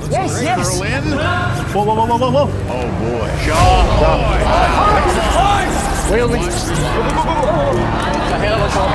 Yes, yes. Curl in. Whoa, whoa, whoa, whoa, whoa, whoa. Oh boy. Shot. Wailing. Ahead of us all,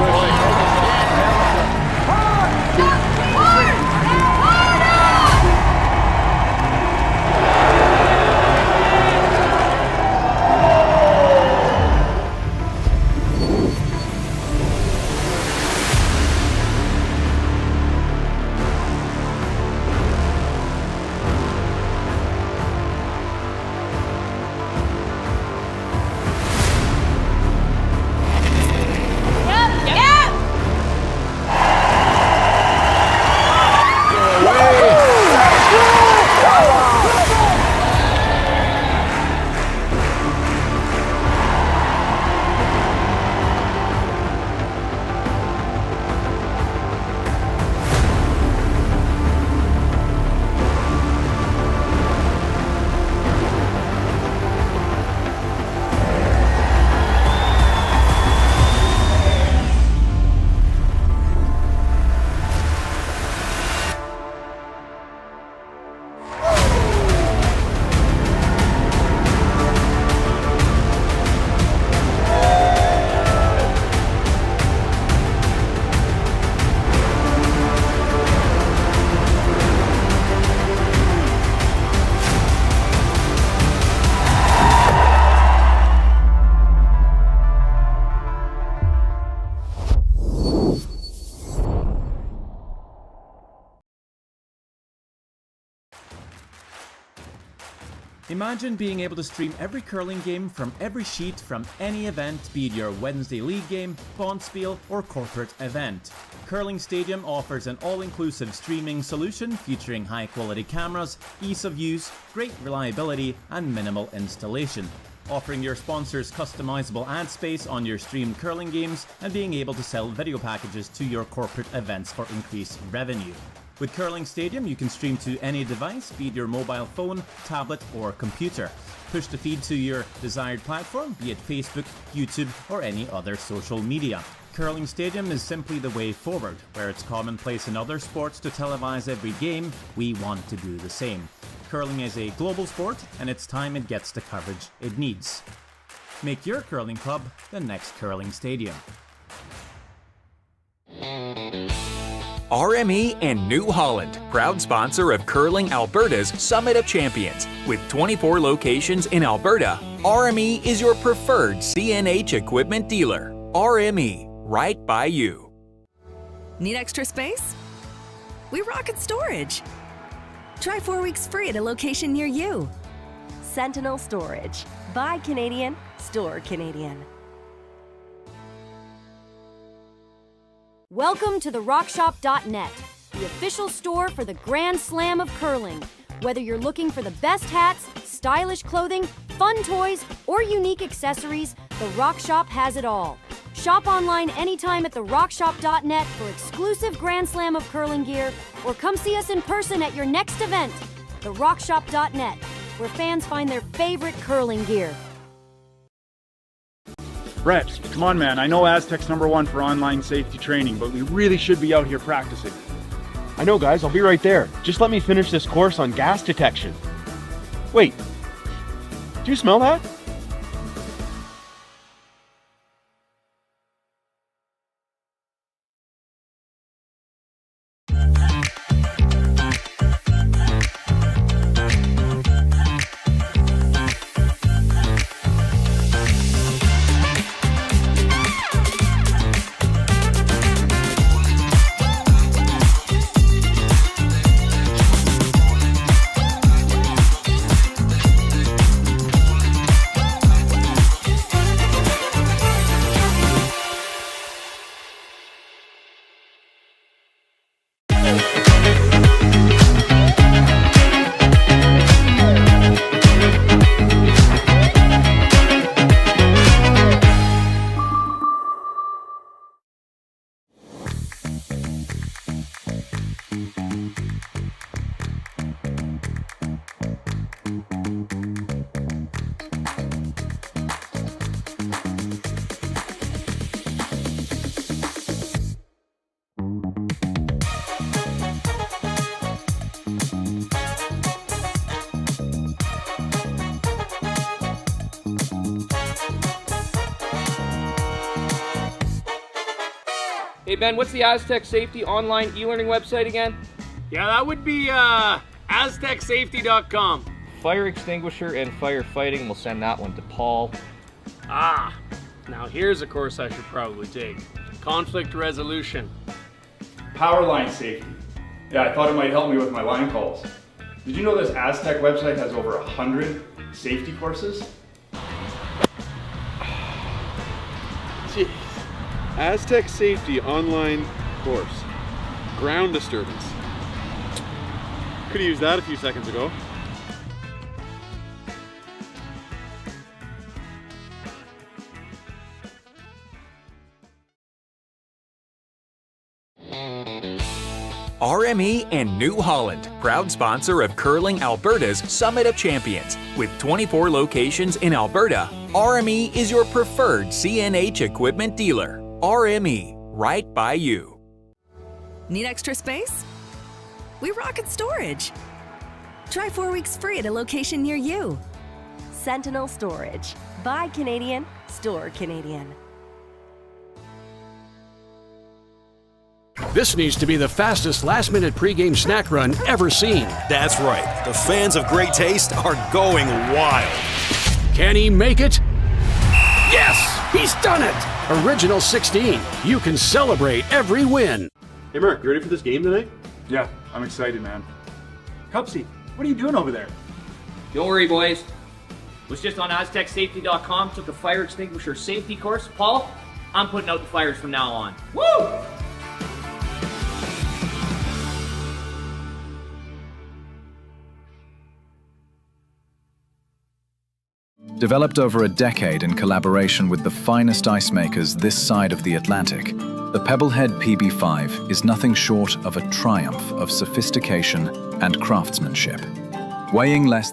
Imagine being able to stream every curling game from every sheet from any event, be it your Wednesday league game, bonspiel, or corporate event. Curling Stadium offers an all-inclusive streaming solution featuring high-quality cameras, ease of use, great reliability, and minimal installation. Offering your sponsors customizable ad space on your streamed curling games and being able to sell video packages to your corporate events for increased revenue. With Curling Stadium, you can stream to any device, be it your mobile phone, tablet, or computer. Push the feed to your desired platform, be it Facebook, YouTube, or any other social media. Curling Stadium is simply the way forward. Where it's commonplace in other sports to televise every game, we want to do the same. Curling is a global sport, and it's time it gets the coverage it needs. Make your curling club the next Curling Stadium. RME and New Holland, proud sponsor of Curling Alberta's Summit of Champions. With 24 locations in Alberta, RME is your preferred CNH equipment dealer. RME, right by you. Need extra space? We rocket storage. Try 4 weeks free at a location near you. Sentinel Storage. Buy Canadian, store Canadian. Welcome to therockshop.net, the official store for the Grand Slam of curling. Whether you're looking for the best hats, stylish clothing, fun toys, or unique accessories, The Rock Shop has it all. Shop online anytime at therockshop.net for exclusive Grand Slam of curling gear, or come see us in person at your next event. therockshop.net, where fans find their favorite curling gear. Brett, come on, man. I know Aztec's #1 for online safety training, but we really should be out here practicing. I know, guys. I'll be right there. Just let me finish this course on gas detection. Wait. Do you smell that? Hey Ben, what's the Aztec Safety online e-learning website again? Yeah, that would be aztecsafety.com. Fire extinguisher and firefighting, we'll send that one to Paul. Ah, now here's a course I should probably take. Conflict resolution. Power line safety. Yeah, I thought it might help me with my line calls. Did you know this Aztec website has over 100 safety courses? Jeez. Aztec Safety online course. Ground disturbance. Could have used that a few seconds ago. RME and New Holland, proud sponsor of Curling Alberta's Summit of Champions. With 24 locations in Alberta, RME is your preferred CNH equipment dealer. RME, right by you. Need extra space? We rocket storage. Try 4 weeks free at a location near you. Sentinel Storage. Buy Canadian, store Canadian. This needs to be the fastest last-minute pregame snack run ever seen. That's right. The fans of great taste are going wild. Can he make it? Yes! He's done it! Original 16. You can celebrate every win. Hey Mark, you ready for this game tonight? Yeah, I'm excited, man. Cupsy, what are you doing over there? Don't worry, boys. Was just on aztecsafety.com, took a fire extinguisher safety course. Paul, I'm putting out the fires from now on. Woo! Developed over a decade in collaboration with the finest ice makers this side of the Atlantic, the Pebblehead PB5 is nothing short of a triumph of sophistication and craftsmanship. Weighing less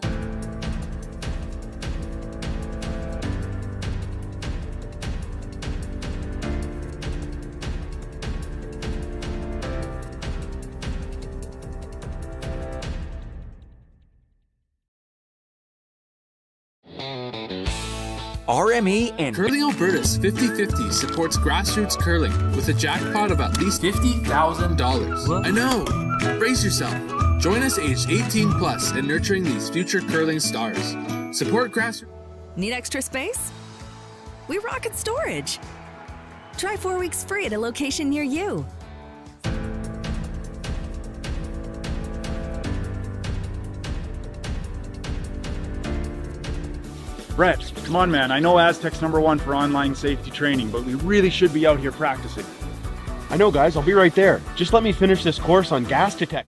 RME and Curling Alberta's 50-50 supports grassroots curling with a jackpot of at least $50,000. I know! Brace yourself. Join us aged 18 plus in nurturing these future curling stars. Support grassroots. Need extra space? We rocket storage. Try 4 weeks free at a location near you. Brett, come on, man. I know Aztec's #1 for online safety training, but we really should be out here practicing. I know, guys. I'll be right there. Just let me finish this course on gas detection.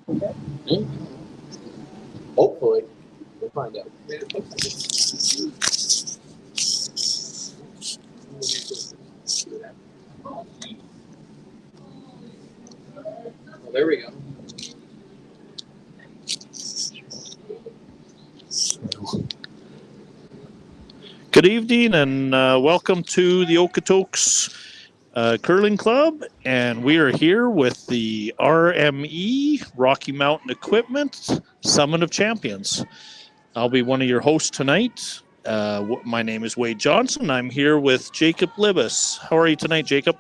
Okay. Hopefully. We'll find out. Well, there we go. Good evening and welcome to the Okotoks Curling Club, and we are here with the RME Rocky Mountain Equipment Summit of Champions. I'll be one of your hosts tonight. My name is Wade Johnson. I'm here with Jacob Libas. How are you tonight, Jacob?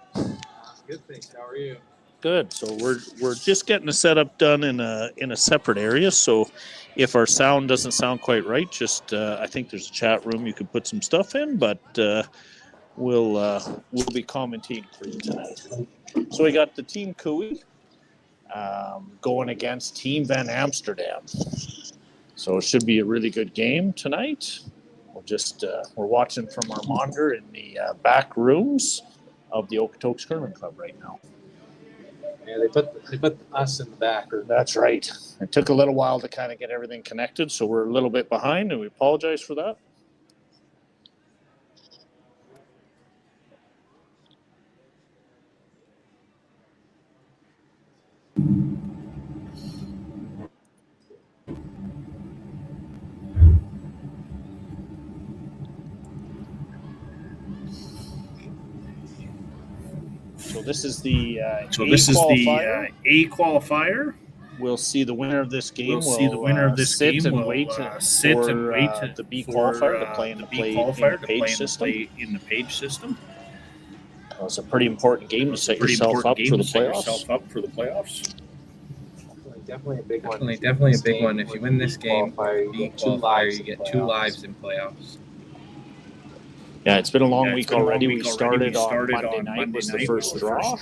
Good, thanks. How are you? Good. So we're just getting the setup done in a separate area. So if our sound doesn't sound quite right, just I think there's a chat room you could put some stuff in, but we'll be commenting for you tonight. So we got the Team Cooey going against Team Van Amsterdam. So it should be a really good game tonight. We're watching from our monitor in the back rooms of the Okotoks Curling Club right now. Yeah, they put us in the back. That's right. It took a little while to kind of get everything connected, so we're a little bit behind, and we apologize for that. So this is the A-QUALIFIER. We'll see the winner of this game. Sit and wait for the B-QUALIFIER to play in the page system. It's a pretty important game to set yourself up for the playoffs. Definitely a big one. Definitely a big one. If you win this game, B-QUALIFIER, you get 2 lives in playoffs. Yeah, it's been a long week already. We started on Monday night was the first draw.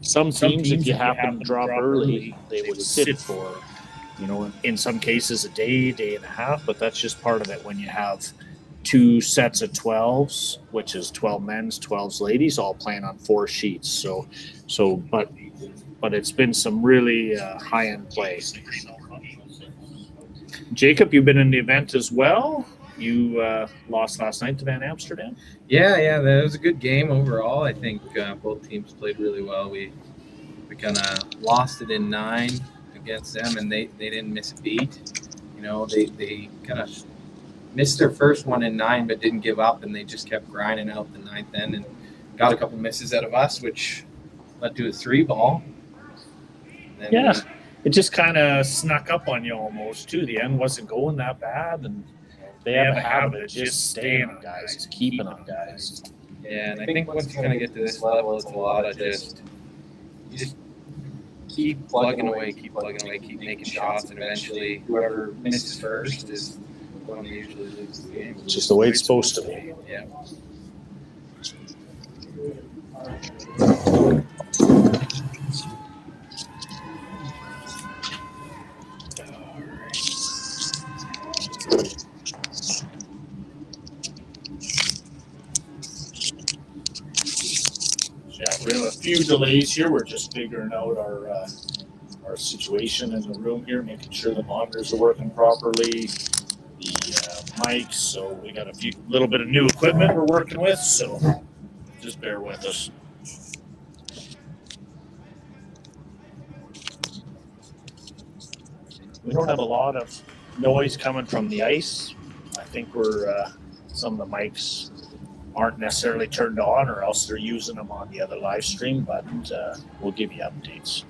Some teams, if you happen to drop early, they would sit for, in some cases a day and a half, but that's just part of it when you have 2 sets of 12s, which is 12 men's, 12 ladies, all playing on 4 sheets. But it's been some really high-end play. Jacob, you've been in the event as well. You lost last night to Van Amsterdam. Yeah, that was a good game overall. I think both teams played really well. We kind of lost it in 9 against them, and they didn't miss a beat. They kind of missed their first one in 9, but didn't give up, and they just kept grinding out the 9th end and got a couple misses out of us, which led to a 3-ball. It just kind of snuck up on you almost too. The end wasn't going that bad, and they have a habit of just staying on guys, keeping on guys. Yeah, and I think once you kind of get to this level, it's a lot of you just keep plugging away, keep making shots, and eventually whoever misses first is the one who usually loses the game. It's just the way it's supposed to be. Yeah. We have a few delays here. We're just figuring out our situation in the room here, making sure the monitors are working properly, the mics. So we got a little bit of new equipment we're working with. So just bear with us. We don't have a lot of noise coming from the ice. I think some of the mics aren't necessarily turned on, or else they're using them on the other live stream, but we'll give you updates.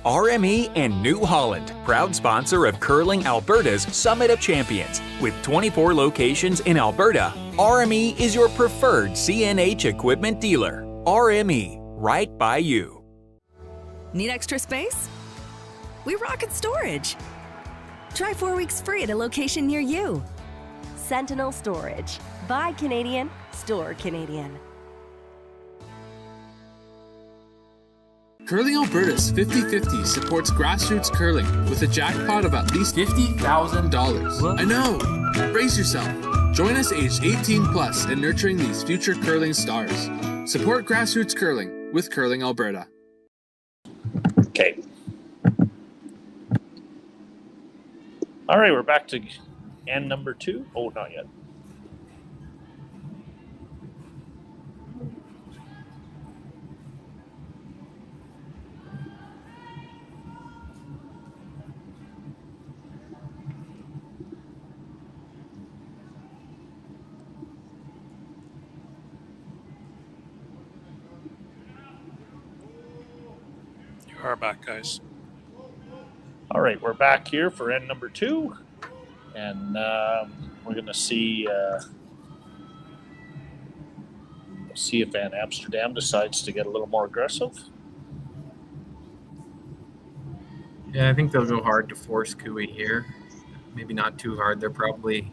RME and New Holland, proud sponsor of Curling Alberta's Summit of Champions. With 24 locations in Alberta, RME is your preferred CNH equipment dealer. RME, right by you. Need extra space? We rocket storage. Try 4 weeks free at a location near you. Sentinel Storage. Buy Canadian, store Canadian. Curling Alberta's 50-50 supports grassroots curling with a jackpot of at least $50,000. I know! Brace yourself. Join us aged 18 plus in nurturing these future curling stars. Support grassroots curling with Curling Alberta. Okay. All right, we're back to end number 2. Oh, not yet. You are back, guys. All right, we're back here for end number 2, and we're going to see if Van Amsterdam decides to get a little more aggressive. Yeah, I think they'll go hard to force Cooey here. Maybe not too hard. They're probably,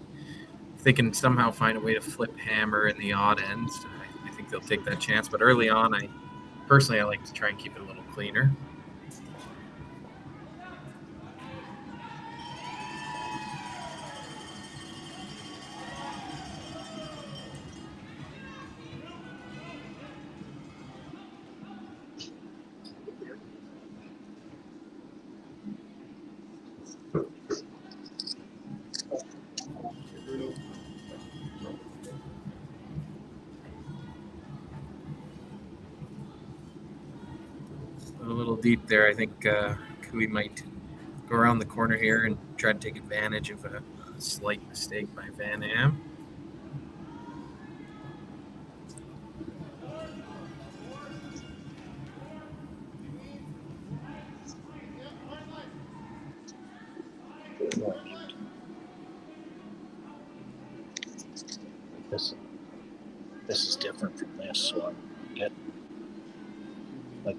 if they can somehow find a way to flip hammer in the odd ends, I think they'll take that chance. But early on, I like to try and keep it a little cleaner. A little deep there. I think Cooey might go around the corner here and try to take advantage of a slight mistake by Van Am. This is different from this, so I'm getting like.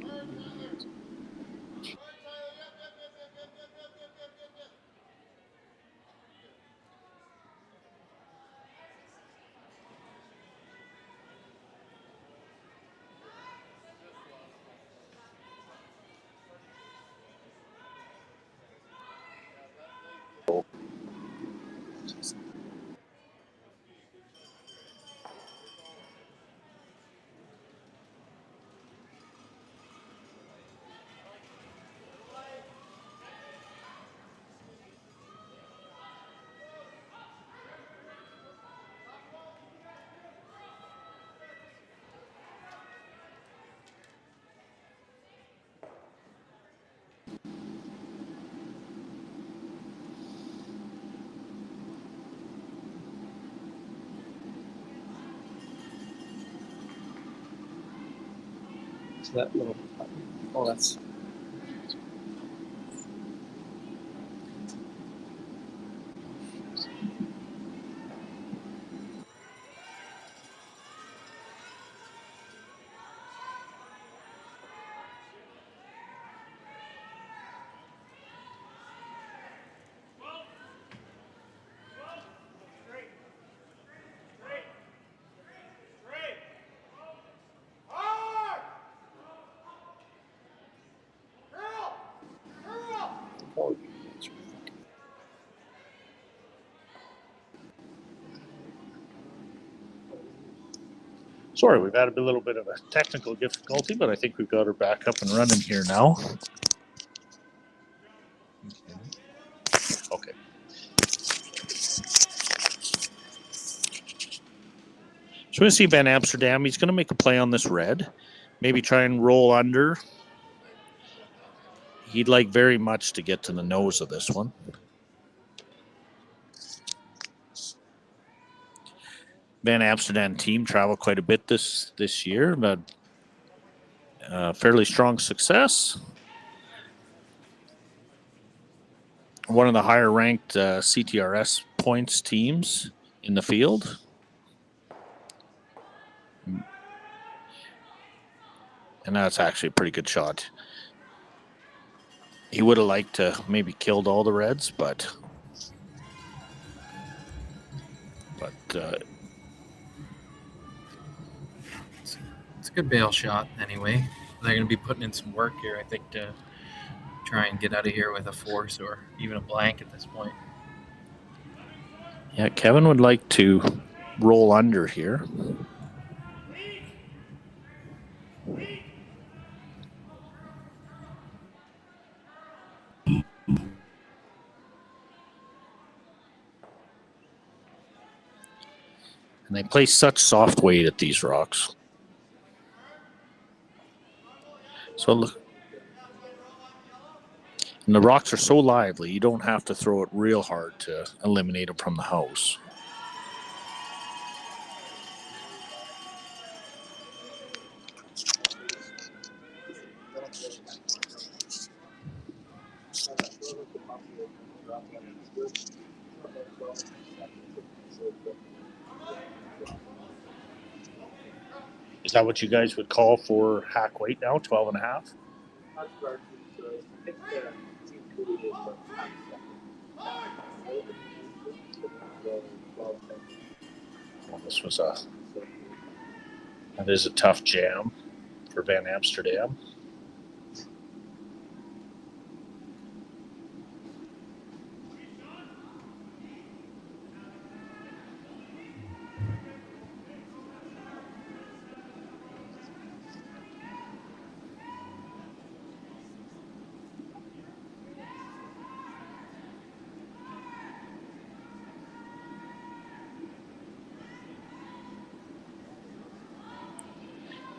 That little, oh, that's. Sorry, we've had a little bit of a technical difficulty, but I think we've got her back up and running here now. Okay. So we see Van Amsterdam. He's going to make a play on this red. Maybe try and roll under. He'd like very much to get to the nose of this one. Van Amsterdam team traveled quite a bit this year, but fairly strong success. one of the higher ranked CTRS points teams in the field. And that's actually a pretty good shot. He would have liked to maybe killed all the Reds, but it's a good bail shot anyway. They're going to be putting in some work here, I think, to try and get out of here with a force or even a blank at this point. yeah, Kevin would like to roll under here. And they play such soft weight at these rocks. So look. And the rocks are so lively, you don't have to throw it real hard to eliminate them from the house. Is that what you guys would call for hack weight now, 12 and a half? Well, that is a tough jam for Van Amsterdam.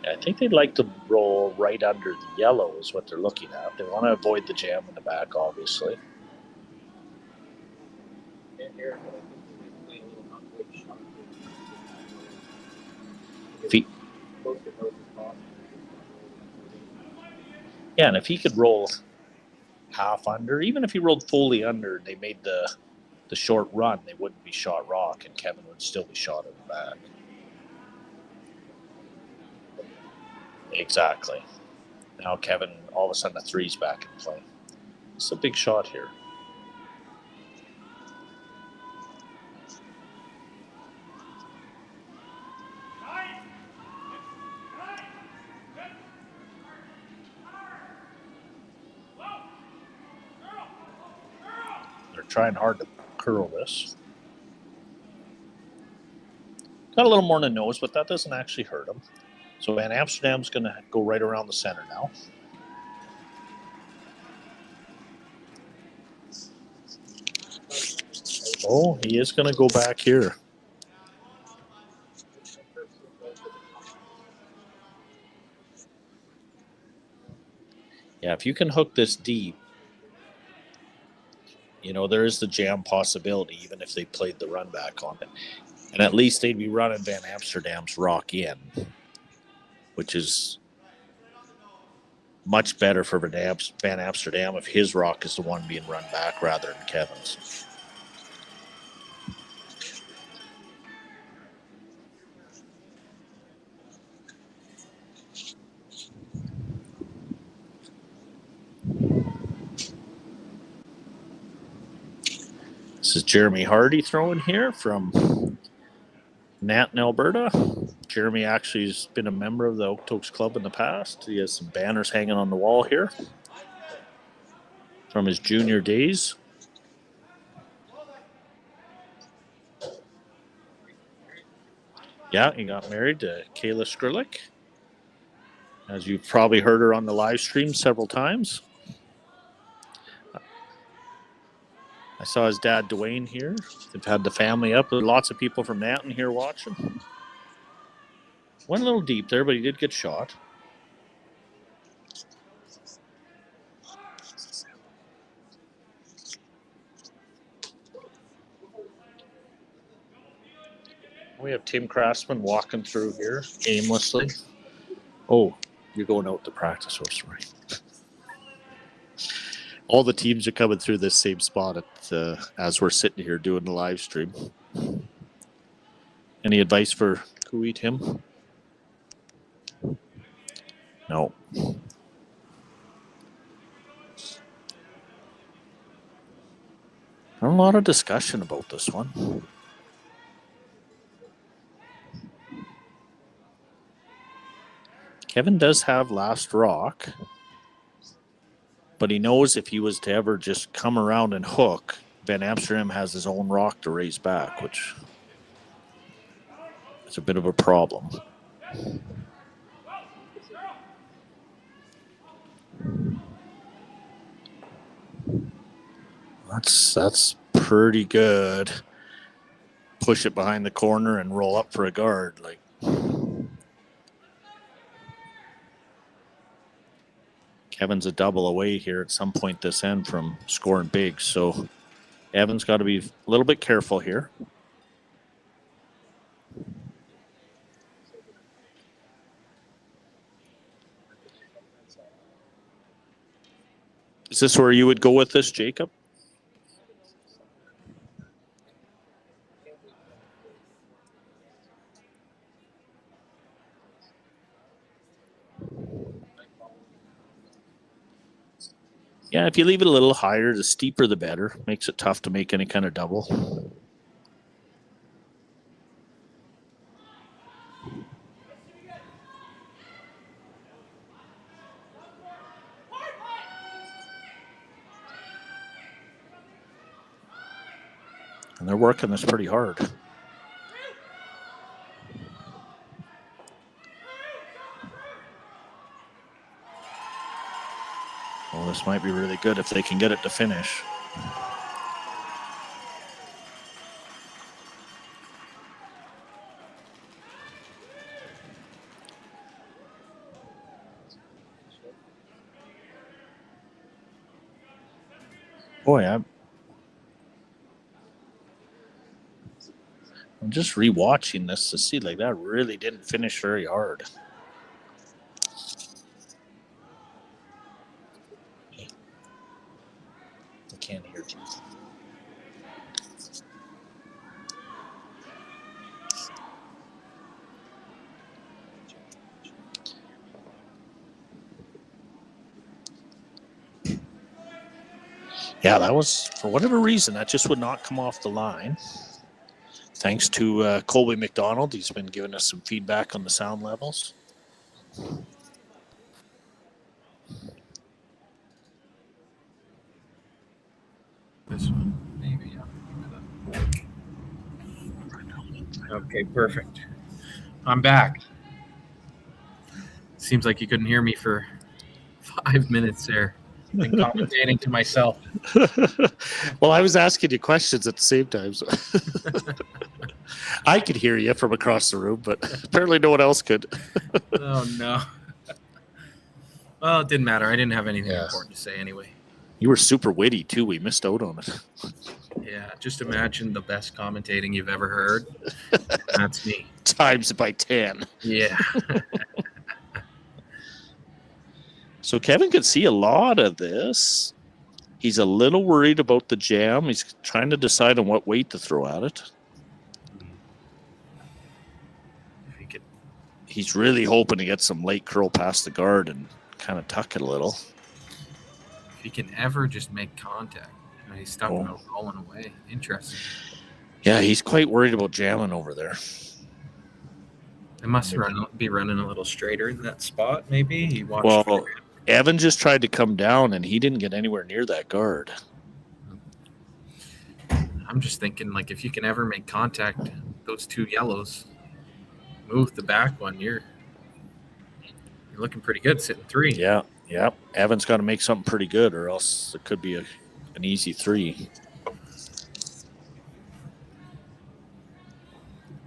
I think they'd like to roll right under the yellow is what they're looking at. They want to avoid the jam in the back, obviously. Yeah, and if he could roll half under, even if he rolled fully under, they made the short run, they wouldn't be shot rock, and Kevin would still be shot in the back. Exactly. Now Kevin, all of a sudden, the three's back in play. It's a big shot here. They're trying hard to curl this. Got a little more in the nose, but that doesn't actually hurt him. So Van Amsterdam's going to go right around the center now. Oh, he is going to go back here. Yeah, if you can hook this deep, you know, there is the jam possibility, even if they played the run back on it. And at least they'd be running Van Amsterdam's rock in, which is much better for Van Amsterdam if his rock is the one being run back rather than Kevin's. This is Jeremy Hardy throwing here from Nanton, Alberta. Jeremy actually has been a member of the Okotoks Club in the past. He has some banners hanging on the wall here from his junior days. Yeah, he got married to Kayla Skrlik, as you've probably heard her on the live stream several times. I saw his dad, Dwayne, here. They've had the family up. There are lots of people from Nanton here watching. Went a little deep there, but he did get shot. We have Tim Craftsman walking through here aimlessly. Oh, you're going out to practice, oh, sorry. All the teams are coming through this same spot as we're sitting here doing the live stream. Any advice for Kui Tim? No. Not a lot of discussion about this one. Kevin does have last rock, but he knows if he was to ever just come around and hook, Van Amsterdam has his own rock to raise back, which is a bit of a problem. That's pretty good. Push it behind the corner and roll up for a guard. Like, Kevin's a double away here at some point this end from scoring big, so Evan's got to be a little bit careful here. Is this where you would go with this, Jacob? Yeah, if you leave it a little higher, the steeper the better. Makes it tough to make any kind of double. And they're working this pretty hard. Well, this might be really good if they can get it to finish. Boy, I'm just rewatching this to see, like, that really didn't finish very hard. Can't hear you. Yeah, that was, for whatever reason, that just would not come off the line. Thanks to Colby McDonald. He's been giving us some feedback on the sound levels. This one, maybe. Okay, perfect. I'm back. Seems like you couldn't hear me for 5 minutes there. Been commentating to myself. Well, I was asking you questions at the same time. So. I could hear you from across the room, but apparently no one else could. Oh, no. Well, it didn't matter. I didn't have anything important to say anyway. You were super witty, too. We missed out on it. Yeah, just imagine the best commentating you've ever heard. That's me. Times by 10. Yeah. So Kevin could see a lot of this. He's a little worried about the jam. He's trying to decide on what weight to throw at it. He's really hoping to get some late curl past the guard and kind of tuck it a little. If he can ever just make contact. You know, he's stuck rolling away. Interesting. Yeah, he's quite worried about jamming over there. It must be running a little straighter in that spot, maybe. He watched. Well, Evan just tried to come down, and he didn't get anywhere near that guard. I'm just thinking, like, if you can ever make contact, those two yellows, move the back one, you're looking pretty good sitting 3. Yeah. Evan's got to make something pretty good, or else it could be an easy 3.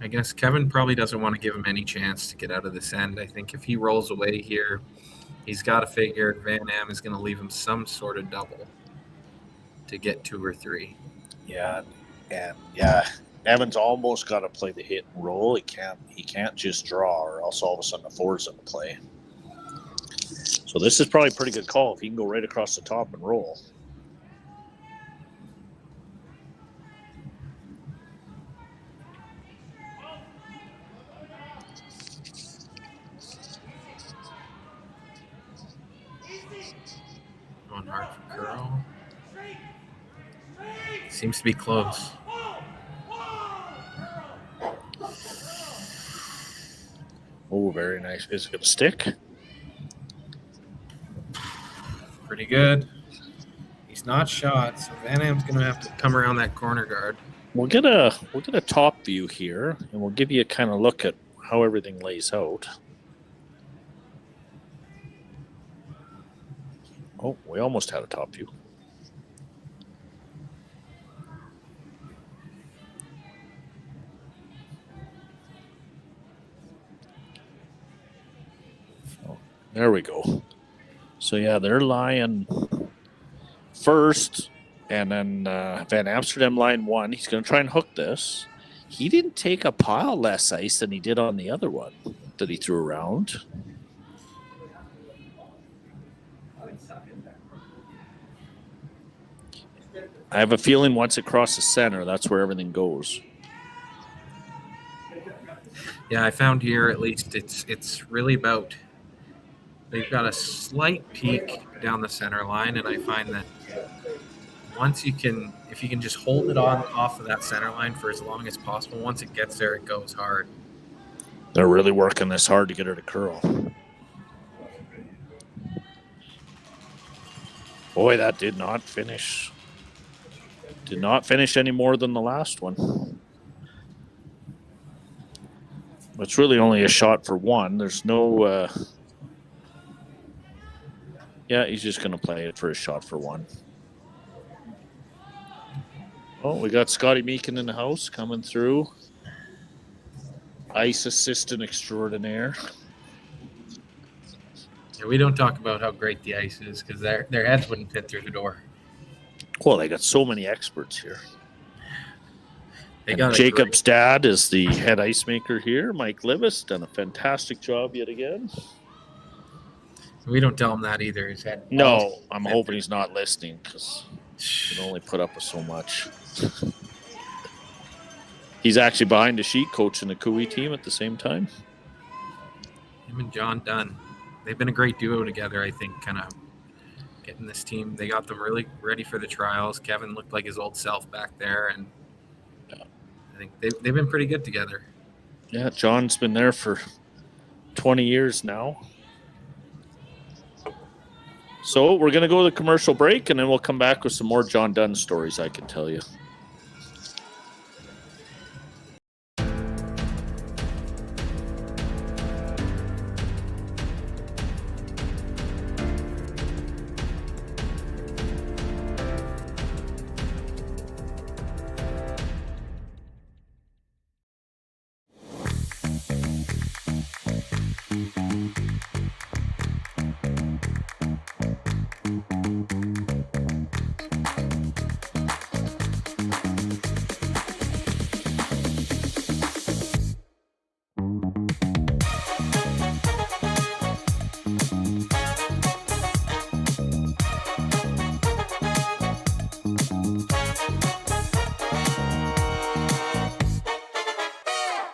I guess Kevin probably doesn't want to give him any chance to get out of this end. I think if he rolls away here, he's got to figure Van Am is going to leave him some sort of double to get 2 or 3. Yeah, and Evan's almost got to play the hit and roll. He can't just draw, or else all of a sudden the 4's in the play. So this is probably a pretty good call if he can go right across the top and roll. No. Seems to be close. Oh, very nice. Is it going to stick? Pretty good. He's not shot, so Van Am's going to have to come around that corner guard. We'll get a top view here, and we'll give you a kind of look at how everything lays out. Oh, we almost had a top view. Oh, there we go. So yeah, they're lying first, and then Van Amsterdam line 1. He's going to try and hook this. He didn't take a pile less ice than he did on the other one that he threw around. I have a feeling once it crosses center, that's where everything goes. Yeah, I found here at least it's really about. They've got a slight peak down the center line, and I find that once if you can just hold it on off of that center line for as long as possible, once it gets there, it goes hard. They're really working this hard to get her to curl. Boy, that did not finish. Did not finish any more than the last one. It's really only a shot for 1. There's no... Yeah, he's just going to play it for a shot for 1. Oh, we got Scotty Meekin in the house coming through. Ice assistant extraordinaire. Yeah, we don't talk about how great the ice is because their heads wouldn't fit through the door. Well, they got so many experts here. Jacob's dad is the head ice maker here. Mike Livis done a fantastic job yet again. We don't tell him that either. His head. No, I'm hoping he's not listening because he can only put up with so much. He's actually behind the sheet coaching the Cooey team at the same time. Him and John Dunn. They've been a great duo together, I think, kind of getting this team. They got them really ready for the trials. Kevin looked like his old self back there, and I think they've been pretty good together. Yeah, John's been there for 20 years now. So we're going to go to the commercial break, and then we'll come back with some more John Dunn stories, I can tell you.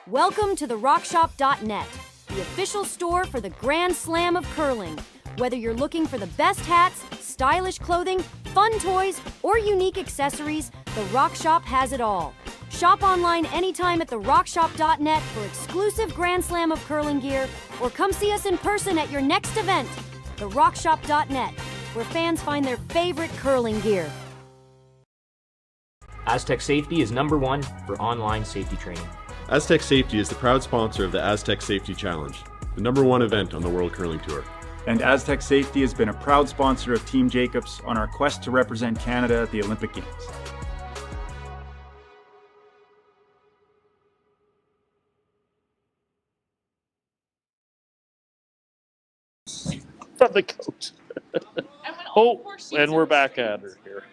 Welcome to the RockShop.net, the official store for the Grand Slam of curling. Whether you're looking for the best hats, stylish clothing, fun toys, or unique accessories, the Rock Shop has it all. Shop online anytime at therockshop.net for exclusive Grand Slam of curling gear, or come see us in person at your next event. TheRockShop.net, where fans find their favorite curling gear. Aztec Safety is #1 for online safety training. Aztec Safety is the proud sponsor of the Aztec Safety Challenge, the #1 event on the World Curling Tour. And Aztec Safety has been a proud sponsor of Team Jacobs on our quest to represent Canada at the Olympic Games. From the coach. Oh, and we're back at her here.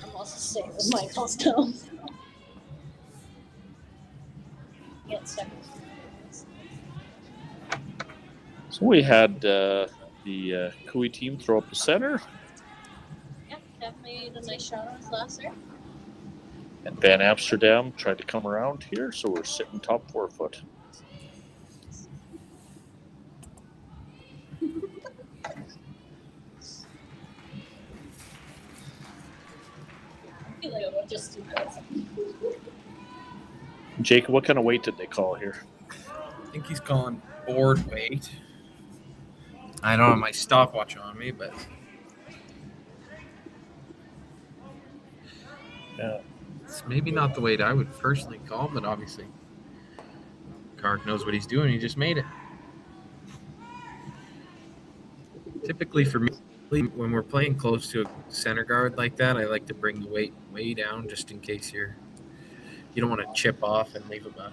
I'm also staying with Michael still. Get stuck. So we had the Cooey team throw up the center. Yep, definitely a nice shot on his last there. And Van Amsterdam tried to come around here, so we're sitting top 4 foot. Just Jacob, what kind of weight did they call here? I think he's calling board weight. I don't have my stopwatch on me, but yeah, it's maybe not the weight I would personally call, but obviously Kark knows what he's doing. He just made it. Typically for me, when we're playing close to a center guard like that, I like to bring the weight way down just in case you don't want to chip off and leave about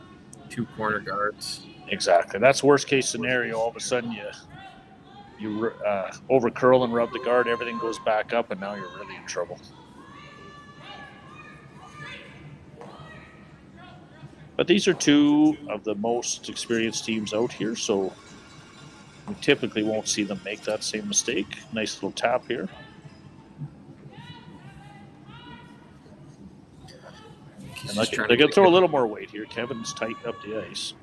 2 corner guards. Exactly. That's worst case scenario. All of a sudden you over curl and rub the guard, everything goes back up, and now you're really in trouble. But these are 2 of the most experienced teams out here, so we typically won't see them make that same mistake. Nice little tap here. And they're going to throw a little more weight here. Kevin's tightened up the ice.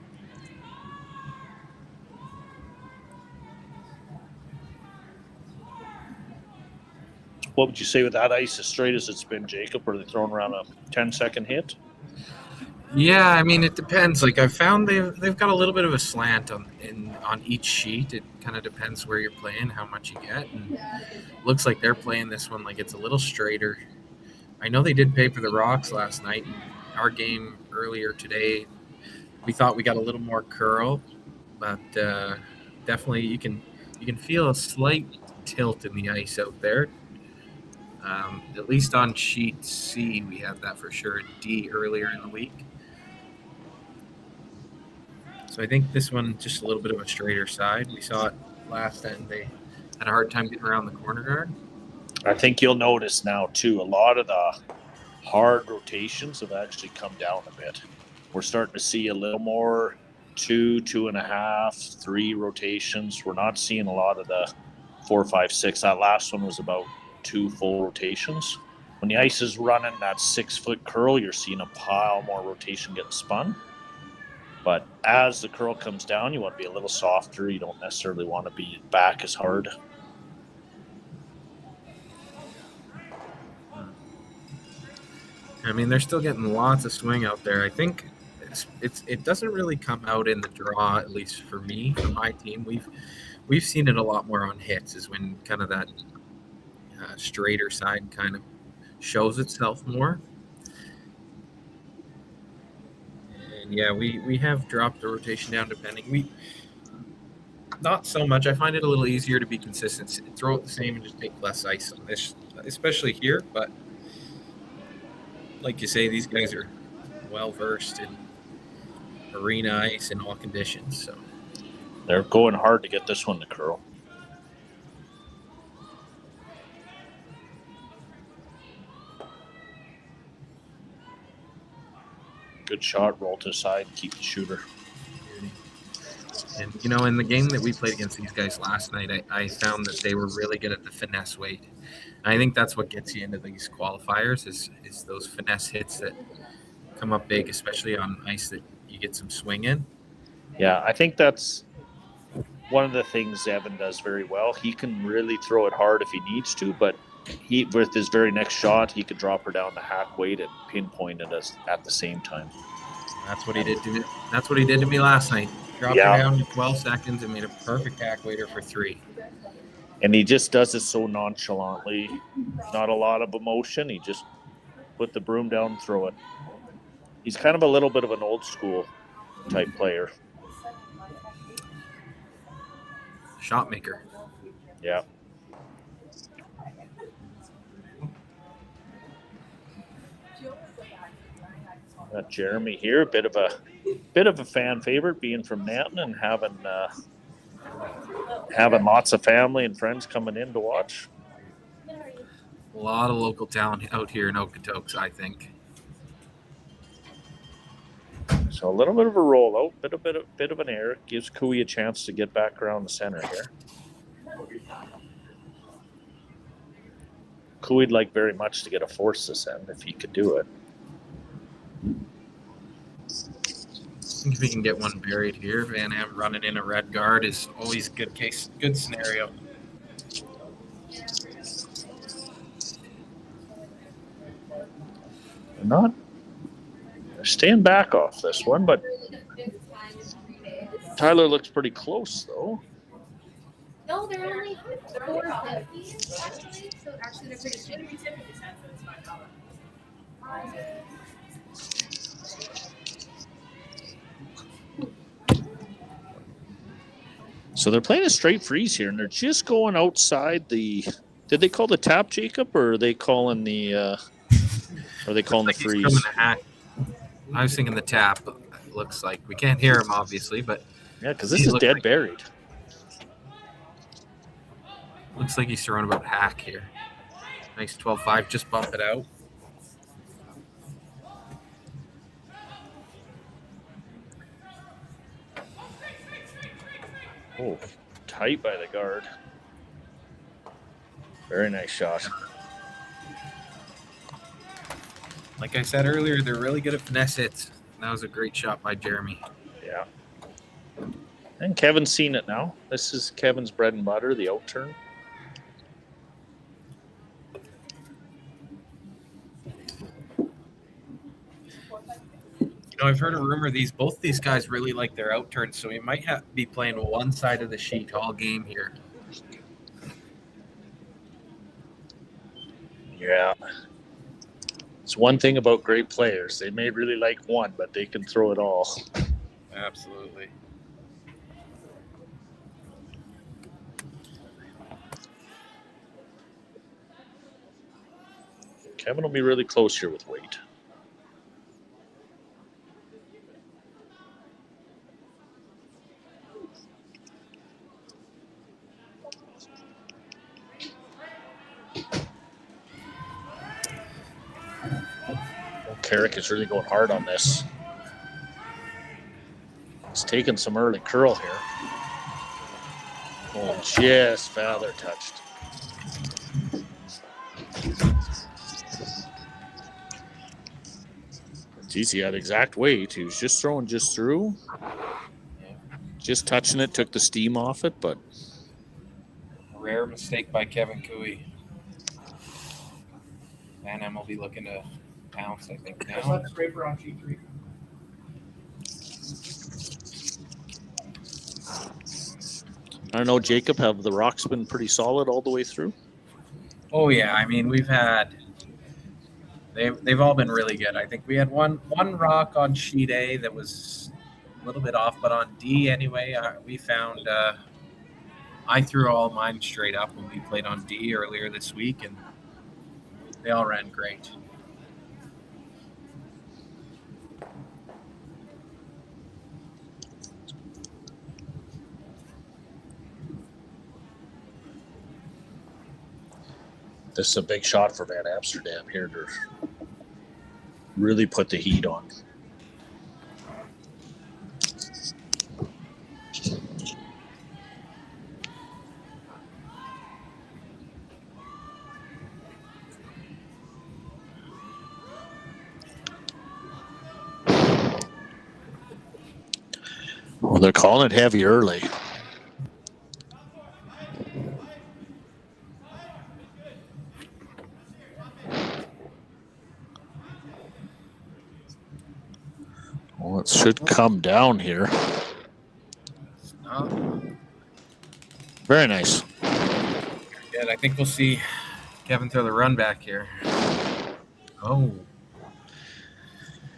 What would you say with that ice as straight as it's been, Jacob? Are they throwing around a 10-second hit? Yeah, I mean, it depends. Like, I've found they've got a little bit of a slant on each sheet. It kind of depends where you're playing, how much you get. And looks like they're playing this one like it's a little straighter. I know they did pay for the Rocks last night. Our game earlier today, we thought we got a little more curl, but definitely you can feel a slight tilt in the ice out there. At least on sheet C, we had that for sure. D earlier in the week. So I think this one just a little bit of a straighter side. We saw it last end. They had a hard time getting around the corner guard. I think you'll notice now, too, a lot of the hard rotations have actually come down a bit. We're starting to see a little more 2, 2.5, 3 rotations. We're not seeing a lot of the 4, 5, 6. That last one was about 2 full rotations. When the ice is running that 6-foot curl, you're seeing a pile more rotation getting spun. But as the curl comes down, you want to be a little softer. You don't necessarily want to be back as hard. I mean, they're still getting lots of swing out there. I think it doesn't really come out in the draw, at least for me, for my team. We've seen it a lot more on hits, is when kind of that straighter side kind of shows itself more. And yeah, we have dropped the rotation down depending. Not so much. I find it a little easier to be consistent. Throw it the same and just take less ice on this, especially here. But like you say, these guys are well versed in arena ice in all conditions. So they're going hard to get this one to curl. Good shot, roll to the side, keep the shooter. And, in the game that we played against these guys last night, I found that they were really good at the finesse weight. And I think that's what gets you into these qualifiers is those finesse hits that come up big, especially on ice that you get some swing in. Yeah, I think that's one of the things Evan does very well. He can really throw it hard if he needs to, but with his very next shot, he could drop her down the hack weight and pinpoint it at the same time. That's what he did to me. That's what he did to me last night. Dropped her down to 12 seconds and made a perfect hack waiter for 3. And he just does it so nonchalantly. Not a lot of emotion. He just put the broom down and throw it. He's kind of a little bit of an old school type player. Shot maker. Yeah. Got Jeremy here, a bit of a fan favorite, being from Nanton and having lots of family and friends coming in to watch. A lot of local talent out here in Okotoks, I think. So a little bit of a rollout, bit of an error, gives Cooey a chance to get back around the center here. Cooey'd like very much to get a force this end if he could do it. I think if we can get one buried here, Van Am running in a red guard is always good scenario. They're staying back off this one, but Tyler looks pretty close, though. No, they're only 450 actually. So actually, they're pretty cheap. So they're playing a straight freeze here, and they're just going outside the. Did they call the tap, Jacob, or are they calling the? Are they calling the freeze? I was thinking the tap. Looks like we can't hear him, obviously, but yeah, because this is dead buried. Looks like he's throwing about hack here. Nice 12-5, just bump it out. Oh, tight by the guard. Very nice shot. Like I said earlier, they're really good at finesse hits. That was a great shot by Jeremy. Yeah. And Kevin's seen it now. This is Kevin's bread and butter, the out turn. I've heard a rumor both these guys really like their out turns, so we might be playing one side of the sheet all game here. Yeah. It's one thing about great players. They may really like one, but they can throw it all. Absolutely. Kevin will be really close here with weight. Carrick is really going hard on this. He's taking some early curl here. Oh, just feather touched. Geez, he had exact weight. He was just throwing just through. Just touching it, took the steam off it, but. Rare mistake by Kevin Cooey. Van Em will be looking to pounce, I think, now. Just let the scraper on G3. I don't know, Jacob, have the rocks been pretty solid all the way through? Oh, yeah. I mean, we've had... They've all been really good. I think we had one rock on sheet A that was a little bit off, but on D anyway, we found... I threw all mine straight up when we played on D earlier this week, and they all ran great. This is a big shot for Van Amsterdam here to really put the heat on. Well, they're calling it heavy early. Well, it should come down here. Very nice. Good. I think we'll see Kevin throw the run back here. Oh.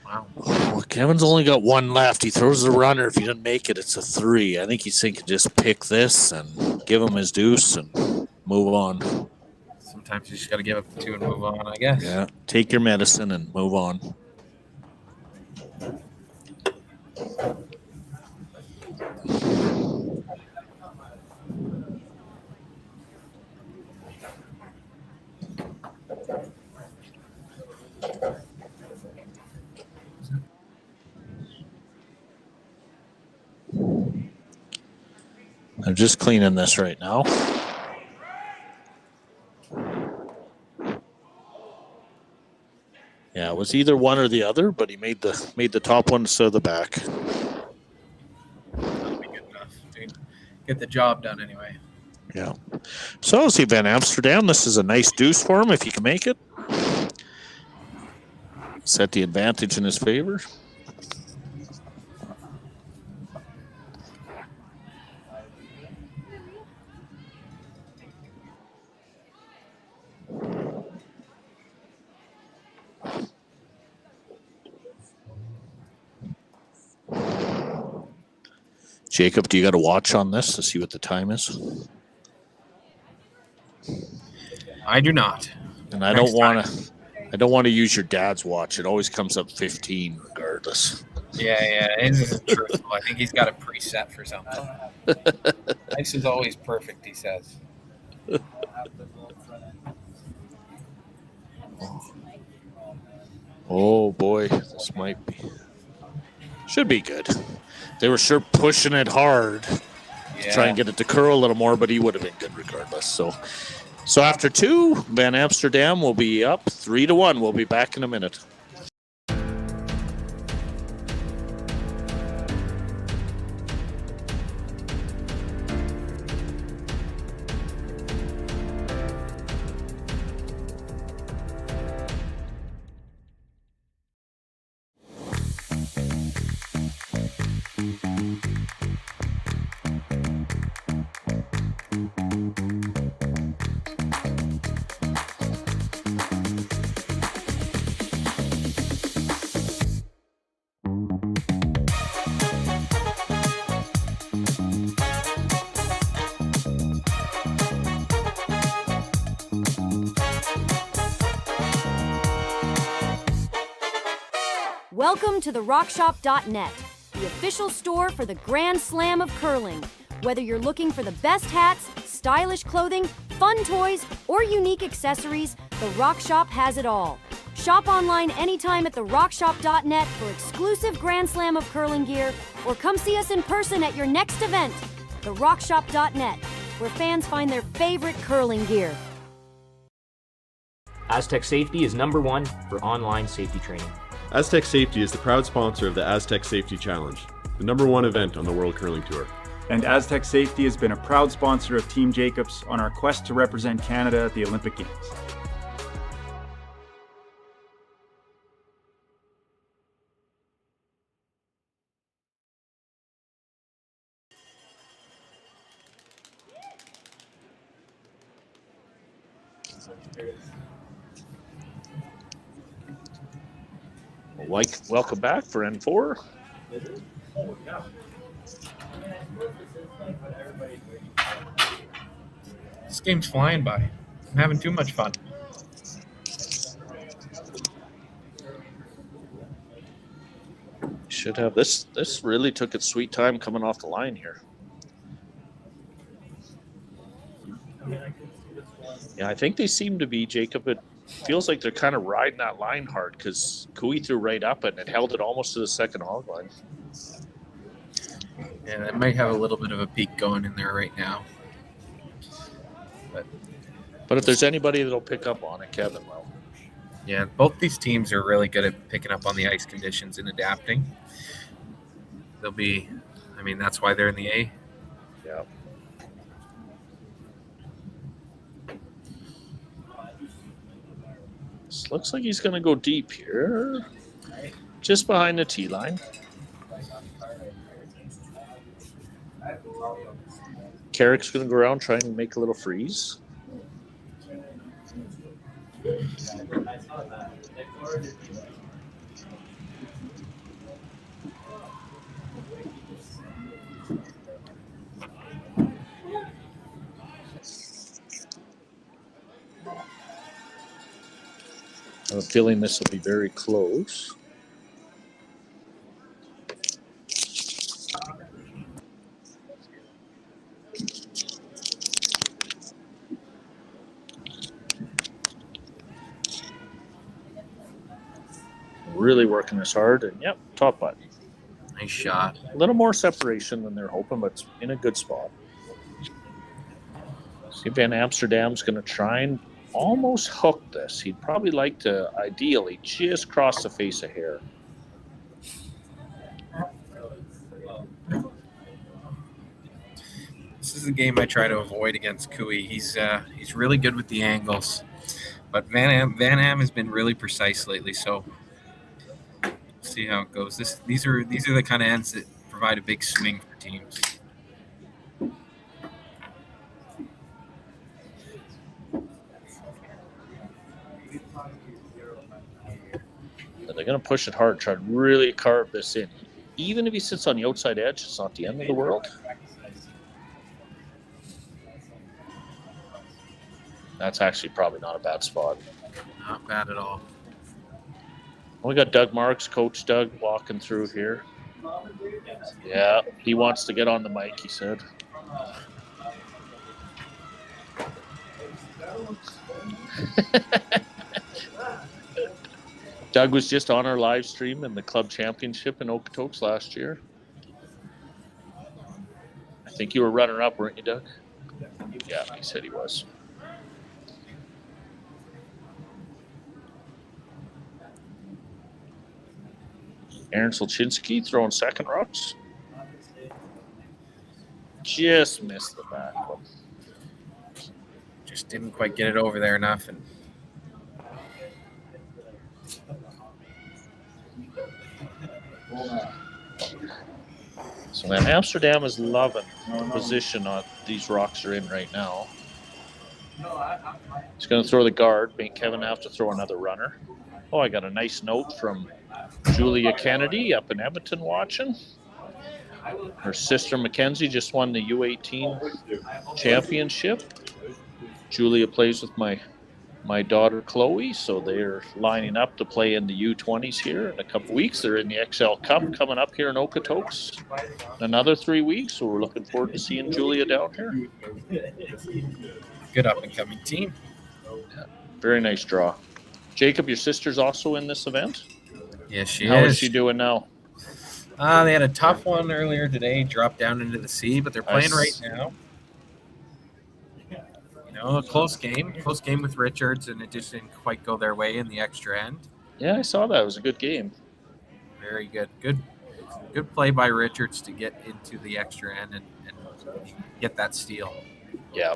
Wow. Well, Kevin's only got one left. He throws the runner. If he doesn't make it, it's a 3. I think he's thinking just pick this and give him his deuce and move on. Sometimes you just got to give up the 2 and move on, I guess. Yeah. Take your medicine and move on. They're just cleaning this right now. Yeah, it was either one or the other, but he made the top one instead of the back. That'll be good enough. Get the job done anyway. Yeah. So see Van Amsterdam. This is a nice deuce for him if he can make it. set the advantage in his favor. Jacob, do you got to watch on this to see what the time is? I do not. And I don't want to use your dad's watch. It always comes up 15 regardless. Yeah, his isn't truthful. I think he's got a preset for something. Ice is always perfect, he says. Oh boy, this might be. Should be good. They were sure pushing it hard to try and get it to curl a little more, but he would have been good regardless. So after 2, Van Amsterdam will be up 3-1. We'll be back in a minute. Welcome to the RockShop.net, the official store for the Grand Slam of curling. Whether you're looking for the best hats, stylish clothing, fun toys, or unique accessories, the Rock Shop has it all. Shop online anytime at therockshop.net for exclusive Grand Slam of curling gear, or come see us in person at your next event. TheRockShop.net, where fans find their favorite curling gear. Aztec Safety is #1 for online safety training. Aztec Safety is the proud sponsor of the Aztec Safety Challenge, the #1 event on the World Curling Tour. And Aztec Safety has been a proud sponsor of Team Jacobs on our quest to represent Canada at the Olympic Games. Welcome back for N4. This game's flying by. I'm having too much fun. Should have this. This really took its sweet time coming off the line here. Yeah, I think they seem to be, Jacob. It feels like they're kind of riding that line hard because Cooey threw right up it and it held it almost to the second hog line. Yeah, that might have a little bit of a peak going in there right now. But if there's anybody that'll pick up on it, Kevin will. Yeah, both these teams are really good at picking up on the ice conditions and adapting. They'll be, I mean, that's why they're in the A. Yeah. This looks like he's going to go deep here. Just behind the tee line. Carrick's going to go around trying to make a little freeze. I have a feeling this will be very close. Really working this hard, and yep, top button. Nice shot. A little more separation than they're hoping, but it's in a good spot. See, Van Amsterdam's going to try and almost hook this. He'd probably like to, ideally, just cross the face a hair. This is a game I try to avoid against Cooey. He's really good with the angles, but Van Am has been really precise lately. So see how it goes. These are the kind of ends that provide a big swing for teams. They're going to push it hard, try to really carve this in. Even if he sits on the outside edge, it's not the end of the world. That's actually probably not a bad spot. Not bad at all. We got Doug Marks, Coach Doug, walking through here. Yeah, he wants to get on the mic, he said. Doug was just on our live stream in the club championship in Okotoks last year. I think you were runner-up, weren't you, Doug? Yeah, he said he was. Aaron Solchinski throwing second rocks. Just missed the back one. Just didn't quite get it over there enough. And so man, Amsterdam is loving the position on these rocks are in right now. He's going to throw the guard, make Kevin have to throw another runner. Oh, I got a nice note from Julia Kennedy up in Edmonton watching. Her sister Mackenzie just won the U18 championship. Julia plays with my daughter Chloe, so they're lining up to play in the U20s here in a couple weeks. They're in the XL Cup coming up here in Okotoks in another 3 weeks, so we're looking forward to seeing Julia down here. Good up-and-coming team. Yeah, very nice draw. Jacob, your sister's also in this event? Yes, she How is. is she doing now? They had a tough one earlier today, dropped down into the sea, but they're playing right now. You know, a close game with Richards, and it just didn't quite go their way in the extra end. Yeah, I saw that. It was a good game. Very good. Good play by Richards to get into the extra end and get that steal. Yeah.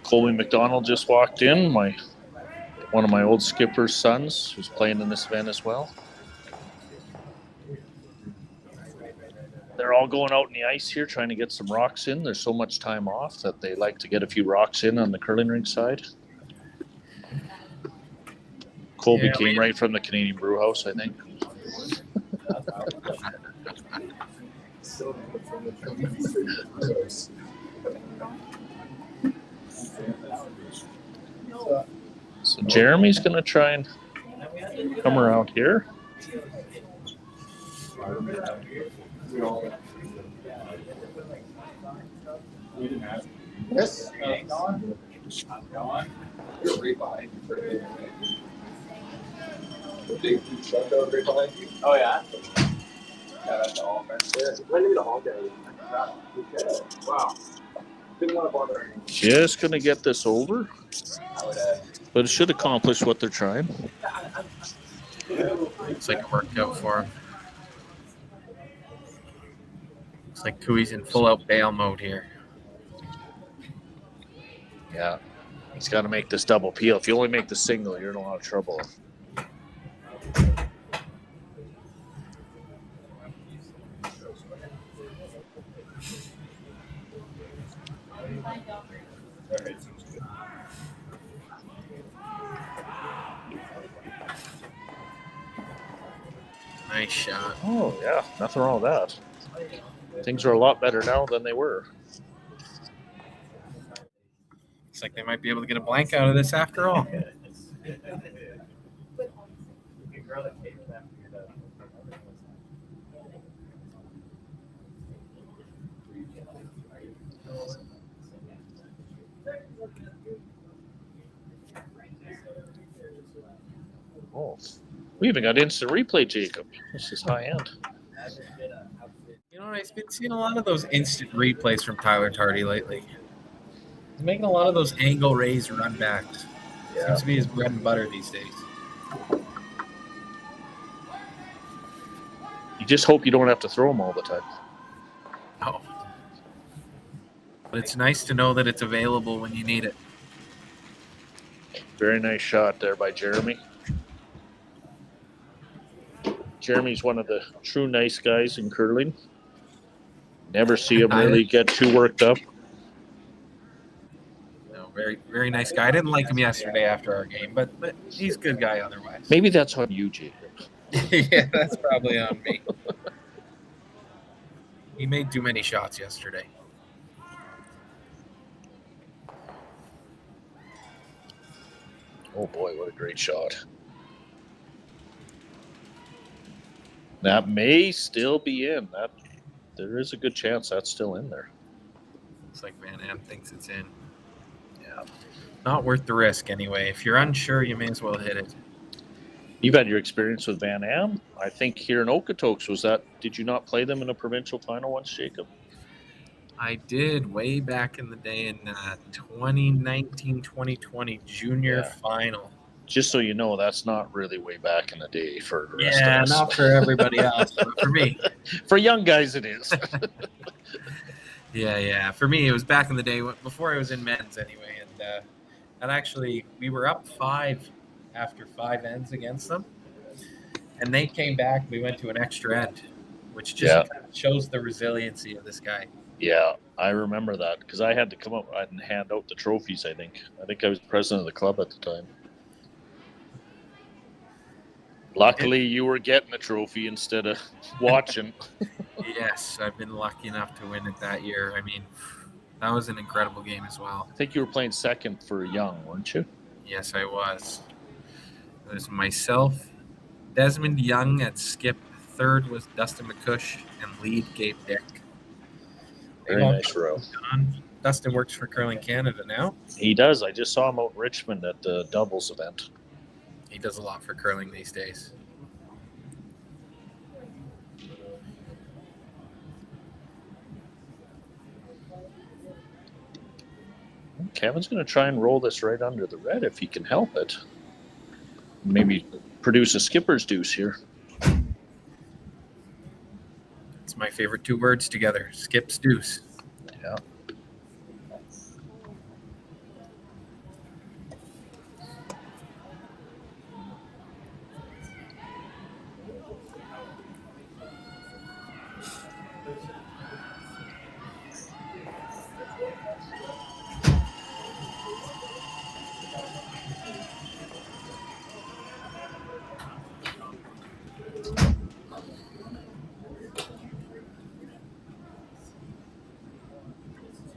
Colby McDonald just walked in, one of my old skipper's sons, who's playing in this event as well. They're all going out in the ice here, trying to get some rocks in. There's so much time off that they like to get a few rocks in on the curling rink side. Colby came right from the Canadian Brew House, I think. So Jeremy's going to try and come around here. Yes. Oh yeah. Yeah, that's all. When did the all day? Wow. Didn't want to bother anyone. Just going to get this over. But it should accomplish what they're trying. Looks like it worked out for him. Looks like Cooey's in full-out bail mode here. Yeah. He's got to make this double peel. If you only make the single, you're in a lot of trouble. Nice shot. Oh, yeah. Nothing wrong with that. Things are a lot better now than they were. Looks like they might be able to get a blank out of this after all. Oh, we even got instant replay, Jacob. This is high end. You know, I've been seeing a lot of those instant replays from Tyler Tardy lately. He's making a lot of those angle raise run backs. Yeah. Seems to be his bread and butter these days. You just hope you don't have to throw them all the time. No. But it's nice to know that it's available when you need it. Very nice shot there by Jeremy. Jeremy's one of the true nice guys in curling. Never see him really get too worked up. No, very, very nice guy. I didn't like him yesterday after our game, but he's a good guy otherwise. Maybe that's on you, Jacob. Yeah, that's probably on me. He made too many shots yesterday. Oh boy, what a great shot. That may still be in. There is a good chance that's still in there. Looks like Van Am thinks it's in. Yeah. Not worth the risk anyway. If you're unsure, you may as well hit it. You've had your experience with Van Am. I think here in Okotoks, did you not play them in a provincial final once, Jacob? I did way back in the day in 2019-2020 junior final. Just so you know, that's not really way back in the day for the rest of us. Not for everybody else, but for me. For young guys, it is. Yeah. For me, it was back in the day before I was in men's anyway. And actually, we were up 5 after 5 ends against them. And they came back. We went to an extra end, which just shows the resiliency of this guy. Yeah, I remember that because I had to come up and hand out the trophies, I think. I think I was president of the club at the time. Luckily, you were getting the trophy instead of watching. Yes, I've been lucky enough to win it that year. I mean, that was an incredible game as well. I think you were playing second for Young, weren't you? Yes, I was. It was myself, Desmond Young at skip. Third was Dustin McCush, and lead Gabe Dick. Very nice row. Dustin works for Curling Canada now. He does. I just saw him out in Richmond at the doubles event. He does a lot for curling these days. Kevin's going to try and roll this right under the red if he can help it. Maybe produce a skipper's deuce here. It's my favorite 2 words together. Skip's deuce. Yeah.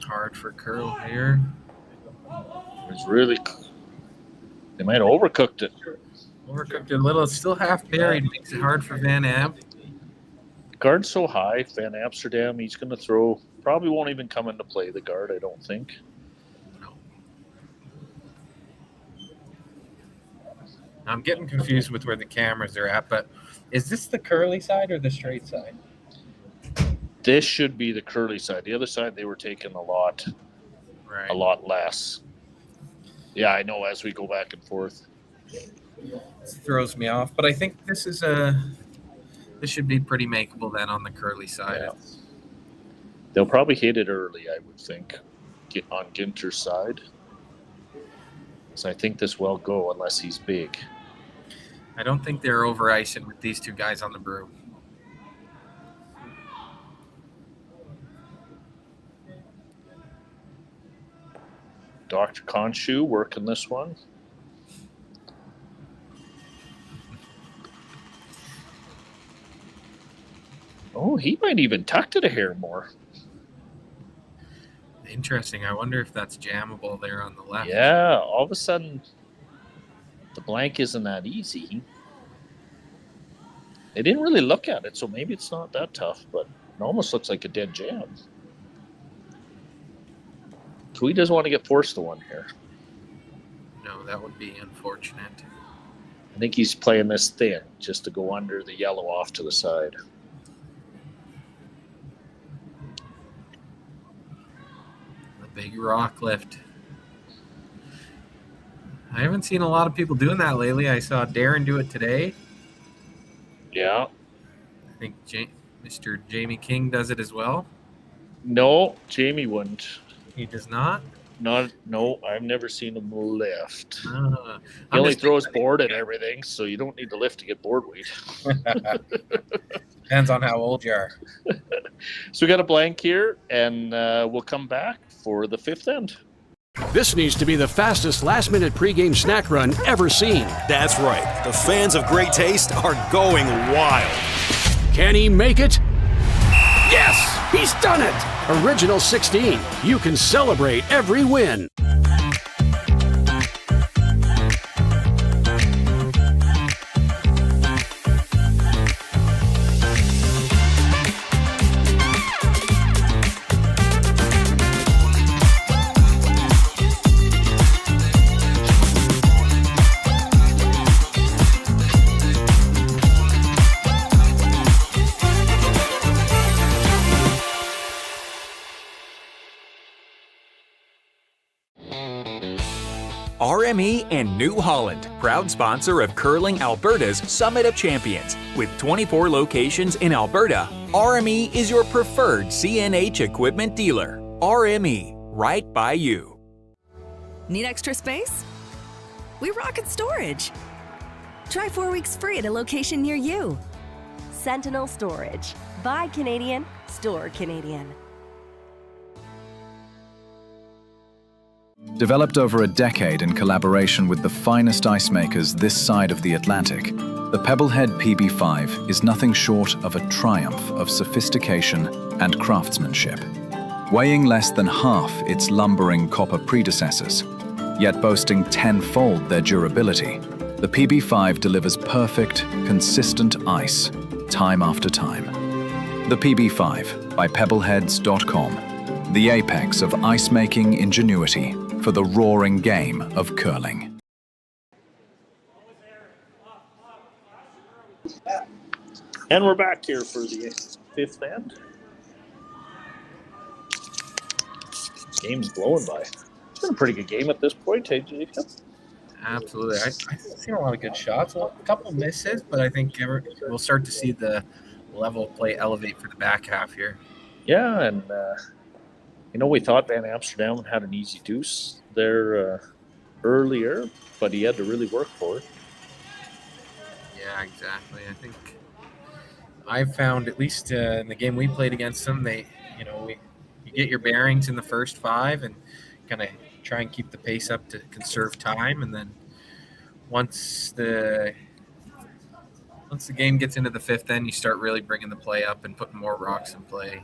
Hard for curl here. It's really. They might have overcooked it. Overcooked it a little. It's still half buried. Makes it hard for Van Am. Guard's so high. Van Amsterdam, he's going to throw. Probably won't even come into play, the guard, I don't think. No. I'm getting confused with where the cameras are at, but is this the curly side or the straight side? This should be the curly side. The other side, they were taking a lot less. Yeah, I know as we go back and forth. This throws me off, but I think this should be pretty makeable then on the curly side. Yeah. They'll probably hit it early, I would think, on Ginter's side. So I think this will go unless he's big. I don't think they're over icing with these 2 guys on the brew. Dr. Khonshu working this one. Oh, he might even tuck it a hair more. Interesting. I wonder if that's jammable there on the left. Yeah, all of a sudden, the blank isn't that easy. They didn't really look at it, so maybe it's not that tough, but it almost looks like a dead jam. He doesn't want to get forced to one here. No, that would be unfortunate. I think he's playing this thin just to go under the yellow off to the side. The big rock lift. I haven't seen a lot of people doing that lately. I saw Darren do it today. Yeah. I think Mr. Jamie King does it as well. No, Jamie wouldn't. He does not? No, I've never seen him lift. He I'm only just throws board and everything, so you don't need to lift to get board weight. Depends on how old you are. So we got a blank here, and we'll come back for the fifth end. This needs to be the fastest last-minute pregame snack run ever seen. That's right. The fans of great taste are going wild. Can he make it? Yes! He's done it! Original 16. You can celebrate every win. RME and New Holland, proud sponsor of Curling Alberta's Summit of Champions. With 24 locations in Alberta, RME is your preferred CNH equipment dealer. RME, right by you. Need extra space? We rocket storage. Try 4 weeks free at a location near you. Sentinel Storage. Buy Canadian, store Canadian. Developed over a decade in collaboration with the finest ice makers this side of the Atlantic, the Pebblehead PB5 is nothing short of a triumph of sophistication and craftsmanship. Weighing less than half its lumbering copper predecessors, yet boasting tenfold their durability, the PB5 delivers perfect, consistent ice, time after time. The PB5 by Pebbleheads.com, the apex of ice-making ingenuity for the roaring game of curling. And we're back here for the fifth end. Game's blowing by. It's been a pretty good game at this point, hey, Jacob? Absolutely. I've seen a lot of good shots. Well, a couple misses, but I think we'll start to see the level of play elevate for the back half here. Yeah, and we thought Van Amsterdam had an easy deuce there earlier, but he had to really work for it. Yeah, exactly. I think I've found, at least in the game we played against them, you get your bearings in the first 5 and kind of try and keep the pace up to conserve time, and then once the game gets into the fifth end, you start really bringing the play up and putting more rocks in play.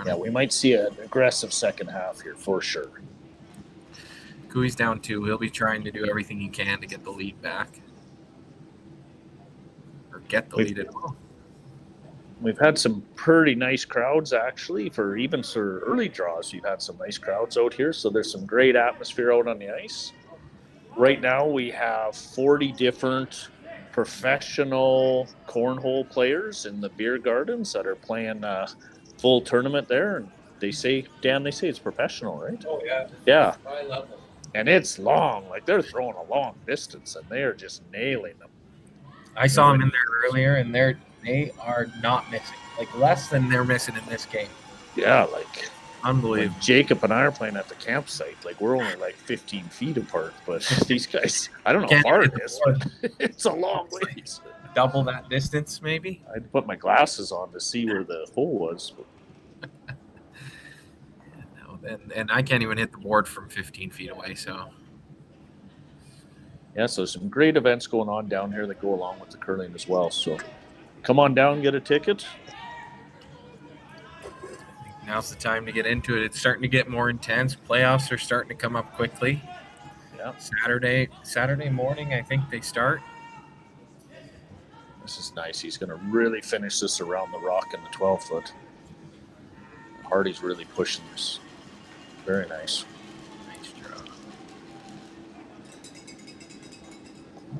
Yeah, we might see an aggressive second half here for sure. Cooey's down 2. He'll be trying to do everything he can to get the lead back. Or get the lead at all. We've had some pretty nice crowds, actually, for early draws. We've had some nice crowds out here, so there's some great atmosphere out on the ice. Right now, we have 40 different professional cornhole players in the beer gardens that are playing full tournament there, and they say it's professional, right? Oh yeah. Yeah. High level. And it's long, like they're throwing a long distance, and they are just nailing them. I saw them in there earlier, and they are not missing. Like less than they're missing in this game. Yeah, like unbelievable. Like Jacob and I are playing at the campsite. Like we're only like 15 feet apart, but these guys, I don't know how far it is, but it's a long ways. Double that distance, maybe. I had to put my glasses on to see where the hole was. And I can't even hit the board from 15 feet away, so. Yeah, so some great events going on down here that go along with the curling as well. So come on down, get a ticket. Now's the time to get into it. It's starting to get more intense. Playoffs are starting to come up quickly. Yeah. Saturday morning, I think they start. This is nice. He's going to really finish this around the rock in the 12-foot. Hardy's really pushing this. Very nice. Nice draw.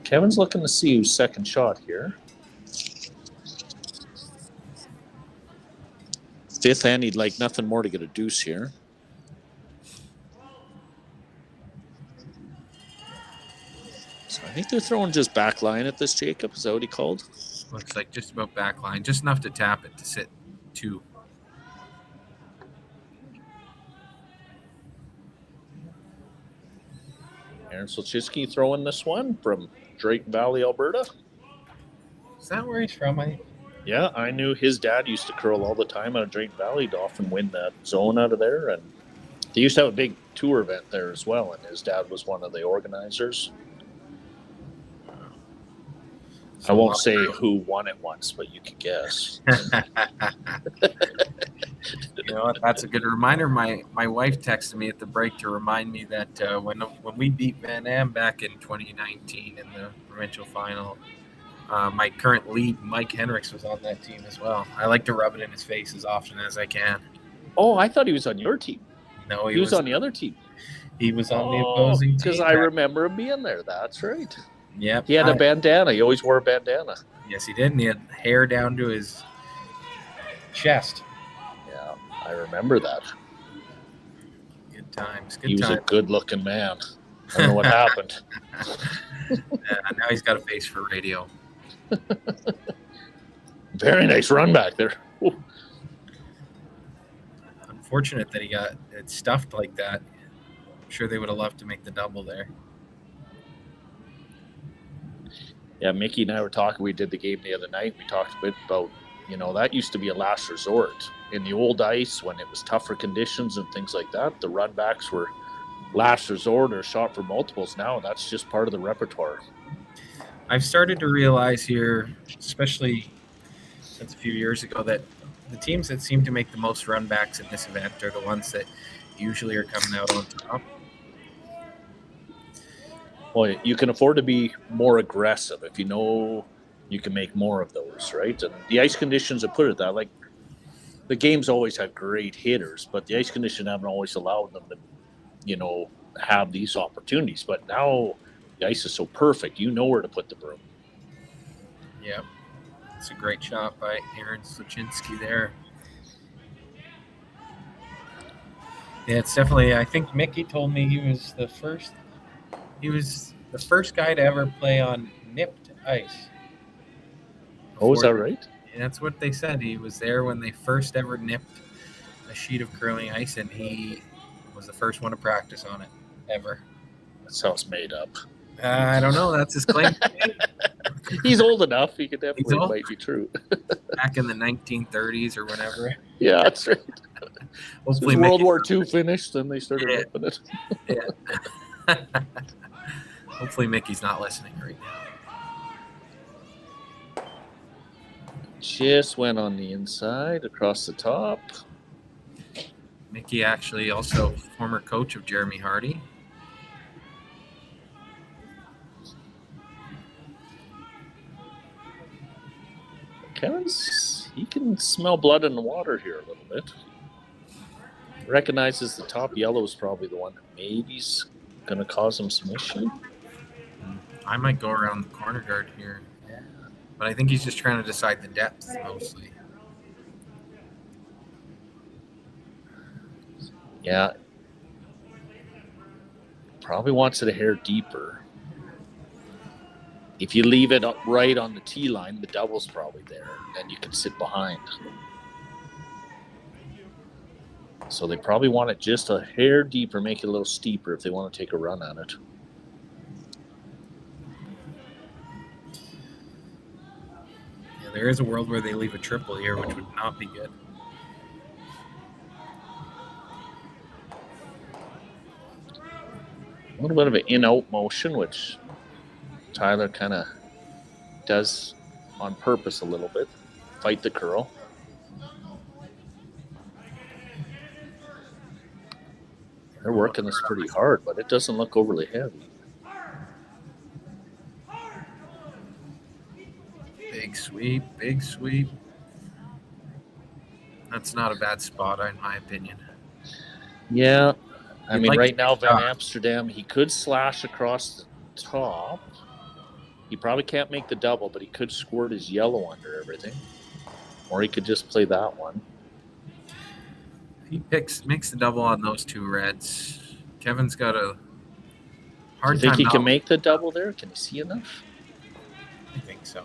Kevin's looking to see who's second shot here. Fifth end, he'd like nothing more to get a deuce here. So I think they're throwing just back line at this, Jacob. Is that what he called? Looks like just about back line. Just enough to tap it to sit 2. Aaron Solchinsky throwing this one from Drayton Valley, Alberta. Is that where he's from? Yeah, I knew his dad used to curl all the time out of Drayton Valley to often win that zone out of there. And they used to have a big tour event there as well, and his dad was one of the organizers. I won't say who won it once, but you could guess. You know what? That's a good reminder. My wife texted me at the break to remind me that when we beat Van Am back in 2019 in the provincial final, my current lead, Mike Henricks, was on that team as well. I like to rub it in his face as often as I can. Oh, I thought he was on your team. No, he was on the other team. He was on the opposing team. Because I remember him being there. That's right. Yep. He had a bandana. He always wore a bandana. Yes, he did. And he had hair down to his chest. Yeah, I remember that. Good times. He was a good-looking man. I don't know what happened. Now he's got a face for radio. Very nice run back there. Ooh. Unfortunate that he got it stuffed like that. I'm sure they would have loved to make the double there. Yeah, Mickey and I were talking. We did the game the other night. We talked a bit about, that used to be a last resort. In the old ice, when it was tougher conditions and things like that, the run backs were last resort or shot for multiples. Now that's just part of the repertoire. I've started to realize here, especially since a few years ago, that the teams that seem to make the most run backs in this event are the ones that usually are coming out on top. Well, you can afford to be more aggressive if you know you can make more of those, right? And the ice conditions have put it that, like, the game's always had great hitters, but the ice conditions haven't always allowed them to, have these opportunities. But now the ice is so perfect, you know where to put the broom. Yep. It's a great shot by Aaron Solchinsky there. Yeah, it's definitely, I think Mickey told me he was the first guy to ever play on nipped ice. Oh, is that right? And that's what they said. He was there when they first ever nipped a sheet of curling ice, and he was the first one to practice on it, ever. That sounds made up. I don't know. That's his claim. He's old enough. He could definitely might be true. Back in the 1930s or whenever. Yeah, that's right. Hopefully World War II finished, then they started opening it. Yeah. Hopefully Mickey's not listening right now. Just went on the inside, across the top. Mickey actually also former coach of Jeremy Hardy. He can smell blood in the water here a little bit. Recognizes the top yellow is probably the one that maybe's going to cause him some issue. I might go around the corner guard here. Yeah. But I think he's just trying to decide the depth mostly. Yeah. Probably wants it a hair deeper. If you leave it right on the tee line, the double's probably there. Then you can sit behind. So they probably want it just a hair deeper, make it a little steeper if they want to take a run at it. Yeah, there is a world where they leave a triple here, which would not be good. A little bit of an in-out motion, which Tyler kind of does on purpose a little bit. Fight the curl. They're working this pretty hard, but it doesn't look overly heavy. Big sweep, big sweep. That's not a bad spot, in my opinion. Yeah. I mean, right now, Van Amsterdam, he could slash across the top. He probably can't make the double, but he could squirt his yellow under everything. Or he could just play that one. He makes the double on those two reds. Kevin's got a hard time. Do you think he can make the double there? Can you see enough? I think so.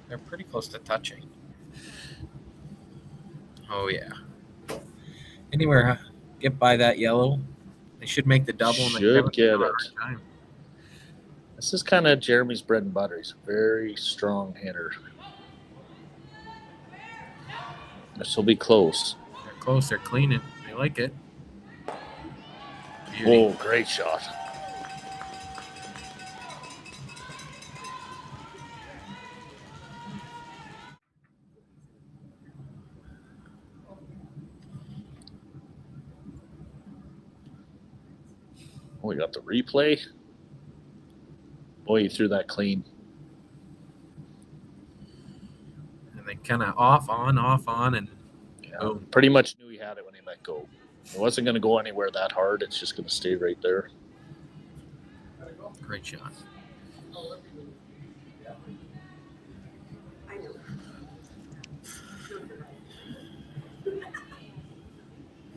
They're pretty close to touching. Oh, yeah. Anywhere, get by that yellow, They should make the double. And Should get it. This is kind of Jeremy's bread and butter. He's a very strong hitter. This will be close. They're close. They're cleaning. They like it. Beauty. Oh, great shot. Oh, we got the replay. Boy, he threw that clean. And they kind of off, on, and boom. Pretty much knew he had it when he let go. It wasn't going to go anywhere that hard. It's just going to stay right there. Great shot.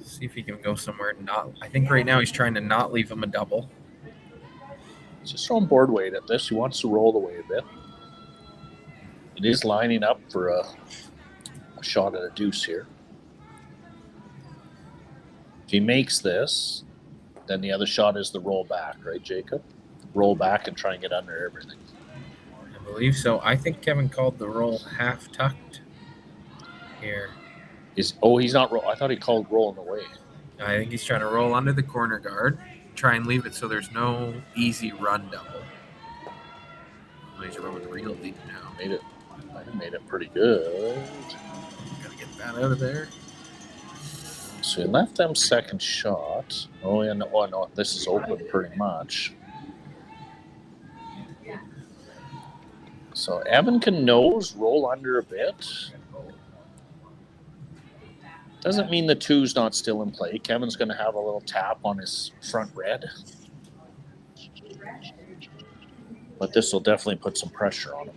See if he can go somewhere and not. I think right now he's trying to not leave him a double. Just throwing board weight at this. He wants to roll away a bit. It is lining up for a shot at a deuce here. If he makes this, then the other shot is the roll back, right, Jacob? Roll back and try and get under everything. I believe so. I think Kevin called the roll half tucked here. He's not roll. I thought he called rolling away. I think he's trying to roll under the corner guard, try and leave it so there's no easy run double. Oh, he's rolling real deep now. Made it pretty good. Gotta get that out of there. So he left them second shot. Oh, yeah, no, this is open pretty much. So Evan can nose, roll under a bit. Doesn't mean the two's not still in play. Kevin's going to have a little tap on his front red. But this will definitely put some pressure on him.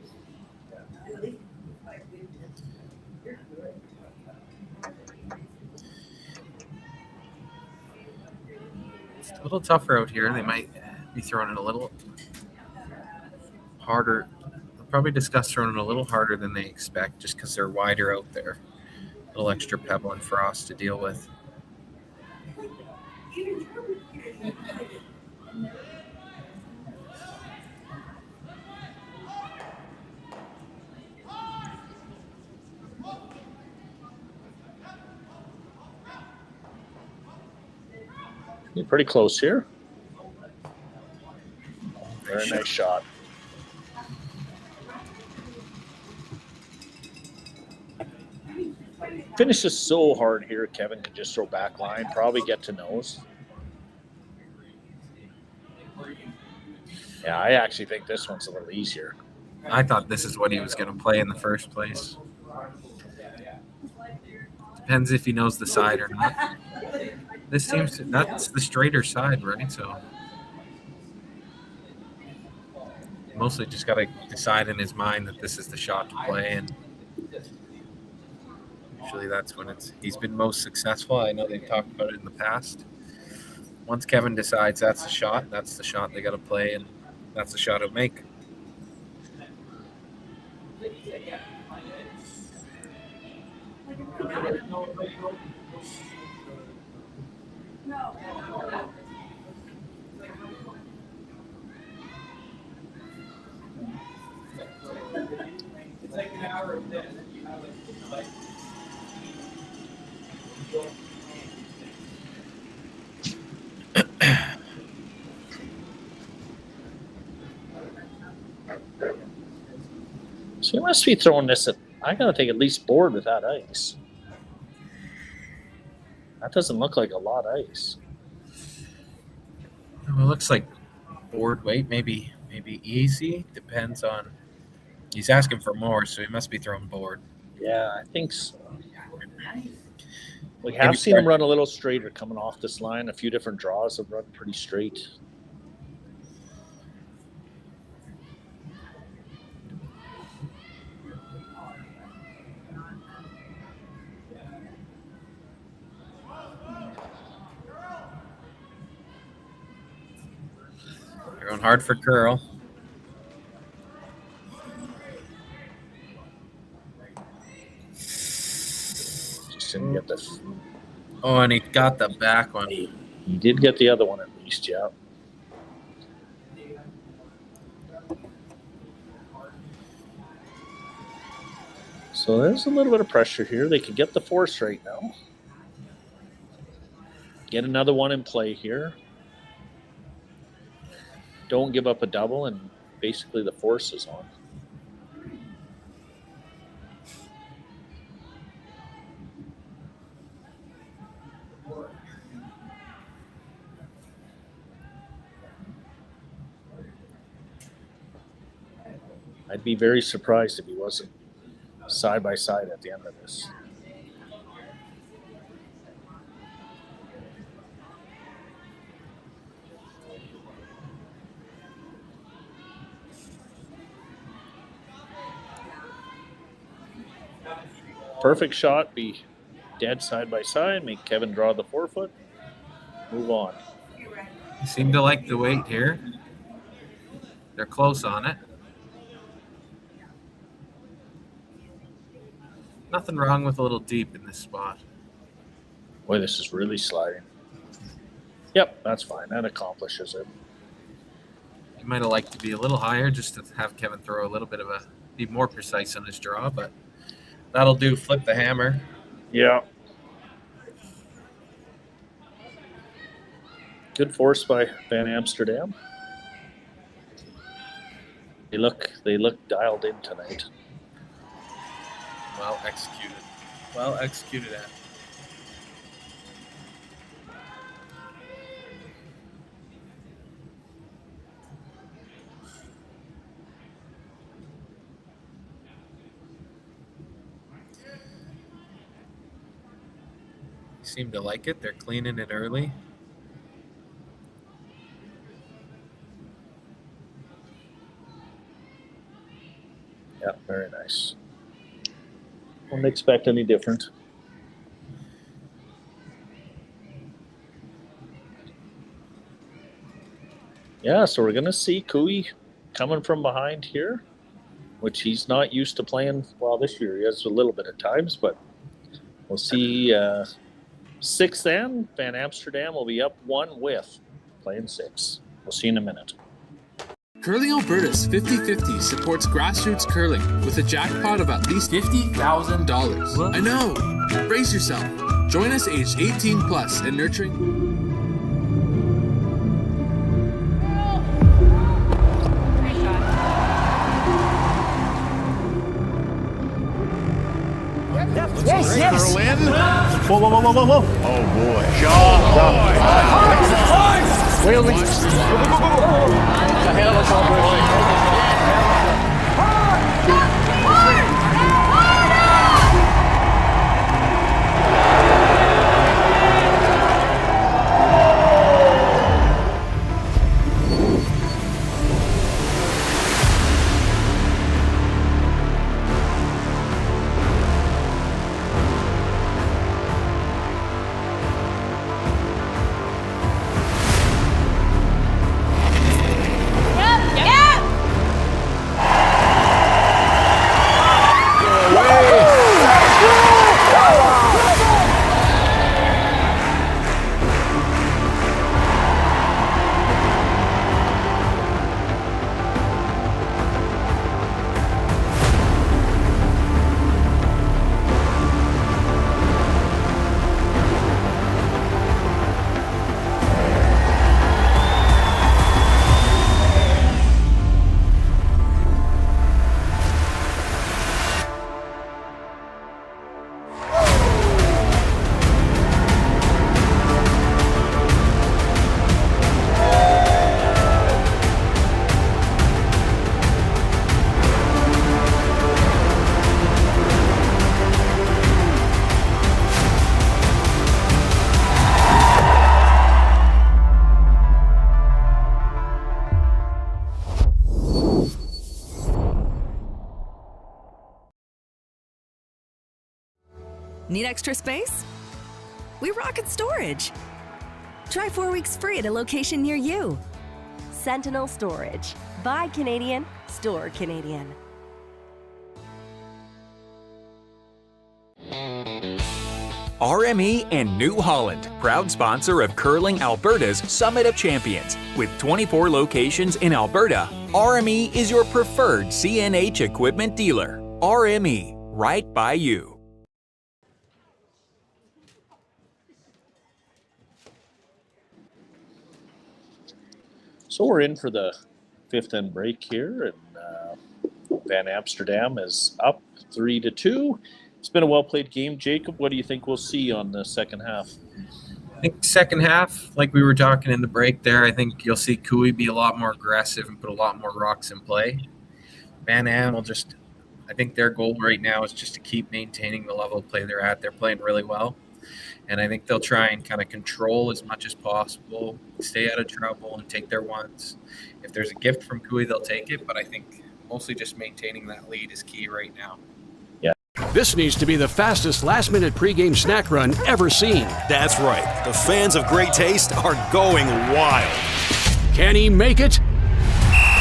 It's a little tougher out here. They might be throwing it a little harder. They'll probably discuss throwing it a little harder than they expect just because they're wider out there. A little extra pebble and frost to deal with. You're pretty close here. Very nice shot. Finishes so hard here. Kevin can just throw back line, probably get to nose. Yeah, I actually think this one's a little easier. I thought this is what he was going to play in the first place. Depends if he knows the side or not. This seems to, that's the straighter side, right? So mostly just got to decide in his mind that this is the shot to play, and usually that's when he's been most successful. I know they've talked about it in the past. Once Kevin decides that's the shot they got to play, and that's the shot he'll make. It's like an hour of this. You have like So you must be throwing this at, I gotta take at least board with that ice. That doesn't look like a lot of ice. Well, it looks like board weight, maybe easy. Depends on. He's asking for more, so he must be throwing board. Yeah, I think so. We have seen him run a little straighter coming off this line. A few different draws have run pretty straight. They're going hard for curl. Just didn't get this. Oh, and he got the back one. He did get the other one at least, yeah. So there's a little bit of pressure here. They can get the force right now. Get another one in play here. Don't give up a double, and basically the force is on. I'd be very surprised if he wasn't side by side at the end of this. Perfect shot, be dead side by side, make Kevin draw the forefoot, move on. You seem to like the weight here. They're close on it. Nothing wrong with a little deep in this spot. Boy, this is really sliding. Yep, that's fine. That accomplishes it. You might have liked to be a little higher just to have Kevin throw a little bit of be more precise on his draw, but that'll do. Flip the hammer. Yeah. Good force by Van Amsterdam. They look dialed in tonight. Well executed. Well executed at. Seem to like it. They're cleaning it early. Yeah, very nice. Wouldn't expect any different. Yeah, so we're going to see Cooey coming from behind here, which he's not used to playing. Well, this year he has a little bit of times, but we'll see. 6 then. Van Amsterdam will be up 1 with playing 6. We'll see in a minute. Curling Alberta's 50-50 supports grassroots curling with a jackpot of at least $50,000. I know! Brace yourself. Join us aged 18 plus and nurturing. Yes, yes. Curl in. Whoa, whoa, whoa, whoa, whoa, whoa. Oh boy. John. Wait, go, go, go, go. The hell is all Need extra space? We rocket storage. Try 4 weeks free at a location near you. Sentinel Storage. Buy Canadian, store Canadian. RME and New Holland, proud sponsor of Curling Alberta's Summit of Champions. With 24 locations in Alberta, RME is your preferred CNH equipment dealer. RME, right by you. So we're in for the fifth end break here, and Van Amsterdam is up 3-2. It's been a well-played game. Jacob, what do you think we'll see on the second half? I think second half, like we were talking in the break there, I think you'll see Cooey be a lot more aggressive and put a lot more rocks in play. Van Am will just, I think their goal right now is just to keep maintaining the level of play they're at. They're playing really well. And I think they'll try and kind of control as much as possible, stay out of trouble, and take their ones. If there's a gift from Cooey, they'll take it. But I think mostly just maintaining that lead is key right now. Yeah. This needs to be the fastest last-minute pregame snack run ever seen. That's right. The fans of great taste are going wild. Can he make it?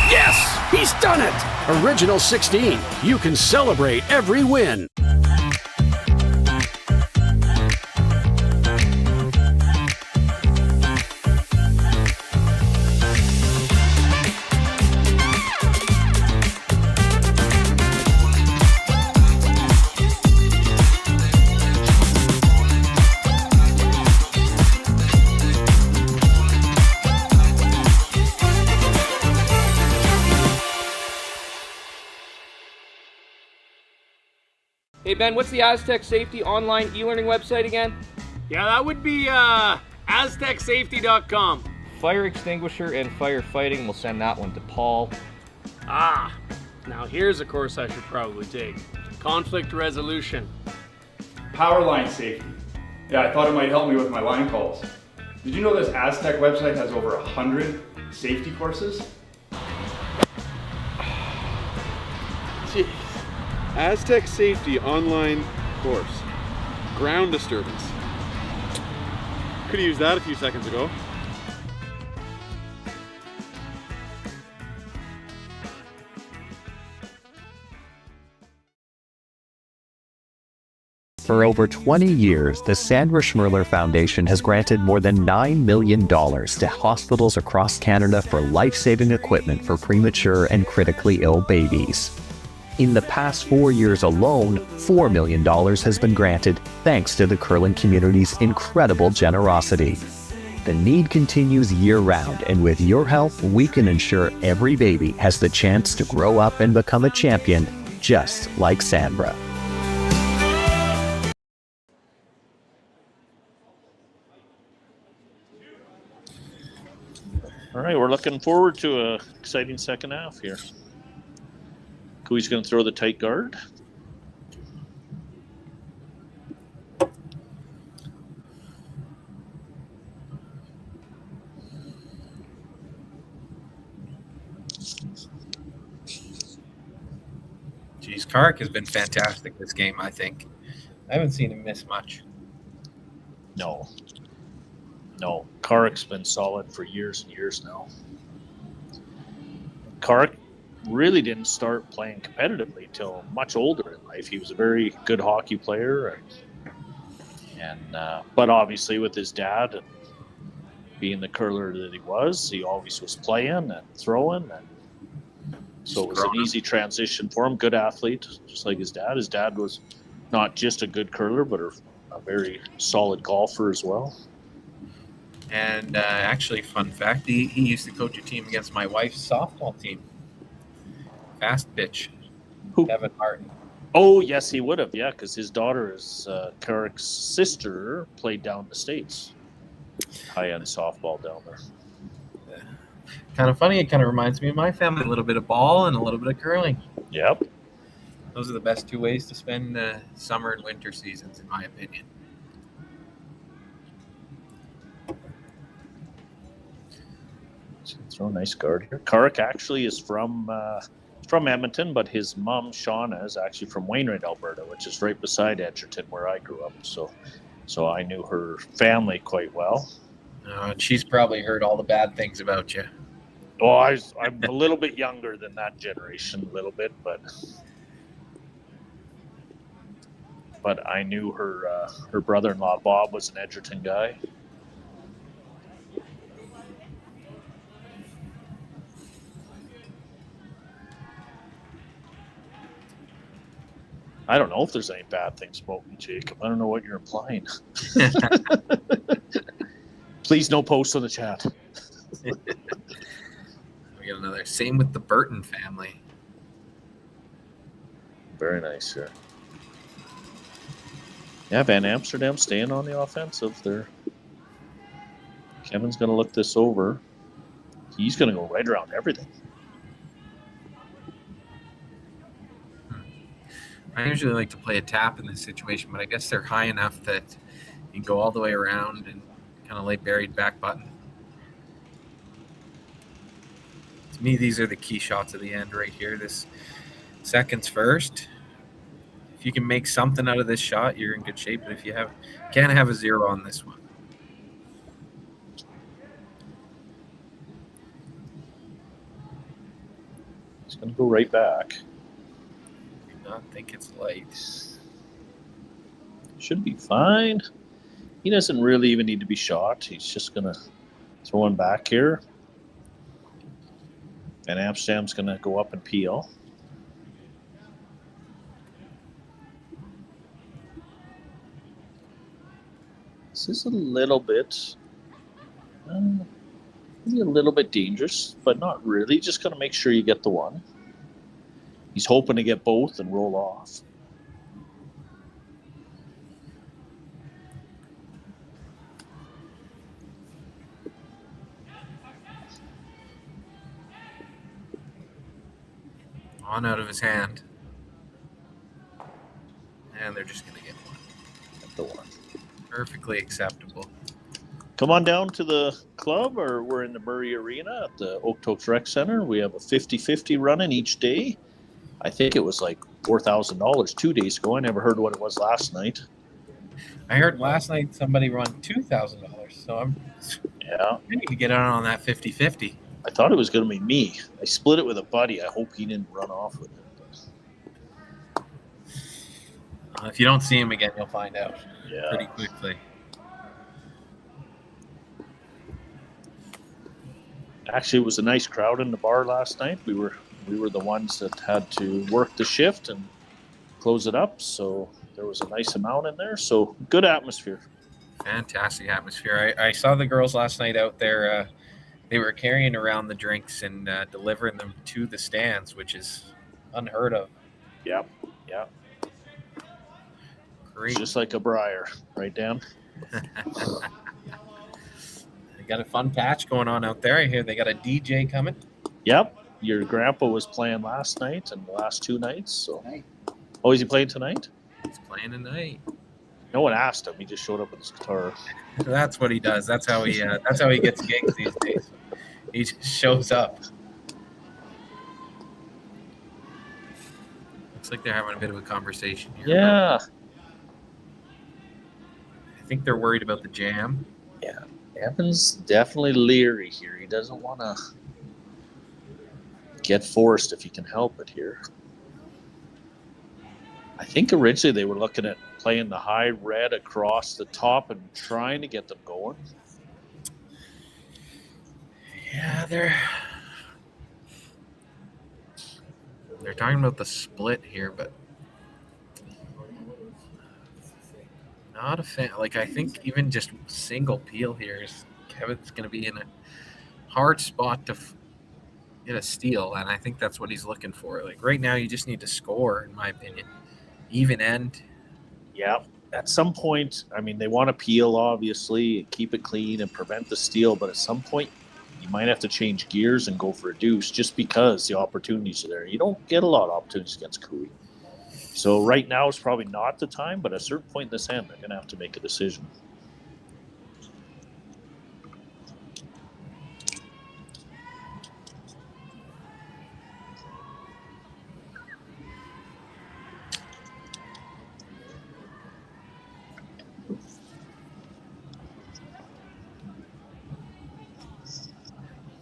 Yes! He's done it! Original 16. You can celebrate every win. Hey Ben, what's the Aztec Safety online e-learning website again? Yeah, that would be aztecsafety.com. Fire extinguisher and firefighting. We'll send that one to Paul. Now here's a course I should probably take. Conflict resolution. Power line safety. Yeah, I thought it might help me with my line calls. Did you know this Aztec website has over 100 safety courses? Jeez. Aztec Safety online course. Ground disturbance. Could have used that a few seconds ago. For over 20 years, the Sandra Schmirler Foundation has granted more than $9 million to hospitals across Canada for life-saving equipment for premature and critically ill babies. In the past 4 years alone, $4 million has been granted thanks to the curling community's incredible generosity. The need continues year-round, and with your help, we can ensure every baby has the chance to grow up and become a champion, just like Sandra. All right, we're looking forward to an exciting second half here. Cooey's going to throw the tight guard. Geez, Kark has been fantastic this game, I think. I haven't seen him miss much. No, Kark's been solid for years and years now. Kark really didn't start playing competitively till much older in life. He was a very good hockey player, and but obviously with his dad and being the curler that he always was playing and throwing, and so it was an easy transition for him. Good athlete, just like his dad. His dad was not just a good curler, but a very solid golfer as well. And actually, fun fact, he used to coach a team against my wife's softball team. Fast pitch. Kevin Martin. Oh, yes, he would have, yeah, because his daughter is Kark's sister, played down in the States. High-end softball down there. Kind of funny. It kind of reminds me of my family. A little bit of ball and a little bit of curling. Yep. Those are the best two ways to spend summer and winter seasons, in my opinion. Throw a nice guard here. Kark actually is from Edmonton, but his mom, Shauna, is actually from Wainwright, Alberta, which is right beside Edgerton, where I grew up. So I knew her family quite well. And she's probably heard all the bad things about you. Oh, I'm a little bit younger than that generation, a little bit, but but I knew her brother-in-law Bob was an Edgerton guy. I don't know if there's any bad things about me, Jacob. I don't know what you're implying. Please no post on the chat. We got another. Same with the Burton family. Very nice here. Yeah, Van Amsterdam staying on the offensive there. Kevin's going to look this over. He's going to go right around everything. I usually like to play a tap in this situation, but I guess they're high enough that you can go all the way around and kind of lay buried back button. To me, these are the key shots of the end right here. This seconds first. If you can make something out of this shot, you're in good shape. But if you can't have a zero on this one. He's going to go right back. I do not think it's light. Should be fine. He doesn't really even need to be shot. He's just going to throw one back here. And Amsterdam's going to go up and peel. This is a little bit, maybe a little bit dangerous, but not really. Just got to make sure you get the one. He's hoping to get both and roll off. On out of his hand. And they're just going to get one. Get the one. Perfectly acceptable. Come on down to the club, or we're in the Murray Arena at the Okotoks Rec Center. We have a 50-50 running each day. I think it was like $4,000 2 days ago. I never heard what it was last night. I heard last night somebody run $2,000. So I need to get on that 50-50. I thought it was going to be me. I split it with a buddy. I hope he didn't run off with it. If you don't see him again, you'll find out pretty quickly. Actually, it was a nice crowd in the bar last night. We were the ones that had to work the shift and close it up, so there was a nice amount in there. So good atmosphere. Fantastic atmosphere. I saw the girls last night out there. They were carrying around the drinks and delivering them to the stands, which is unheard of. Yep. Great. Just like a Briar, right, Dan? They got a fun patch going on out there. I hear they got a DJ coming. Yep. Your grandpa was playing last night and the last 2 nights. So, oh, is he playing tonight? He's playing tonight. No one asked him. He just showed up with his guitar. That's what he does. That's how he gets gigs these days. He just shows up. Looks like they're having a bit of a conversation here. Yeah. I think they're worried about the jam. Yeah. Evan's definitely leery here. He doesn't want to get forced if he can help it here. I think originally they were looking at playing the high red across the top and trying to get them going. Yeah, they're talking about the split here, but not a fan. Like, I think even just single peel here is Kevin's going to be in a hard spot to get a steal, and I think that's what he's looking for. Like, right now, you just need to score, in my opinion. Even end. Yeah. At some point, I mean, they want to peel, obviously, and keep it clean and prevent the steal, but at some point, you might have to change gears and go for a deuce just because the opportunities are there. You don't get a lot of opportunities against Cooey. So right now is probably not the time, but at a certain point in this end, they're going to have to make a decision.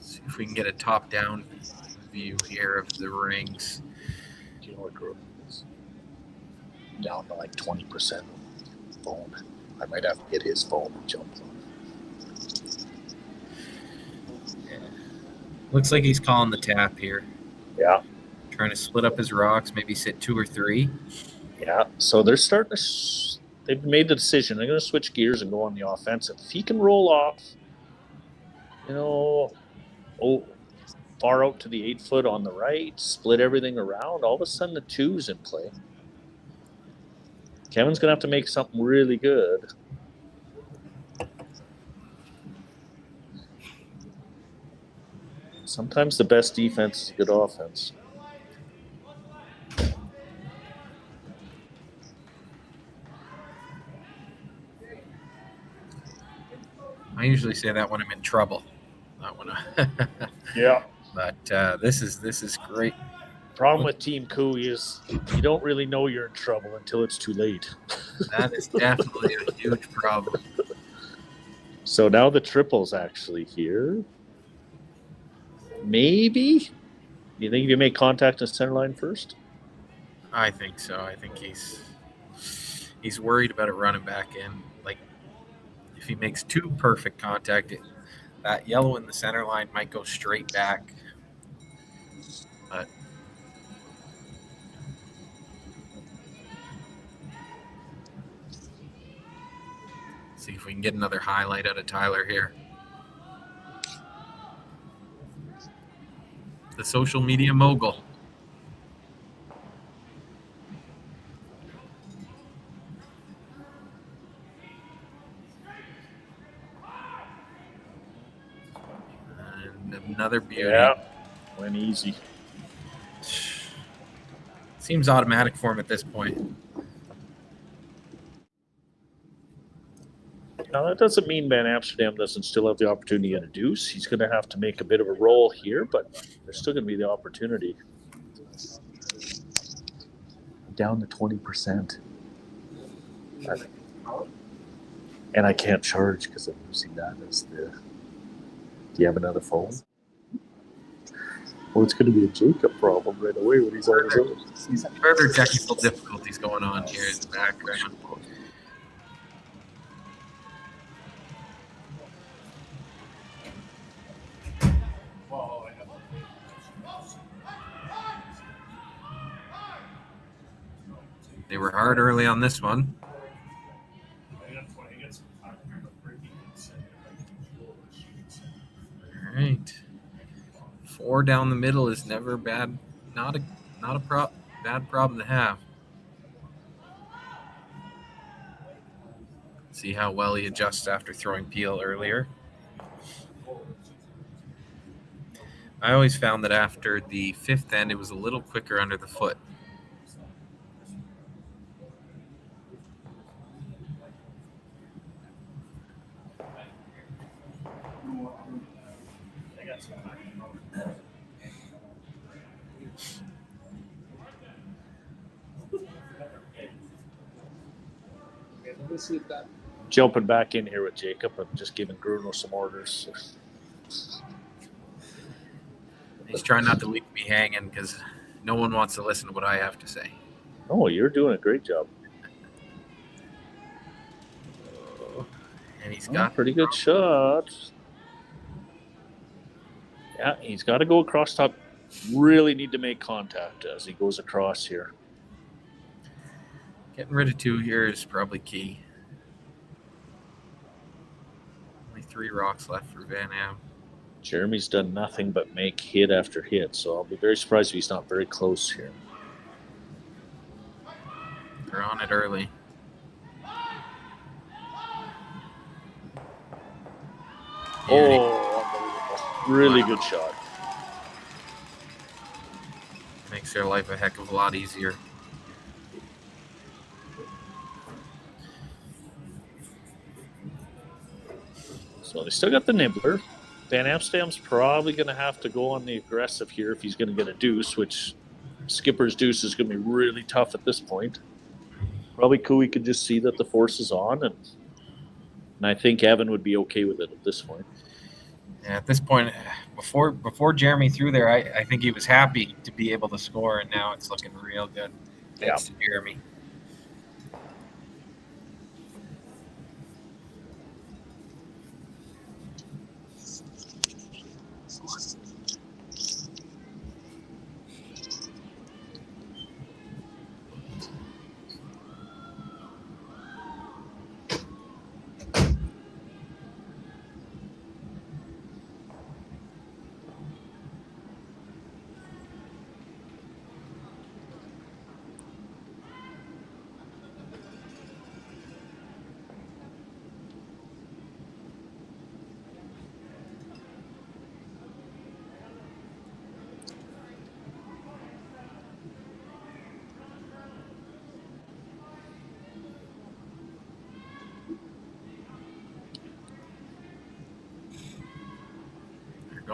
See if we can get a top-down view here of the rings. Do you know what group it is? down to like 20% phone. I might have to get his phone and jump on. Looks like he's calling the tap here. Yeah. Trying to split up his rocks, maybe sit 2 or 3. Yeah, so they're starting to. They've made the decision. They're going to switch gears and go on the offensive. If he can roll off, far out to the 8-foot on the right, split everything around, all of a sudden the 2's in play. Kevin's going to have to make something really good. Sometimes the best defense is good offense. I usually say that when I'm in trouble. Not when Yeah. But this is great. Problem with Team Cooey is you don't really know you're in trouble until it's too late. That is definitely a huge problem. So now the triple's actually here. Maybe? You think you make contact in the center line first? I think so. I think he's worried about it running back in. Like, if he makes 2 perfect contact, that yellow in the center line might go straight back. But see if we can get another highlight out of Tyler here. The social media mogul. And another beauty. Yeah, went easy. Seems automatic for him at this point. Now, that doesn't mean Van Amsterdam doesn't still have the opportunity to get a deuce. He's going to have to make a bit of a roll here, but there's still going to be the opportunity. Down to 20%. And I can't charge because I'm using that as the... Do you have another phone? Well, it's going to be a Jacob problem right away when he's on his own. Further technical difficulties going on here in the background. They were hard early on this one. All right. 4 down the middle is never bad. Not a bad problem to have. See how well he adjusts after throwing Peel earlier. I always found that after the 5th end, it was a little quicker under the foot. Jumping back in here with Jacob and just giving Bruno some orders. He's trying not to leave me hanging because no one wants to listen to what I have to say. Oh, you're doing a great job. And he's got a pretty good shot. Yeah, he's got to go across top. Really need to make contact as he goes across here. Getting rid of 2 here is probably key. Only 3 rocks left for Van Am. Jeremy's done nothing but make hit after hit, so I'll be very surprised if he's not very close here. They're on it early. Oh, unbelievable. Really good shot. Makes their life a heck of a lot easier. So they still got the nibbler. Van Amsterdam's probably going to have to go on the aggressive here if he's going to get a deuce, which skipper's deuce is going to be really tough at this point. Probably Cooey could just see that the force is on, and I think Evan would be okay with it at this point. Yeah, at this point, before Jeremy threw there, I think he was happy to be able to score, and now it's looking real good. Thanks to Jeremy.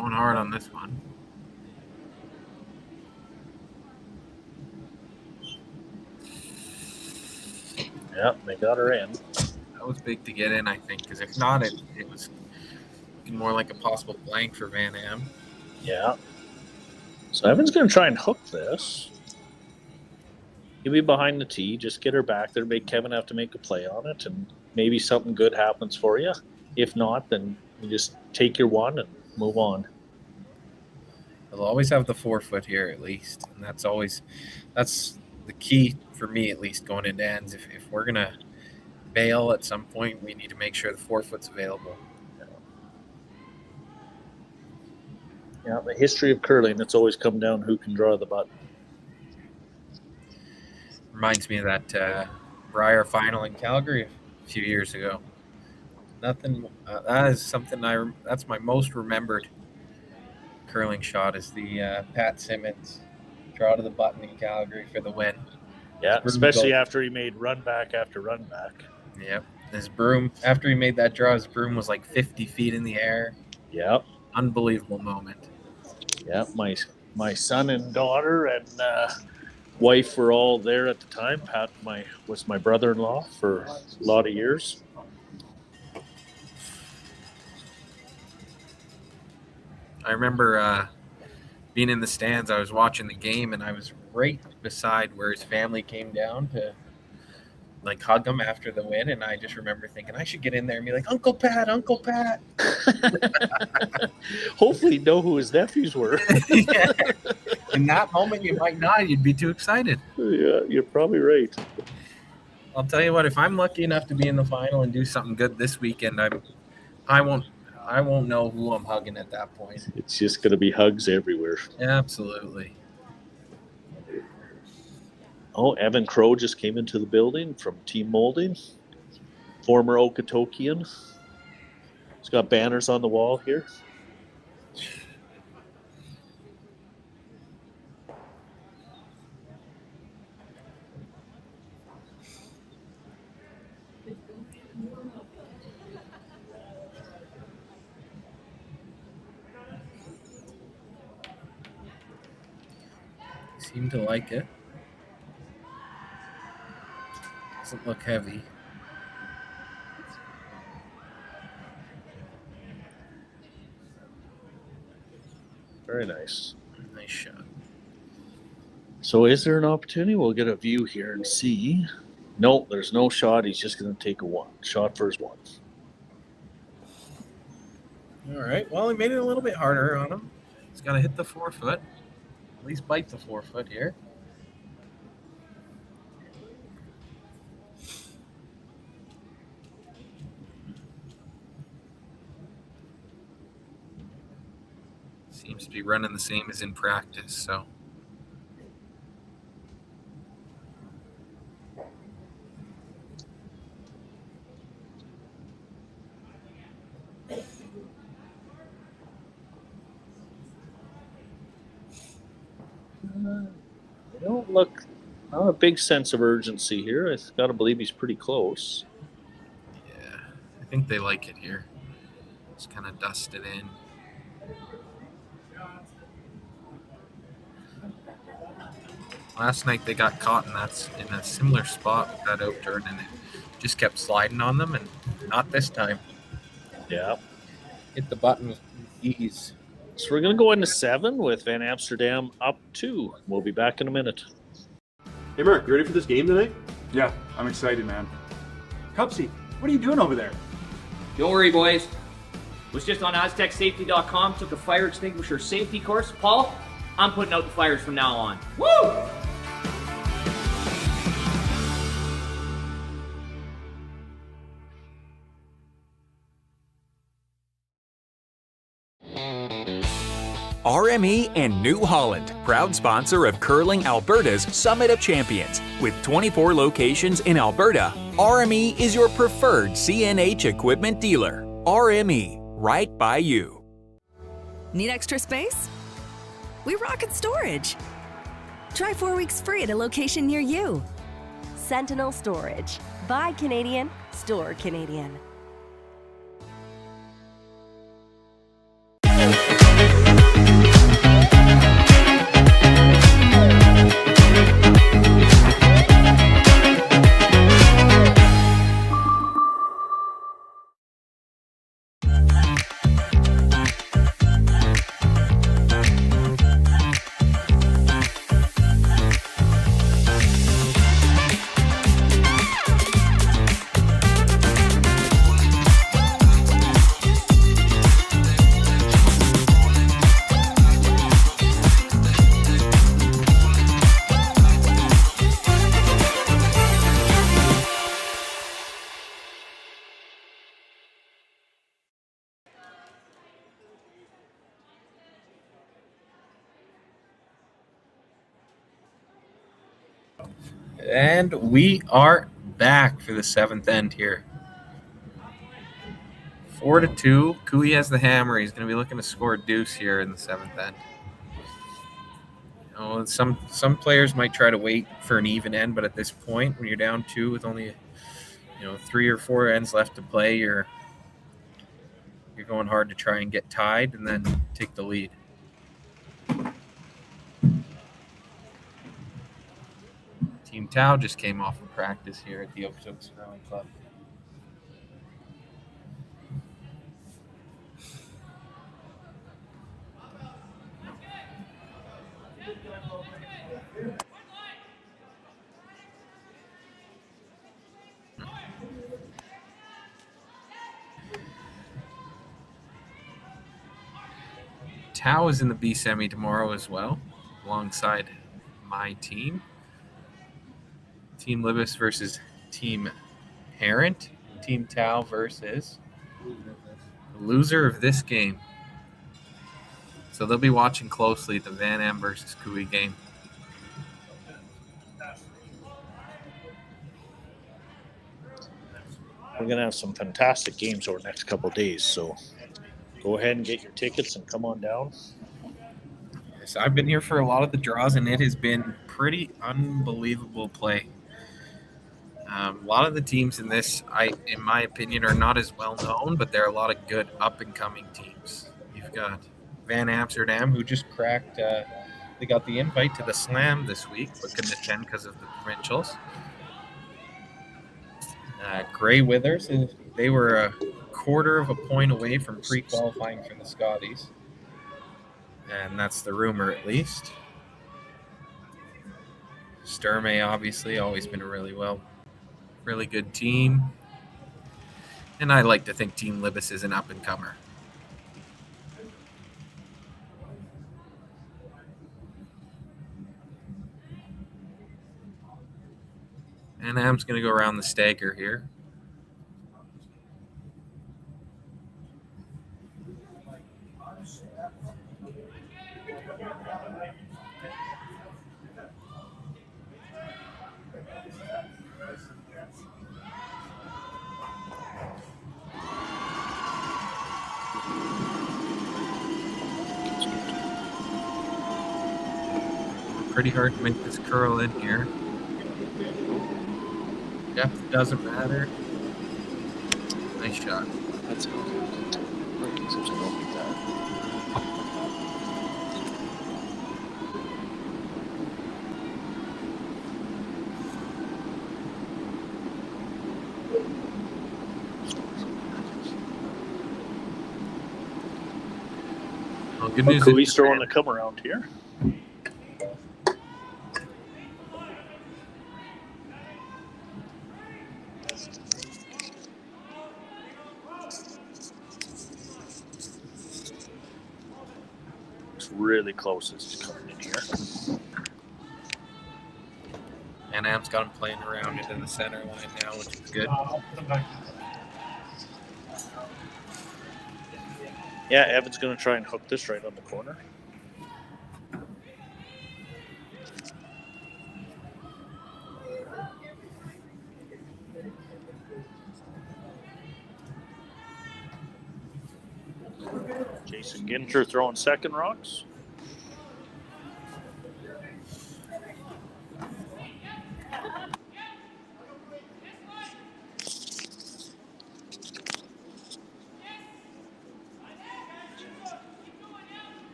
going hard on this one. Yep, they got her in. That was big to get in, I think, because if not, it was looking more like a possible blank for Van Am. Yeah. So Evan's going to try and hook this. He'll be behind the tee. Just get her back there. Make Kevin have to make a play on it, and maybe something good happens for you. If not, then you just take your one and move on. They'll always have the 4-foot here at least, and that's the key for me at least going into ends. If we're gonna bail at some point, we need to make sure the 4-foot's available. Yeah, the history of curling, it's always come down who can draw the button. Reminds me of that Briar final in Calgary a few years ago. Nothing. That is something that's my most remembered curling shot is the Pat Simmons draw to the button in Calgary for the win. Yeah, especially after he made run back after run back. Yep. His broom, after he made that draw, his broom was like 50 feet in the air. Yep. Unbelievable moment. Yeah, my son and daughter and wife were all there at the time. Pat was my brother-in-law for a lot of years. I remember being in the stands. I was watching the game, and I was right beside where his family came down to like hug him after the win. And I just remember thinking I should get in there and be like, Uncle Pat, Uncle Pat. Hopefully know who his nephews were. Yeah. In that moment, you might not. You'd be too excited. Yeah, you're probably right. I'll tell you what, if I'm lucky enough to be in the final and do something good this weekend, I won't know who I'm hugging at that point. It's just going to be hugs everywhere. Absolutely. Oh, Evan Crow just came into the building from Team Molding. Former Okotokian. He's got banners on the wall here. Seem to like it. Doesn't look heavy. Very nice. Nice shot. So is there an opportunity? We'll get a view here and see. No, there's no shot. He's just going to take a one. Shot for his one. All right. Well, he made it a little bit harder on him. He's got to hit the 4-foot. At least bite the 4-foot here. Seems to be running the same as in practice, so. They don't look, not a big sense of urgency here. I've got to believe he's pretty close. Yeah, I think they like it here. Just kind of dust it in. Last night they got caught in a similar spot with that outturn, and it just kept sliding on them, and not this time. Yeah. Hit the button with ease. So we're going to go into 7 with Van Amsterdam up 2. We'll be back in a minute. Hey Mark, you ready for this game tonight? Yeah, I'm excited, man. Cupsy, what are you doing over there? Don't worry, boys. Was just on AztecSafety.com, took a fire extinguisher safety course. Paul, I'm putting out the fires from now on. Woo! RME and New Holland, proud sponsor of Curling Alberta's Summit of Champions. With 24 locations in Alberta, RME is your preferred CNH equipment dealer. RME, right by you. Need extra space? We rocket storage. Try 4 weeks free at a location near you. Sentinel Storage. Buy Canadian, store Canadian. And we are back for the seventh end here. 4-2. Cooey has the hammer. He's going to be looking to score a deuce here in the seventh end. You know, some players might try to wait for an even end, but at this point, when you're down 2 with only 3 or 4 ends left to play, you're going hard to try and get tied and then take the lead. Team Tau just came off of practice here at the Okotoks Curling Club. Tau is in the B semi tomorrow as well, alongside my team. Team Libis versus Team Parent. Team Tau versus the loser of this game. So they'll be watching closely the Van Am versus Cooey game. We're going to have some fantastic games over the next couple of days, so go ahead and get your tickets and come on down. Yes, I've been here for a lot of the draws, and it has been pretty unbelievable play. A lot of the teams in this, in my opinion, are not as well known, but there are a lot of good up-and-coming teams. You've got Van Amsterdam, who just cracked. They got the invite to the Slam this week, but couldn't attend because of the provincials. Grey Withers, they were a quarter of a point away from pre-qualifying for the Scotties, and that's the rumor at least. Sturmey, obviously, always been a really good team, and I like to think Team Libis is an up-and-comer. And Am's going to go around the stagger here. Pretty hard to make this curl in here. Depth doesn't matter. Nice shot. That's good. Well, good news. Cooey's throwing the come around here. Really close as he's coming in here. And Am's got him playing around into the center line now, which is good. Yeah, Evan's going to try and hook this right on the corner. Jason Ginter throwing second rocks.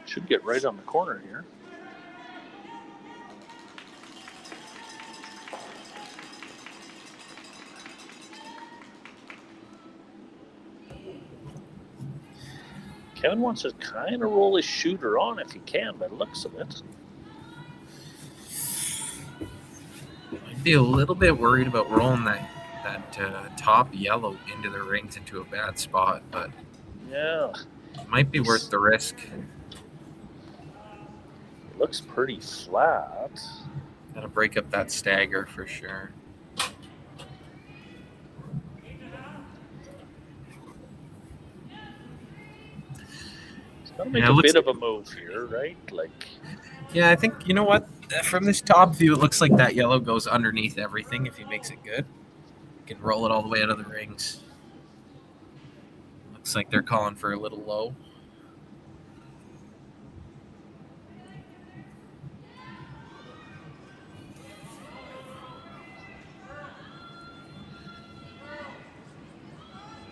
Should get right on the corner here. Kevin wants to kind of roll his shooter on if he can, by the looks of it. I'd be a little bit worried about rolling that top yellow into the rings into a bad spot, but yeah, it might be worth the risk. It looks pretty flat. Gotta break up that stagger for sure. Gotta make a bit of a move here, right? Like, Yeah, I think, you know what? From this top view, it looks like that yellow goes underneath everything if he makes it good. You can roll it all the way out of the rings. Looks like they're calling for a little low.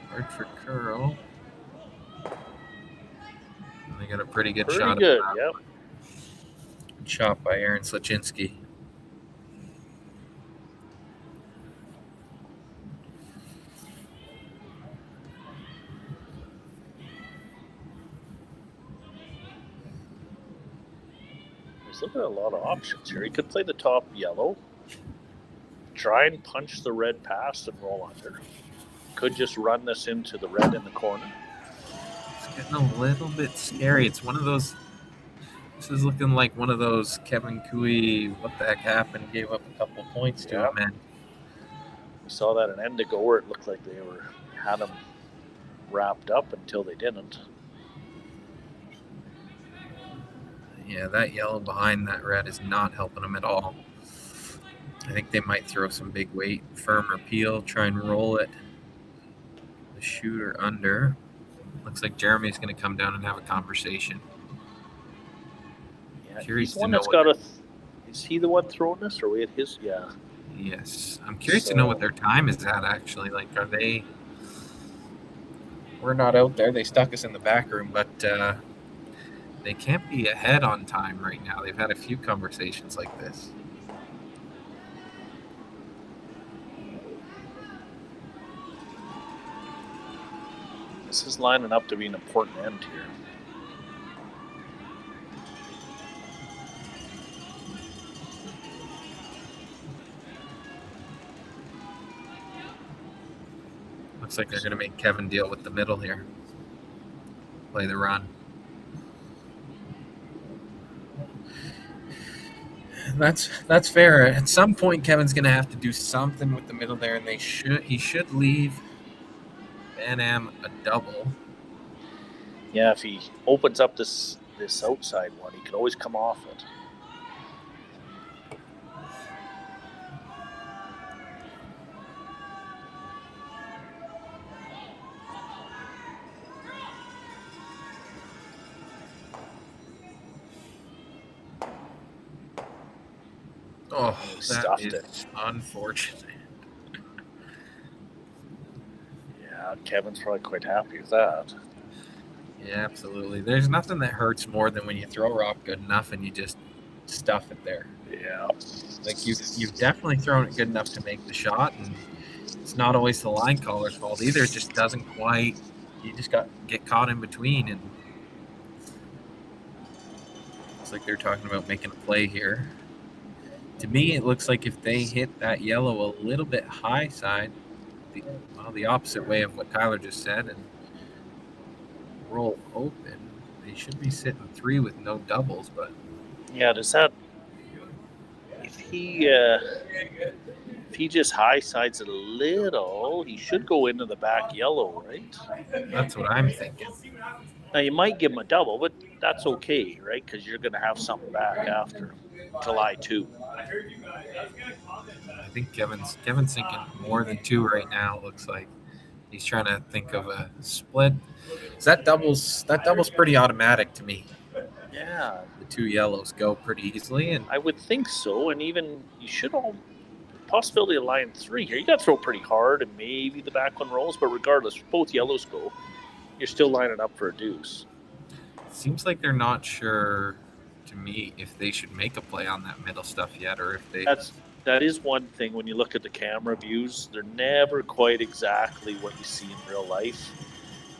Hard for curl. They got a pretty good shot. Pretty good, yep. Good shot by Aaron Slaczynski. He's looking at a lot of options here. He could play the top yellow, try and punch the red past and roll under. Could just run this into the red in the corner. It's getting a little bit scary. It's one of those. This is looking like one of those Kevin Cooey, what the heck happened, gave up a couple points to him, man. We saw that an end ago where it looked like they had him wrapped up until they didn't. Yeah, that yellow behind that red is not helping him at all. I think they might throw some big weight, firm or peel, try and roll it. The shooter under. Looks like Jeremy's going to come down and have a conversation. Yeah, Curious he's the one to know that's got is he the one throwing this, or we had his? Yeah. Yes. I'm curious to know what their time is at, actually. Like, are they... We're not out there. They stuck us in the back room, but they can't be ahead on time right now. They've had a few conversations like this. This is lining up to be an important end here. Looks like they're going to make Kevin deal with the middle here. Play the run. That's fair. At some point, Kevin's going to have to do something with the middle there, and he should leave Van Am a double. Yeah, if he opens up this outside one, he can always come off it. Oh, stuffed that is it. Unfortunate. Yeah, Kevin's probably quite happy with that. Yeah, absolutely. There's nothing that hurts more than when you throw rock good enough and you just stuff it there. Yeah. Like you've definitely thrown it good enough to make the shot, and it's not always the line caller's fault either. It just doesn't quite. You just get caught in between, and it's like they're talking about making a play here. To me, it looks like if they hit that yellow a little bit high side, the opposite way of what Tyler just said, and roll open, they should be sitting 3 with no doubles. But yeah, does that? If he just high sides it a little, he should go into the back yellow, right? That's what I'm thinking. Now you might give him a double, but that's okay, right? Because you're going to have something back after July 2. I think Kevin's thinking more than 2 right now. It looks like he's trying to think of a split. That doubles pretty automatic to me. Yeah, the 2 yellows go pretty easily, and I would think so. And even you should all possibility of line 3 here. You got to throw pretty hard, and maybe the back one rolls. But regardless, both yellows go. You're still lining up for a deuce. It seems like they're not sure to me if they should make a play on that middle stuff yet, or if they. That is one thing when you look at the camera views. They're never quite exactly what you see in real life.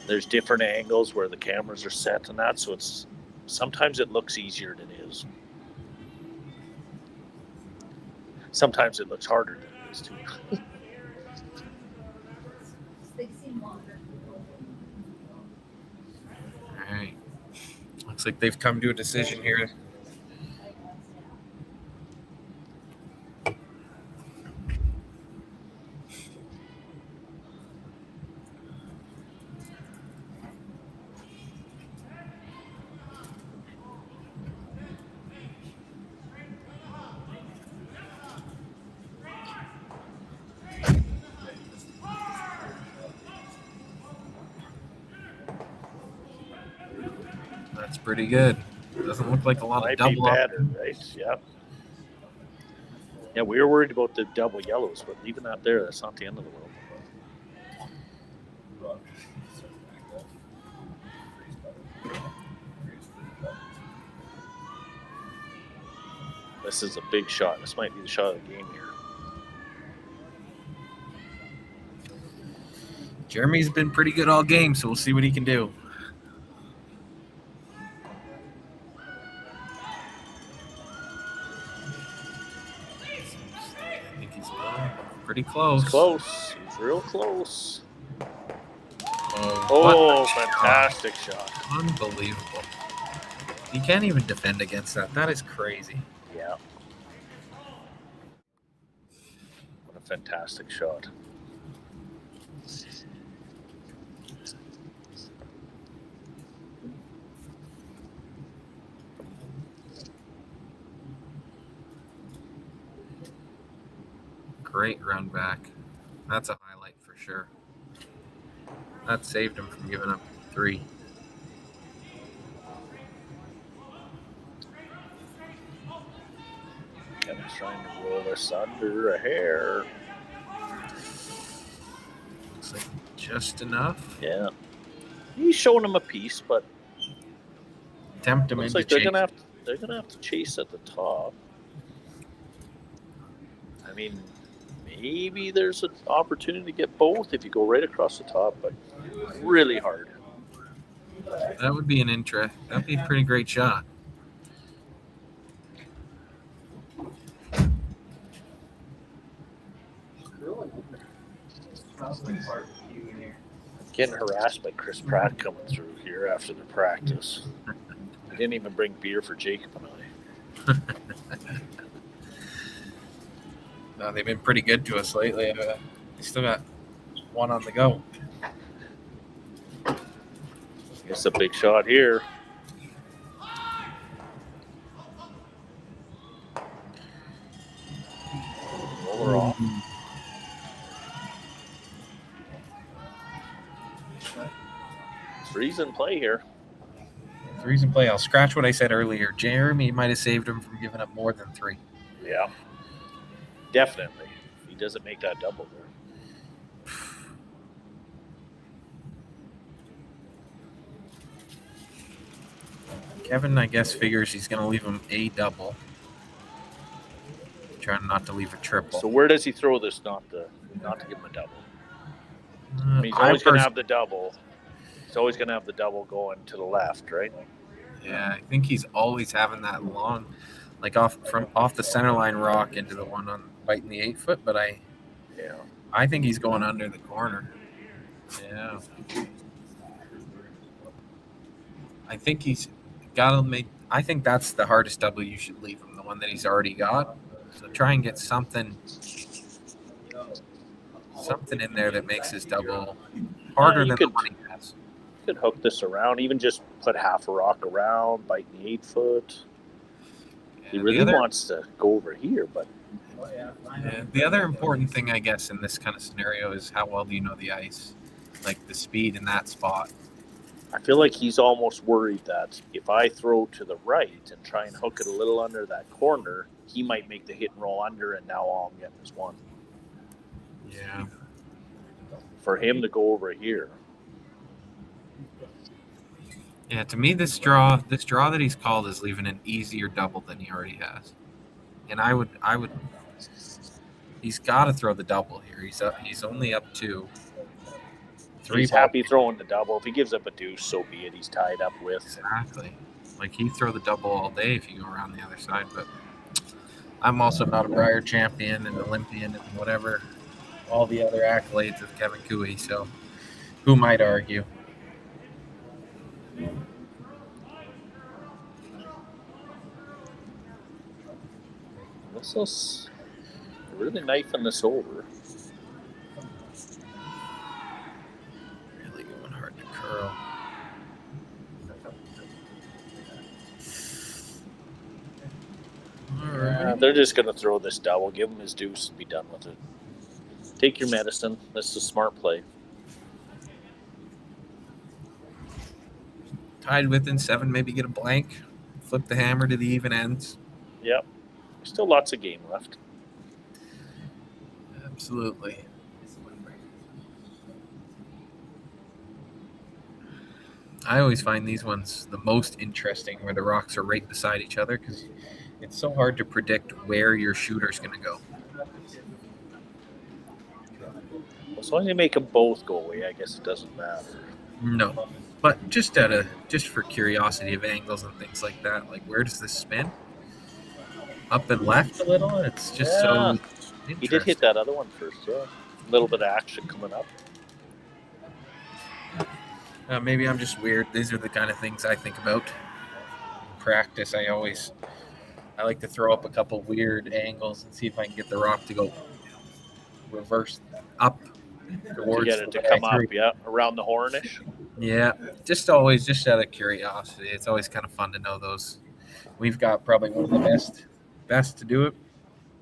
There's different angles where the cameras are set and that, so it's sometimes it looks easier than it is. Sometimes it looks harder than it is too. All right. Looks like they've come to a decision here. That's pretty good. Doesn't look like a lot Might of double be better, right? Yeah. Yeah, we were worried about the double yellows, but leaving that there, that's not the end of the world. This is a big shot. This might be the shot of the game here. Jeremy's been pretty good all game, so we'll see what he can do. I think he's pretty close. He's close. He's real close. Oh, fantastic shot. Unbelievable. You can't even defend against that. That is crazy. Yeah. What a fantastic shot. Great run back. That's a highlight for sure. That saved him from giving up 3. Kevin's trying to roll this under a hair. Looks like just enough. Yeah. He's showing him a piece, but tempt him looks into like they're chase. gonna have to chase at the top. I mean, maybe there's an opportunity to get both if you go right across the top, but really hard. That would be that'd be a pretty great shot. Getting harassed by Chris Pratt coming through here after the practice. He didn't even bring beer for Jacob and I. No, they've been pretty good to us lately. They still got one on the go. It's a big shot here. Overall. Three's in play here. Three's in play. I'll scratch what I said earlier. Jeremy might have saved him from giving up more than 3. Yeah. Definitely. He doesn't make that double there. Kevin, I guess, figures he's going to leave him a double. Trying not to leave a triple. So where does he throw this not to give him a double? I mean, he's always going to have the double. He's always going to have the double going to the left, right? Yeah, I think he's always having that long, like off the center line rock into the one on biting the 8-foot. But I think he's going under the corner. Yeah, I think he's got to make. I think that's the hardest double you should leave him, the one that he's already got. So try and get something in there that makes his double harder than the one he has. You could hook this around, even just put half a rock around, bite the 8-foot. He really wants to go over here, but the other important thing, I guess, in this kind of scenario is how well do you know the ice, like the speed in that spot. I feel like he's almost worried that if I throw to the right and try and hook it a little under that corner, he might make the hit and roll under, and now all I'm getting is 1. Yeah. For him to go over here. Yeah, to me, this draw that he's called is leaving an easier double than he already has, and I would. He's got to throw the double here. He's only up 2. 3. He's happy throwing the double. If he gives up a deuce, so be it. He's tied up with. Exactly. Like, he'd throw the double all day if you go around the other side, but I'm also not a Brier champion and Olympian and whatever, all the other accolades of Kevin Cooey, so who might argue? This is really knifing this over. Really going hard to curl. They're just going to throw this double, give him his deuce, and be done with it. Take your medicine. This is a smart play. tied within 7, maybe get a blank, flip the hammer to the even ends. Yep. Still lots of game left. Absolutely. I always find these ones the most interesting where the rocks are right beside each other because it's so hard to predict where your shooter's going to go. As long as you make them both go away, I guess it doesn't matter. No, but just for curiosity of angles and things like that, like where does this spin? Up and left a little? It's just so He did hit that other one first, yeah. A little bit of action coming up. Maybe I'm just weird. These are the kind of things I think about. In practice, I like to throw up a couple weird angles and see if I can get the rock to go reverse up towards to get it to come up, around the hornish. Yeah, just out of curiosity. It's always kind of fun to know those. We've got probably one of the best to do it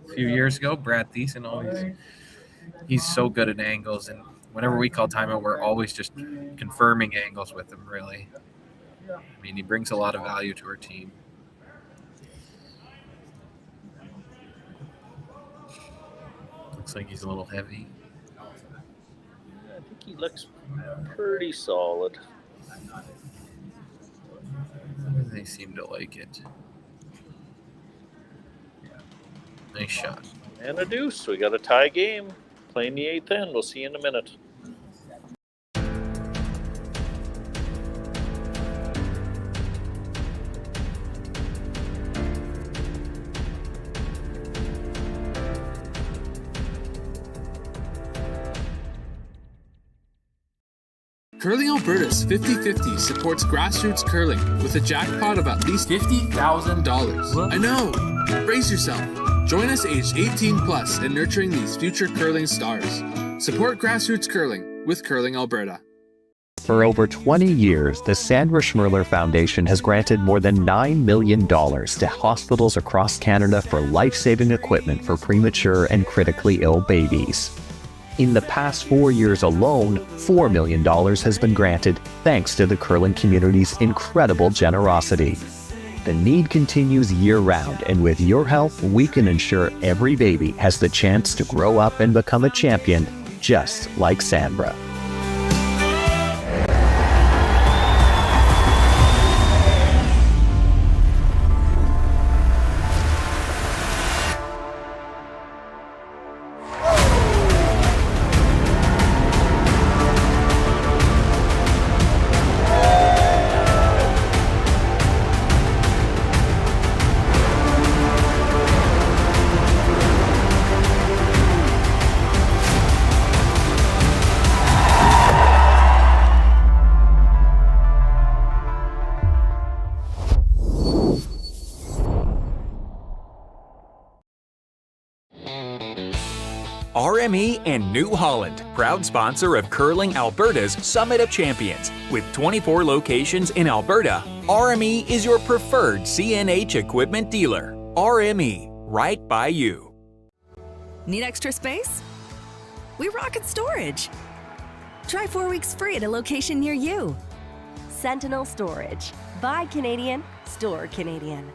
a few years ago, Brad Thiessen. He's so good at angles, and whenever we call timeout, we're always just confirming angles with him, really. I mean, he brings a lot of value to our team. Looks like he's a little heavy. I think he looks pretty solid. They seem to like it. Nice shot. And a deuce. We got a tie game. Playing the 8th end. We'll see you in a minute. Curling Alberta's 50-50 supports grassroots curling with a jackpot of at least $50,000. I know! Brace yourself. Join us aged 18 plus in nurturing these future curling stars. Support grassroots curling with Curling Alberta. For over 20 years, the Sandra Schmirler Foundation has granted more than $9 million to hospitals across Canada for life-saving equipment for premature and critically ill babies. In the past 4 years alone, $4 million has been granted thanks to the curling community's incredible generosity. The need continues year-round, and with your help, we can ensure every baby has the chance to grow up and become a champion, just like Sandra. RME and New Holland, proud sponsor of Curling Alberta's Summit of Champions. With 24 locations in Alberta, RME is your preferred CNH equipment dealer. RME, right by you. Need extra space? We rocket storage. Try 4 weeks free at a location near you. Sentinel Storage. Buy Canadian, store Canadian.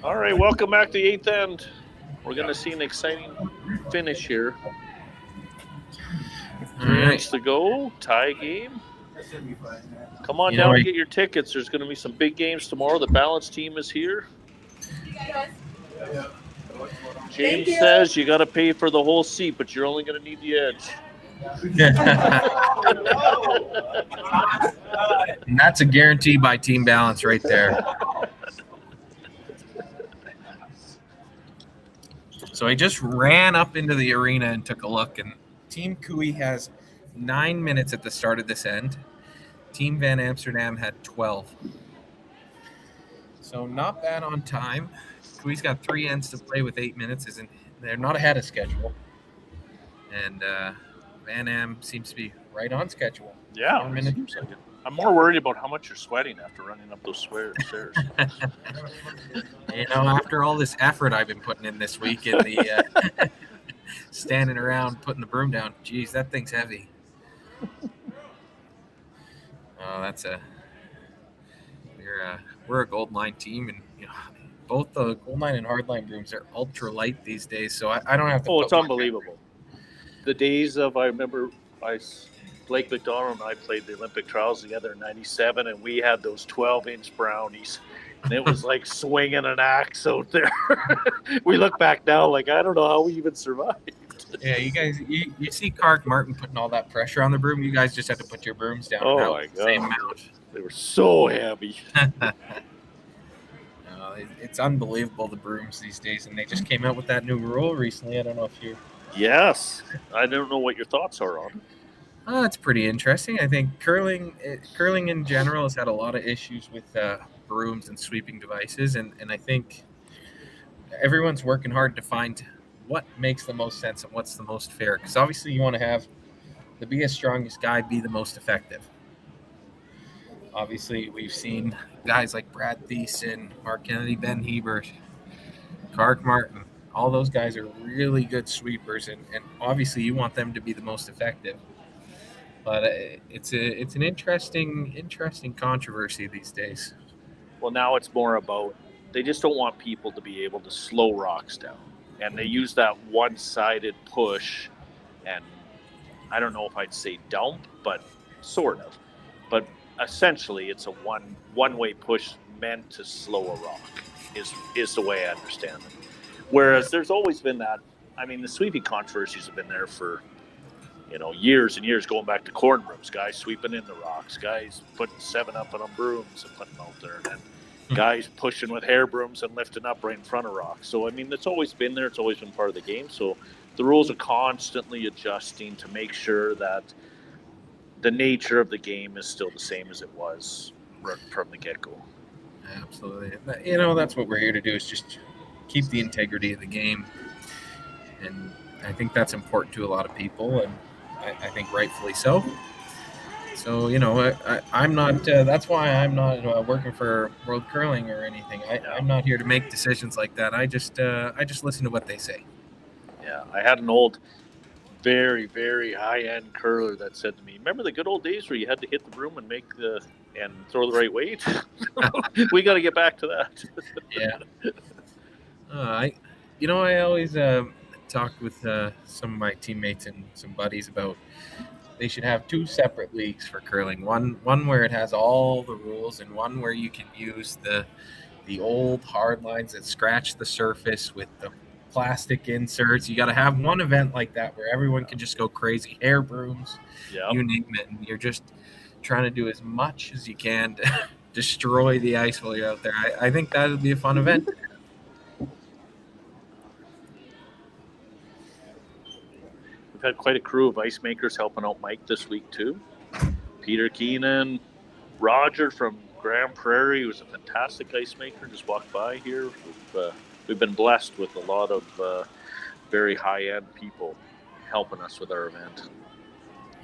All right, welcome back to the 8th end. We're going to see an exciting finish here. 3 minutes to go, tie game. Come on down and get your tickets. There's going to be some big games tomorrow. The balance team is here. James says you got to pay for the whole seat, but you're only going to need the edge. And that's a guarantee by Team Balance right there. So I just ran up into the arena and took a look, and Team Cooey has 9 minutes at the start of this end. Team Van Amsterdam had 12. So not bad on time. Cooey's got 3 ends to play with 8 minutes. They're not ahead of schedule. And Van Am seems to be right on schedule. Yeah. I'm more worried about how much you're sweating after running up those stairs. After all this effort I've been putting in this week in the standing around putting the broom down. Geez, that thing's heavy. We're a gold line team, and both the gold line and hard line brooms are ultra light these days. So I don't have to. Oh, it's unbelievable. The days of I remember Blake McDonald and I played the Olympic trials together in '97, and we had those 12-inch brownies, and it was like swinging an axe out there. We look back now, like I don't know how we even survived. Yeah, you guys, you see Clark Martin putting all that pressure on the broom. You guys just had to put your brooms down. Oh my God. Same amount. They were so heavy. It's unbelievable, the brooms these days, and they just came out with that new rule recently. I don't know if you. Yes, I don't know what your thoughts are on it. It's pretty interesting. I think curling in general has had a lot of issues with brooms and sweeping devices, and I think everyone's working hard to find what makes the most sense and what's the most fair. Because obviously you want to have the biggest, strongest guy be the most effective. Obviously, we've seen guys like Brad Thiessen, Mark Kennedy, Ben Hebert, Clark Martin. All those guys are really good sweepers, and obviously you want them to be the most effective. But it's an interesting controversy these days. Well, now it's more about they just don't want people to be able to slow rocks down, and they use that one-sided push, and I don't know if I'd say dump, but sort of. But essentially, it's a one-way push meant to slow a rock, is the way I understand it. Whereas there's always been that. I mean, the sweeping controversies have been there for years and years, going back to corn brooms. Guys sweeping in the rocks, guys putting 7-Up on brooms and putting them out there, and then guys pushing with hair brooms and lifting up right in front of rocks. So I mean, it's always been there. It's always been part of the game. So the rules are constantly adjusting to make sure that the nature of the game is still the same as it was right from the get-go. Absolutely. That's what we're here to do, is just keep the integrity of the game. And I think that's important to a lot of people, and I think rightfully so. So, I'm not, that's why I'm not working for World Curling or anything. I'm not here to make decisions like that. I just listen to what they say. Yeah, I had an old, very, very high-end curler that said to me, remember the good old days where you had to hit the broom and throw the right weight? We got to get back to that. Yeah. I always talked with some of my teammates and some buddies about they should have 2 separate leagues for curling. One where it has all the rules, and one where you can use the old hard lines that scratch the surface with the plastic inserts. You got to have one event like that where everyone can just go crazy. Hair brooms, you name it, and you're just trying to do as much as you can to destroy the ice while you're out there. I think that would be a fun event. We've had quite a crew of ice makers helping out Mike this week too. Peter Keenan, Roger from Grand Prairie, who's a fantastic ice maker, just walked by here. We've been blessed with a lot of very high-end people helping us with our event.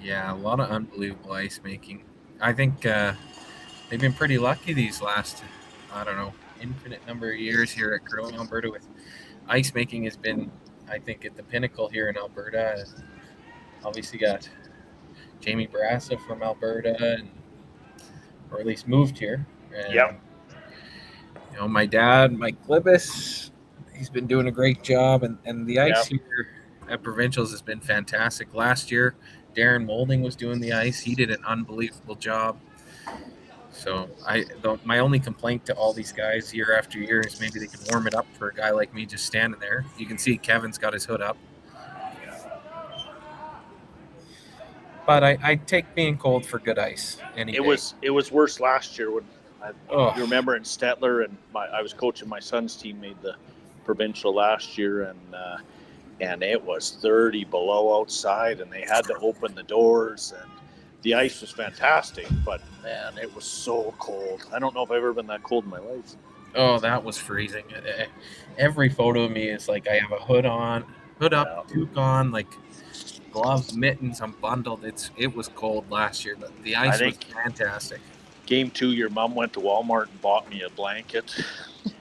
Yeah, a lot of unbelievable ice making. I think they've been pretty lucky these last, infinite number of years here at Curling Alberta. With ice making has been, I think, at the pinnacle here in Alberta. Obviously got Jamie Barassa from Alberta, or at least moved here. And, my dad, Mike Libis, he's been doing a great job. And the ice here at Provincials has been fantastic. Last year, Darren Moulding was doing the ice. He did an unbelievable job. So my only complaint to all these guys year after year is maybe they can warm it up for a guy like me just standing there. You can see Kevin's got his hood up. But I take being cold for good ice. It was worse last year when you remember in Stettler, and I was coaching my son's team, made the provincial last year, and it was 30 below outside, and they had to open the doors, and the ice was fantastic, but man, it was so cold. I don't know if I've ever been that cold in my life. Oh, that was freezing. Every photo of me is like I have a hood up, toque on, like gloves, mittens. I'm bundled. It was cold last year, but the ice was fantastic. Game 2, your mom went to Walmart and bought me a blanket.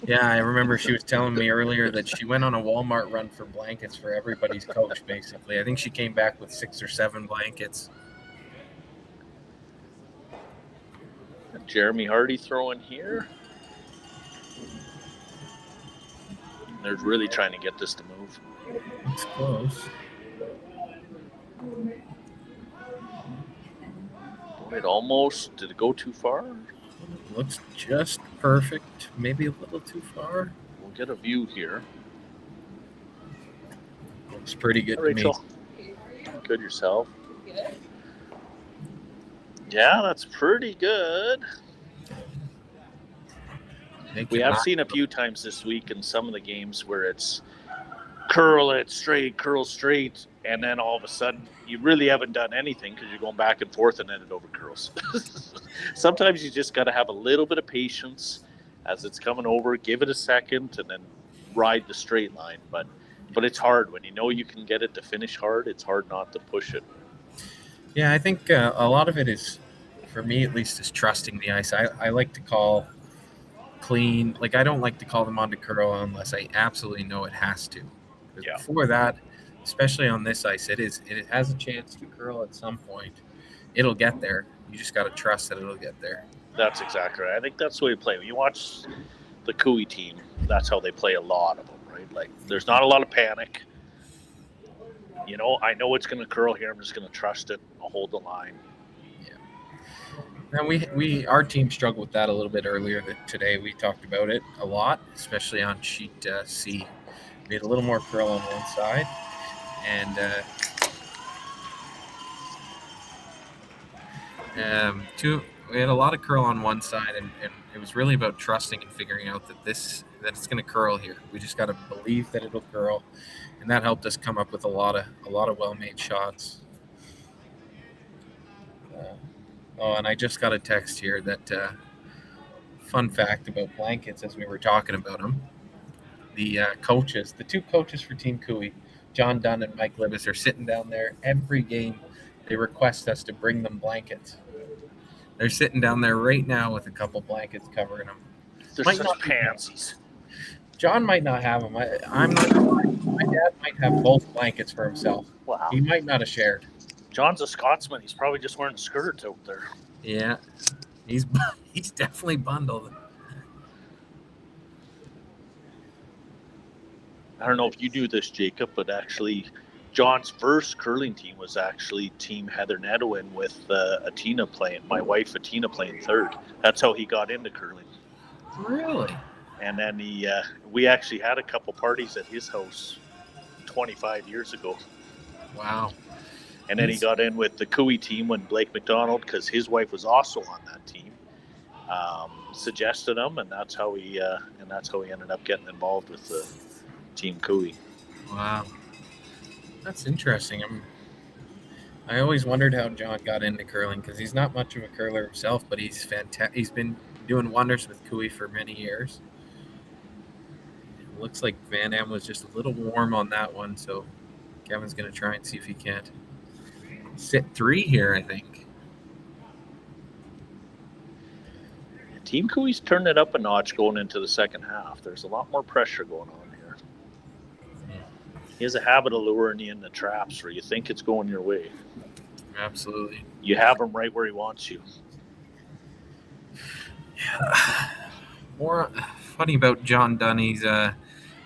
Yeah, I remember she was telling me earlier that she went on a Walmart run for blankets for everybody's coach, basically. I think she came back with 6 or 7 blankets. Jeremy Hardy throwing here. They're really trying to get this to move. It's close. It almost, did it go too far? Looks just perfect. Maybe a little too far. We'll get a view here. Looks pretty good to Rachel. Good yourself. Yeah, that's pretty good. We have seen a few times this week in some of the games where it's curl it straight, curl straight, and then all of a sudden you really haven't done anything because you're going back and forth and then it over curls. Sometimes you just got to have a little bit of patience as it's coming over, give it a second, and then ride the straight line. But it's hard when you know you can get it to finish hard. It's hard not to push it. Yeah, I think a lot of it is, for me at least, is trusting the ice. I like to call clean. Like, I don't like to call them on to curl unless I absolutely know it has to. Yeah. Before that, especially on this ice, it has a chance to curl at some point. It'll get there. You just got to trust that it'll get there. That's exactly right. I think that's the way you play. When you watch the Cooey team, that's how they play a lot of them, right? Like, there's not a lot of panic. You know, I know it's going to curl here. I'm just going to trust it. I'll hold the line. And our team struggled with that a little bit earlier today. We talked about it a lot, especially on sheet C. We had a little more curl on one side, and we had a lot of curl on one side, and it was really about trusting and figuring out that it's going to curl here. We just got to believe that it'll curl, and that helped us come up with a lot of well-made shots. And I just got a text here that fun fact about blankets as we were talking about them. The two coaches for Team Cooey, John Dunn and Mike Libis, are sitting down there every game. They request us to bring them blankets. They're sitting down there right now with a couple blankets covering them. They're such pansies. John might not have them. I'm not sure. My dad might have both blankets for himself. Wow. He might not have shared. John's a Scotsman. He's probably just wearing skirts out there. Yeah, he's definitely bundled. I don't know if you do this, Jacob, but actually, John's first curling team was actually Team Heather Nedowin with Atina playing. My wife Atina playing third. That's how he got into curling. Really? And then we actually had a couple parties at his house 25 years ago. Wow. And then he got in with the Cooey team when Blake McDonald, because his wife was also on that team, suggested him, and that's how he ended up getting involved with the Team Cooey. Wow, that's interesting. I always wondered how John got into curling because he's not much of a curler himself, but he's fantastic. He's been doing wonders with Cooey for many years. It looks like Van Am was just a little warm on that one, so Kevin's going to try and see if he can't sit 3 here, I think. Team Cooey's turned it up a notch going into the second half. There's a lot more pressure going on here. He has a habit of luring you into traps where you think it's going your way. Absolutely. You have him right where he wants you. Yeah. More funny about John Dunn.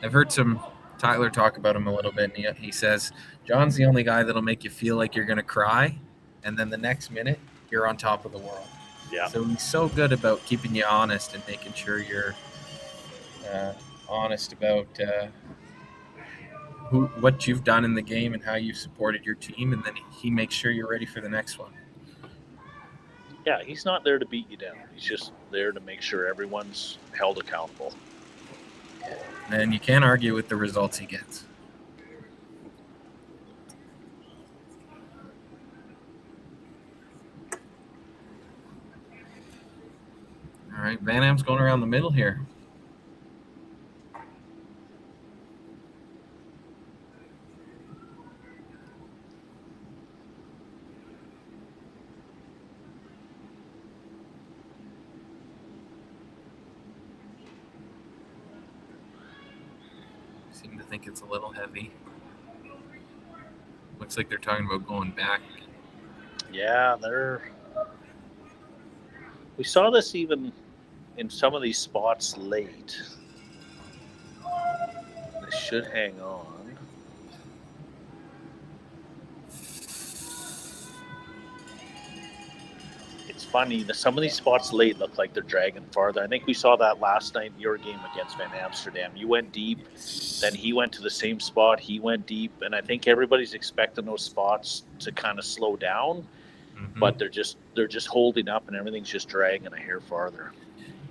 I've heard some Tyler talk about him a little bit, and he says John's the only guy that'll make you feel like you're going to cry, and then the next minute you're on top of the world. Yeah. So he's so good about keeping you honest and making sure you're honest about what you've done in the game and how you supported your team, and then he makes sure you're ready for the next one. Yeah, he's not there to beat you down. He's just there to make sure everyone's held accountable. And you can't argue with the results he gets. All right, Van Am's going around the middle here. seem to think it's a little heavy. Looks like they're talking about going back. Yeah, we saw this even in some of these spots late. They should hang on. It's funny, some of these spots late look like they're dragging farther. I think we saw that last night in your game against Van Amsterdam. You went deep, then he went to the same spot, he went deep, and I think everybody's expecting those spots to kind of slow down, but they're just holding up and everything's just dragging a hair farther.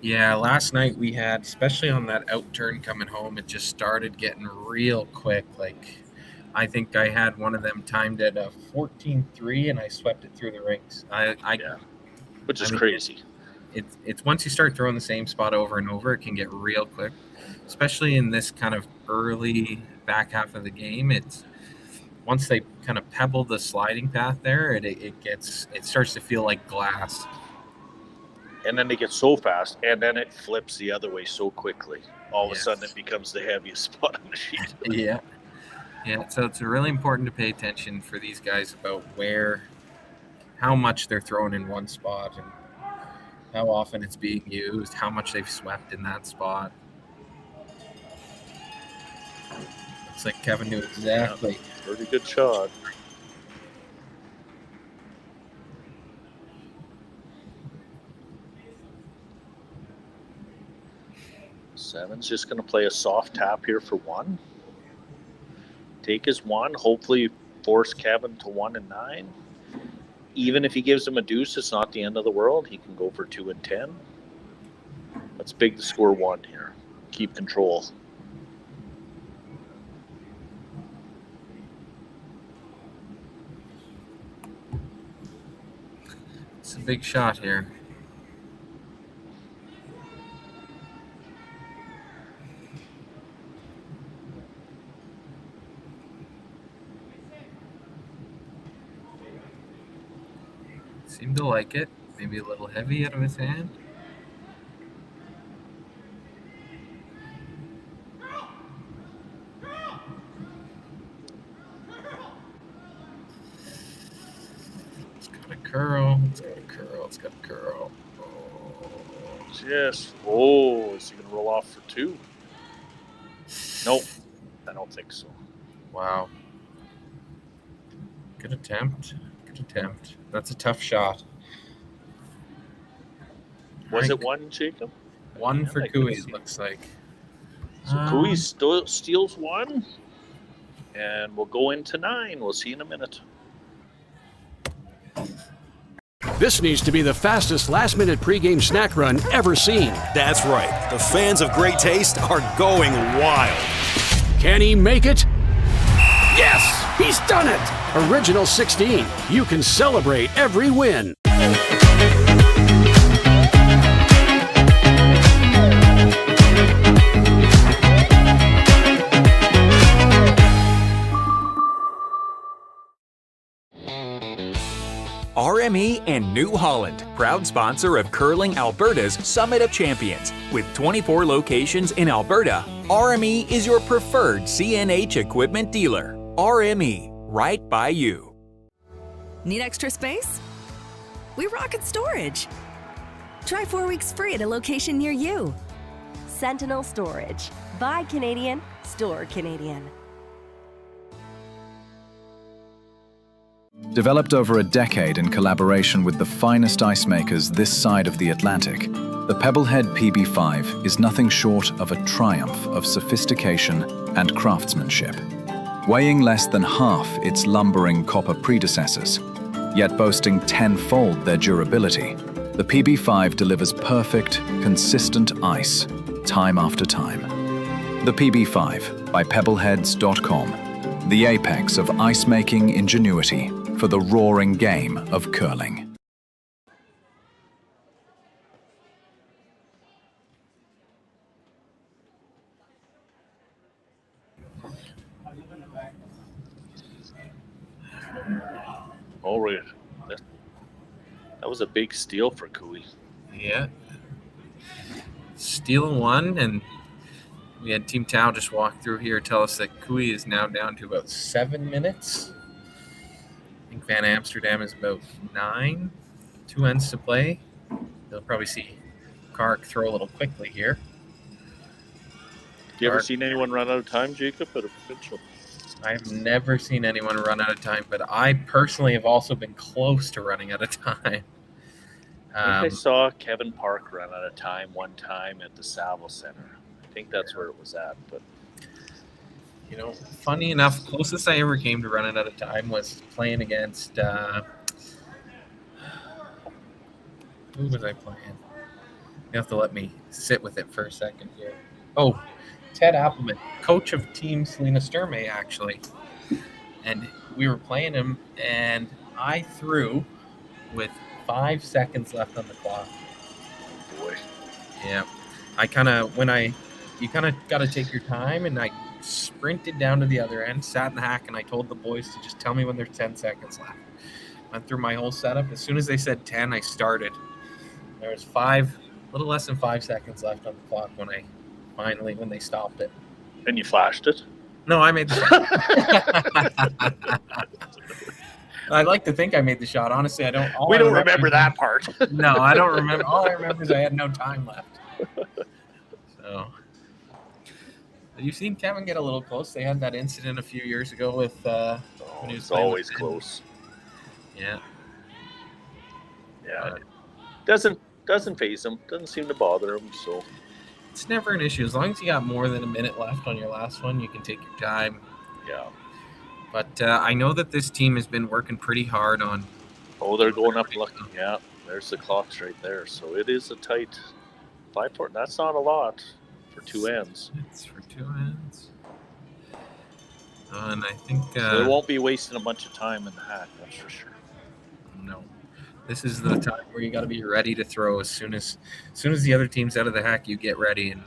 Yeah, last night we had, especially on that out turn coming home, it just started getting real quick. Like, I think I had one of them timed at a 14.3 and I swept it through the rings. Which is crazy. It's once you start throwing the same spot over and over, it can get real quick, especially in this kind of early back half of the game. It's once they kind of pebble the sliding path there, it starts to feel like glass. And then they get so fast, and then it flips the other way so quickly. All of a sudden, it becomes the heaviest spot on the sheet. Yeah. So it's really important to pay attention for these guys about how much they're throwing in one spot and how often it's being used, how much they've swept in that spot. Looks like Kevin knew exactly. Yeah, pretty good shot. Seven's just going to play a soft tap here for one. Take his one, hopefully force Kevin to 1 and 9. Even if he gives him a deuce, it's not the end of the world. He can go for 2 and 10. It's big to score 1 here. Keep control. It's a big shot here. Seemed to like it. Maybe a little heavy out of his hand. It's got a curl. It's got a curl. It's got a curl. Yes. Oh, is he going to roll off for 2? Nope. I don't think so. Wow. Good attempt. That's a tough shot. Was it 1, Jacob? 1 for Cooey, it looks like. So Cooey steals 1, and we'll go into 9. We'll see in a minute. This needs to be the fastest last-minute pregame snack run ever seen. That's right. The fans of great taste are going wild. Can he make it? Yes! He's done it! Original 16. You can celebrate every win. RME and New Holland, proud sponsor of Curling Alberta's Summit of Champions. With 24 locations in Alberta, RME is your preferred CNH equipment dealer. RME, right by you. Need extra space? We rocket storage. Try 4 weeks free at a location near you. Sentinel Storage. Buy Canadian, store Canadian. Developed over a decade in collaboration with the finest ice makers this side of the Atlantic, the Pebblehead PB5 is nothing short of a triumph of sophistication and craftsmanship. Weighing less than half its lumbering copper predecessors, yet boasting tenfold their durability, the PB5 delivers perfect, consistent ice, time after time. The PB5 by Pebbleheads.com, the apex of ice-making ingenuity for the roaring game of curling. All right. That was a big steal for Cooey. Yeah. Stealing 1, and We had Team Tao just walk through here, tell us that Kui is now down to about 7 minutes. I think Van Amsterdam is about 9. 2 ends to play. They'll probably see Kark throw a little quickly here. Have you ever seen anyone run out of time, Jacob, at a provincial? I've never seen anyone run out of time, but I personally have also been close to running out of time. I think I saw Kevin Park run out of time one time at the Saville Center. I think that's where it was at. But you know, funny enough, closest I ever came to running out of time was playing against who was I playing? You have to let me sit with it for a second here. Oh, Ted Appleman, coach of Team Selena Sturmey, actually. And we were playing him, and I threw with 5 seconds left on the clock. Boy. Yeah. You kind of got to take your time, and I sprinted down to the other end, sat in the hack, and I told the boys to just tell me when there's 10 seconds left. Went through my whole setup. As soon as they said 10, I started. There was a little less than 5 seconds left on the clock when they stopped it. And you flashed it? No, I made the shot. I like to think I made the shot. Honestly, I don't. We don't remember that part. No, I don't remember. All I remember is I had no time left. So, you've seen Kevin get a little close. They had that incident a few years ago with. When he was always close. Yeah. Yeah. Doesn't faze him. Doesn't seem to bother him. So. It's never an issue. As long as you got more than a minute left on your last one, you can take your time. Yeah. But I know that this team has been working pretty hard on. Oh, they're going up looking. Yeah, there's the clocks right there. So it is a tight 5-4. That's not a lot for 2 ends. It's for 2 ends. And I think so they won't be wasting a bunch of time in the hack. That's for sure. No. This is the time where you got to be ready to throw as soon as the other team's out of the hack. You get ready. And do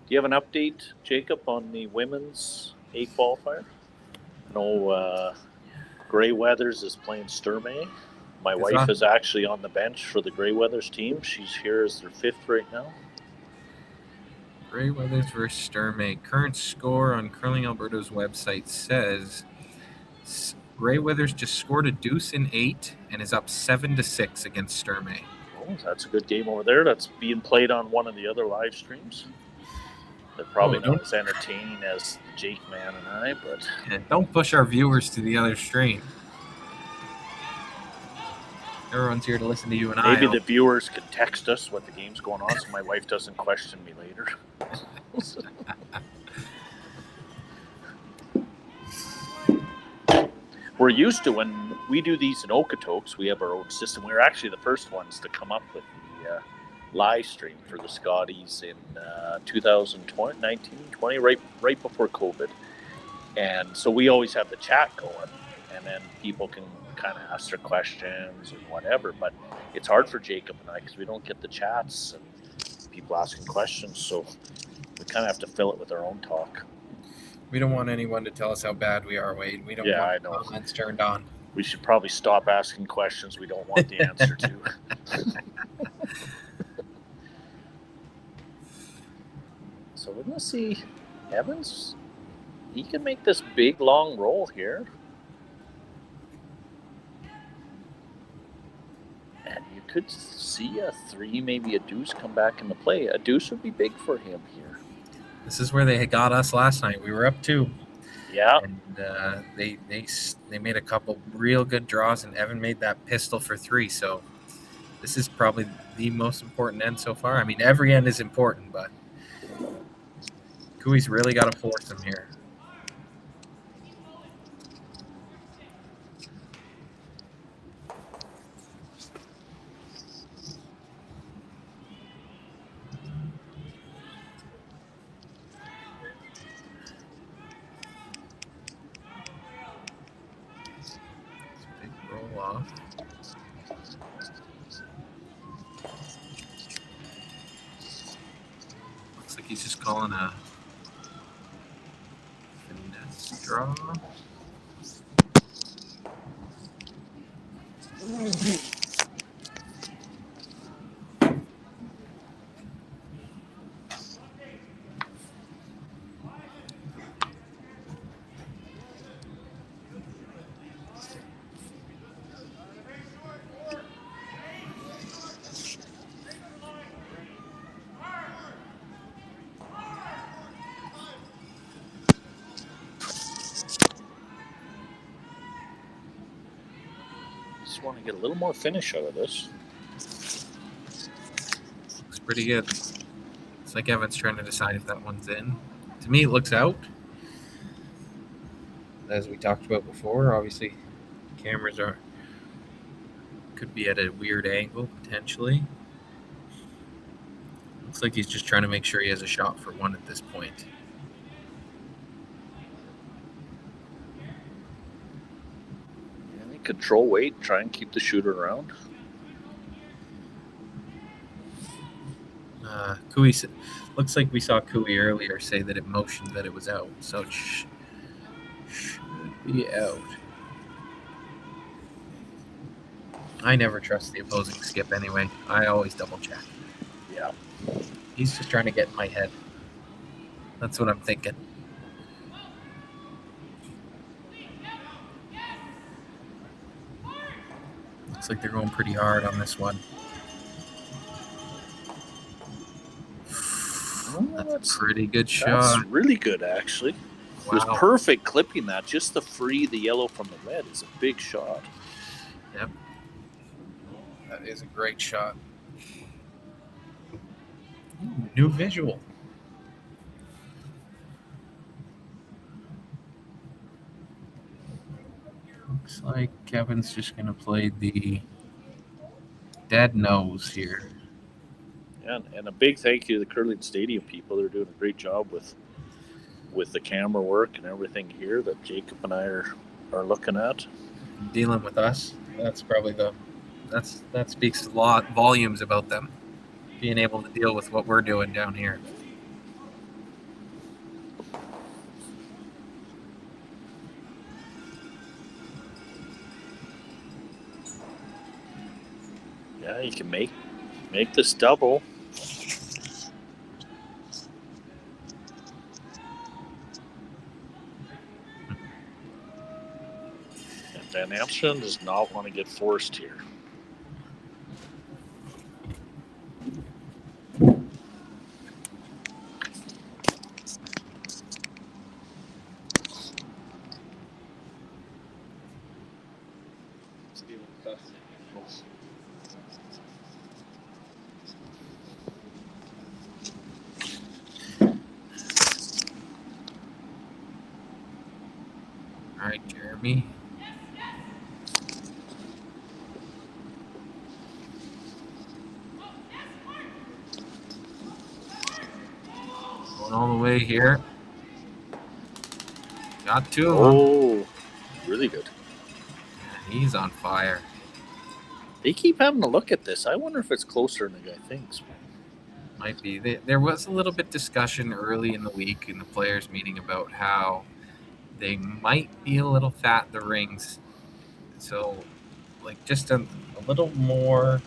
you have an update, Jacob, on the women's A-qualifier? No, Grey Weathers is playing Sturmey. My wife is actually on the bench for the Grey Weathers team. She's here as their 5th right now. Grey Weathers versus Sturmey. Current score on Curling Alberta's website says Grey Weathers just scored a deuce in 8 and is up 7-6 against Sturmey. Oh, that's a good game over there. That's being played on one of the other live streams. They're probably not as entertaining as Jake, Man, and I, but... Yeah, don't push our viewers to the other stream. Everyone's here to listen to you and Maybe the viewers can text us what the game's going on so my wife doesn't question me later. We're used to when we do these in Okotoks, we have our own system. We were actually the first ones to come up with the live stream for the Scotties in 2019, 20, right before COVID. And so we always have the chat going, and then people can kind of ask their questions and whatever. But it's hard for Jacob and I because we don't get the chats and people asking questions. So we kind of have to fill it with our own talk. We don't want anyone to tell us how bad we are, Wade. We don't want comments turned on. We should probably stop asking questions we don't want the answer to. So we're going to see Evans. He can make this big, long roll here. And you could see a 3, maybe a deuce come back into play. A deuce would be big for him here. This is where they got us last night. We were up 2. Yeah. And they made a couple real good draws, and Evan made that pistol for 3. So this is probably the most important end so far. I mean, every end is important, but Kui's really got to force him here. Looks like he's just calling a finesse draw. just want to get a little more finish out of this. Looks pretty good. It's like Evan's trying to decide if that one's in. To me, it looks out. As we talked about before, obviously, cameras could be at a weird angle, potentially. Looks like he's just trying to make sure he has a shot for one at this point. Control weight, try and keep the shooter around. Cooey looks like we saw Cooey earlier say that it motioned that it was out, so it should be out. I never trust the opposing skip anyway. I always double check. Yeah. He's just trying to get in my head. That's what I'm thinking. Looks like they're going pretty hard on this one. That's a pretty good shot. That's really good, actually. It was perfect clipping that. Just to free the yellow from the red is a big shot. Yep. That is a great shot. Ooh, new visual. Looks like Kevin's just going to play the dead nose here. Yeah, and a big thank you to the Curling Stadium people. They're doing a great job with the camera work and everything here that Jacob and I are looking at. Dealing with us. That's probably that speaks a lot, volumes about them being able to deal with what we're doing down here. Yeah, you can make this double. And Van Amsterdam does not want to get forced here. All right, Jeremy. Going all the way here. Got two of them. Oh, really good. He's on fire. They keep having a look at this. I wonder if it's closer than the guy thinks. Might be. There was a little bit discussion early in the week in the players' meeting about how they might be a little fat, the rings. So, like, just a little more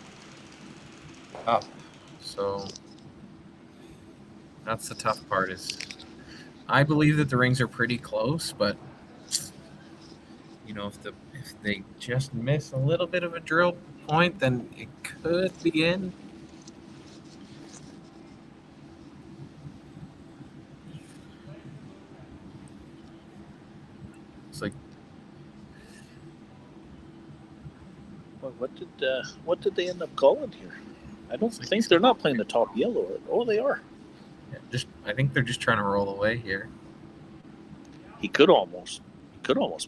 up. So, that's the tough part is I believe that the rings are pretty close, but, you know, if they just miss a little bit of a drill point, then it could be in. It's like, Well, what did they end up calling here? I don't think they're not playing the top yellow. Oh, they are. yeah, I think they're just trying to roll away here. He could almost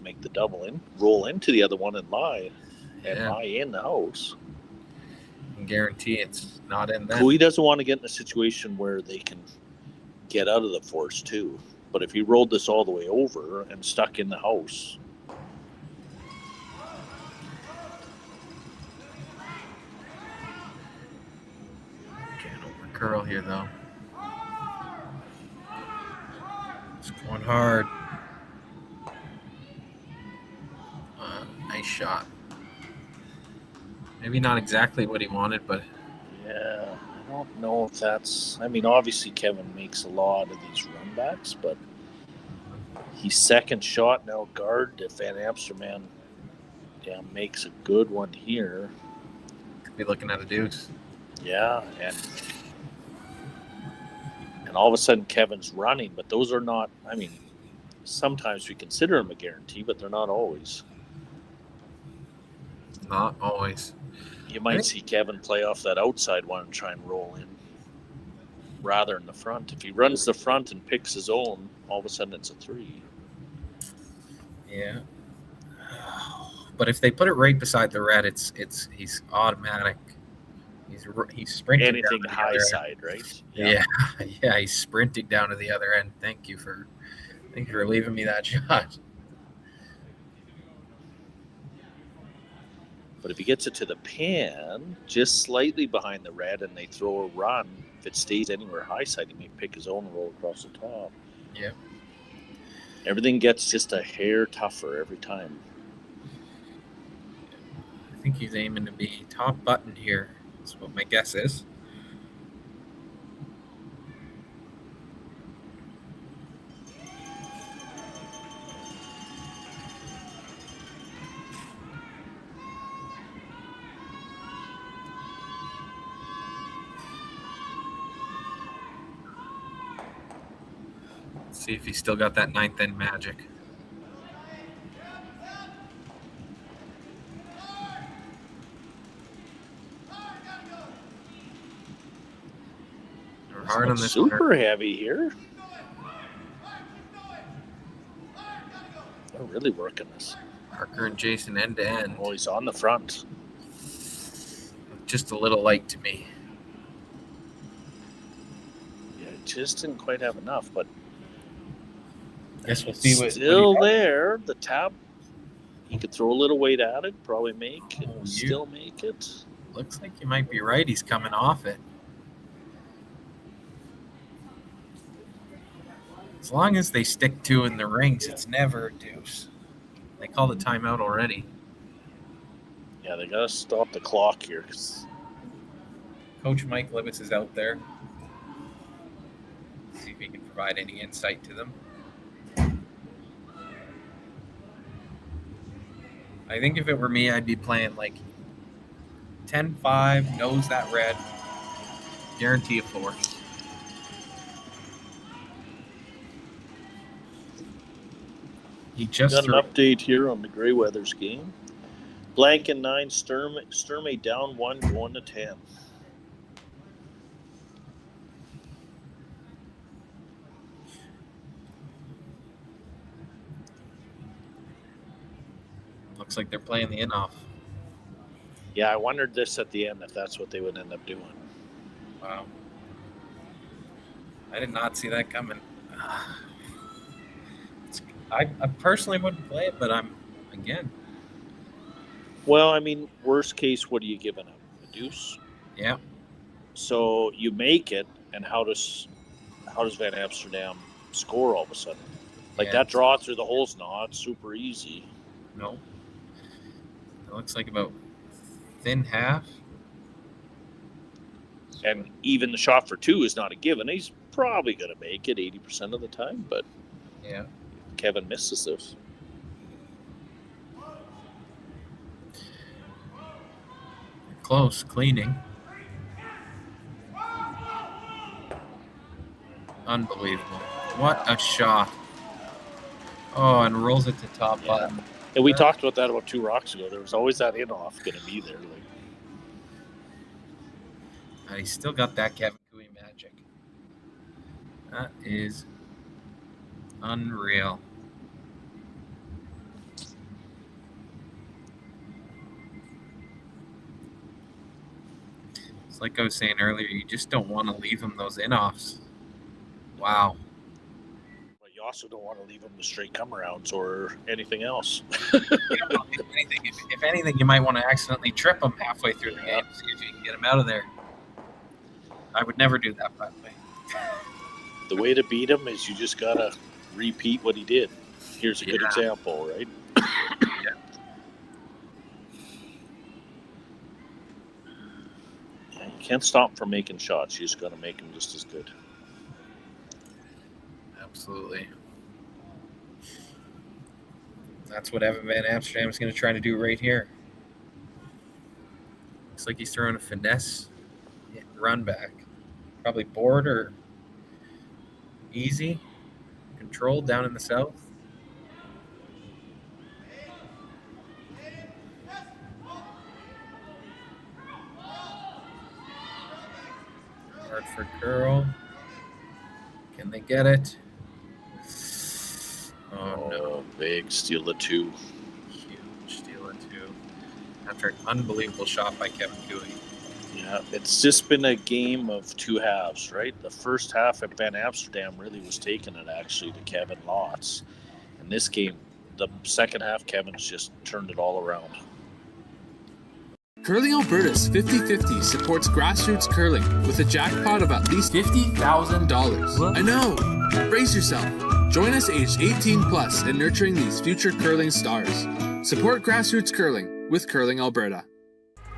make the double in, roll into the other one and lie in the house. I can guarantee it's not in there. Cooey doesn't want to get in a situation where they can get out of the force too. But if he rolled this all the way over and stuck in the house, can't over curl here though. It's going hard. Nice shot. Maybe not exactly what he wanted, but yeah, I don't know if that's. I mean, obviously Kevin makes a lot of these runbacks, but he's second shot now. Guard if Van Amsterdam makes a good one here. Could be looking at a deuce. Yeah, and all of a sudden Kevin's running, but those are not. I mean, sometimes we consider them a guarantee, but they're not always. Not always. You might see Kevin play off that outside one and try and roll in rather than the front. If he runs the front and picks his own, all of a sudden it's a 3. Yeah. But if they put it right beside the red, he's automatic. He's sprinting. Anything high side, right? Yeah. Yeah, he's sprinting down to the other end. Thank you for leaving me that shot. But if he gets it to the pin, just slightly behind the red, and they throw a run, if it stays anywhere high side, he may pick his own and roll across the top. Yeah. Everything gets just a hair tougher every time. I think he's aiming to be top button here. That's what my guess is. See if he's still got that 9th end magic. We're hard on this super one. Heavy here. They're really working this. Parker and Jason end to end. Oh, he's on the front. Just a little light to me. Yeah, just didn't quite have enough, but guess we'll see what still there. The tap, he could throw a little weight at it, probably make it, still make it. Looks like you might be right. He's coming off it. As long as they stick to in the rings, it's never a deuce. They call the timeout already. Yeah, they gotta stop the clock here. Coach Mike Libetz is out there. See if he can provide any insight to them. I think if it were me, I'd be playing like 10-5, nose that red, guarantee a 4. He just got an update here on the Grey Weathers game. Blank and 9, Sturmey down 1, going to 10. Looks like they're playing the in-off. Yeah, I wondered this at the end if that's what they would end up doing. Wow. I did not see that coming. I personally wouldn't play it, but again. Well, I mean, worst case, what are you giving up? A deuce? Yeah. So you make it, and how does Van Amsterdam score all of a sudden? Like that draw through the hole's not super easy. No. It looks like about thin half. And even the shot for 2 is not a given. He's probably going to make it 80% of the time, but yeah, Kevin misses this. Close, cleaning. Unbelievable. What a shot. Oh, and rolls it to top button. And we talked about that about 2 rocks ago. There was always that in-off going to be there. And he's still got that Kevin Cooey magic. That is unreal. It's like I was saying earlier, you just don't want to leave him those in-offs. Wow. But you also don't want to leave him the straight come-arounds or anything else. If anything, you might want to accidentally trip him halfway through the game, see if you can get him out of there. I would never do that, by the way. The way to beat him is you just got to repeat what he did. Here's a good example, right? Yeah, you can't stop him from making shots. You just got to make him just as good. Absolutely. That's what Evan Van Amsterdam is going to try to do right here. Looks like he's throwing a finesse run back. Probably board or easy. Controlled down in the south. curl. Can they get it? Oh no. Big steal of 2. Huge steal of 2. After an unbelievable shot by Kevin Cooey. Yeah, it's just been a game of 2 halves, right? The first half at Van Amsterdam really was taking it actually to Kevin lots. In this game, the second half, Kevin's just turned it all around. Curling Alberta's 50-50 supports grassroots curling with a jackpot of at least $50,000. I know! Brace yourself. Join us aged 18 plus in nurturing these future curling stars. Support grassroots curling with Curling Alberta.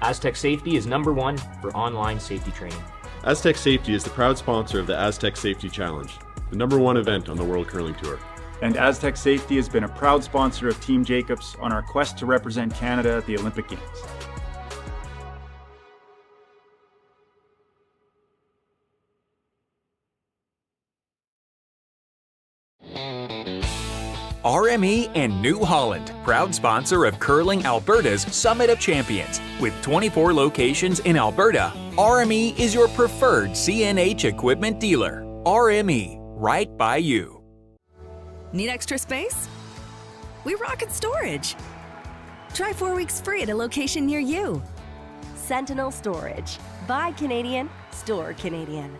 Aztec Safety is #1 for online safety training. Aztec Safety is the proud sponsor of the Aztec Safety Challenge, the #1 event on the World Curling Tour. And Aztec Safety has been a proud sponsor of Team Jacobs on our quest to represent Canada at the Olympic Games. RME and New Holland, proud sponsor of Curling Alberta's Summit of Champions. With 24 locations in Alberta, RME is your preferred CNH equipment dealer. RME, right by you. Need extra space? We rocket storage. Try 4 weeks free at a location near you. Sentinel Storage. Buy Canadian, store Canadian.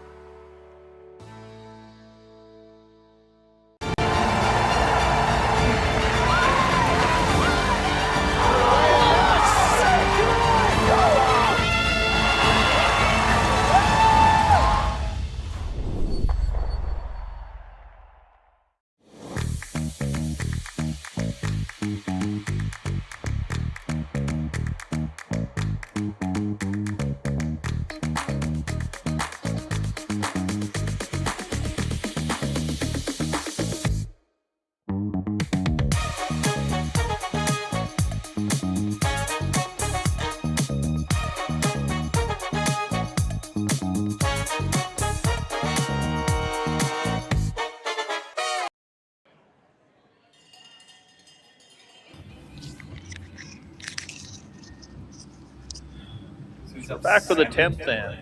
Back for the 10th then.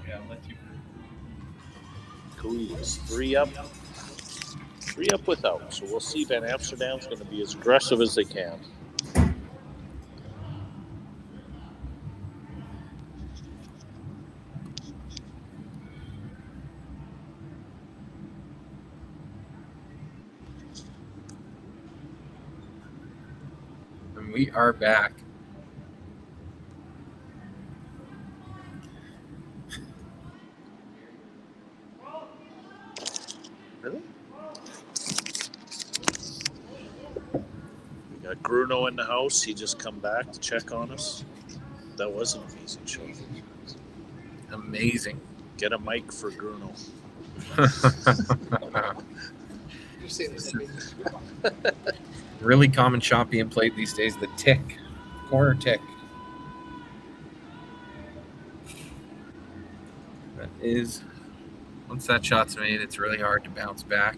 Yeah, I'll let you. Cooey is 3 up. 3 up without. So we'll see Van Amsterdam's going to be as aggressive as they can. And we are back. Really? We got Bruno in the house. He just come back to check on us. That was an amazing show. Amazing. Get a mic for Bruno. Really common shot being played these days, the tick, corner tick. That is, once that shot's made, it's really hard to bounce back.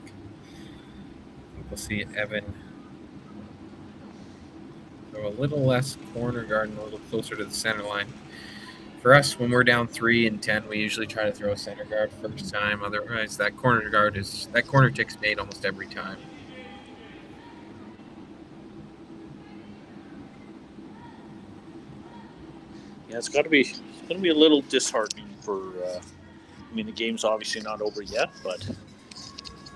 We'll see Evan go a little less corner guard and a little closer to the center line. For us, when we're down 3 and 10, we usually try to throw a center guard first time. Otherwise, that corner tick's made almost every time. Yeah, it's going to be a little disheartening for. I mean, the game's obviously not over yet, but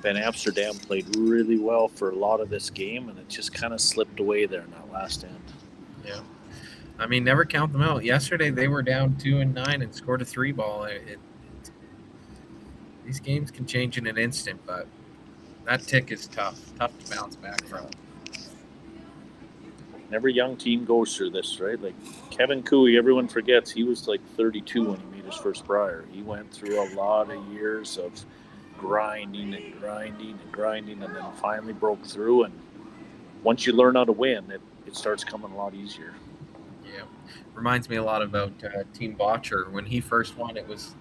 Van Amsterdam played really well for a lot of this game, and it just kind of slipped away there in that last end. Yeah, I mean, never count them out. Yesterday they were down 2 and 9 and scored a 3 ball. These games can change in an instant, but that tick is tough to bounce back from. Every young team goes through this, right? Like Kevin Cooey, everyone forgets he was like 32 when he made his first Brier. He went through a lot of years of grinding, and then finally broke through. And once you learn how to win, it starts coming a lot easier. Yeah, reminds me a lot about Team Botcher. When he first won, it was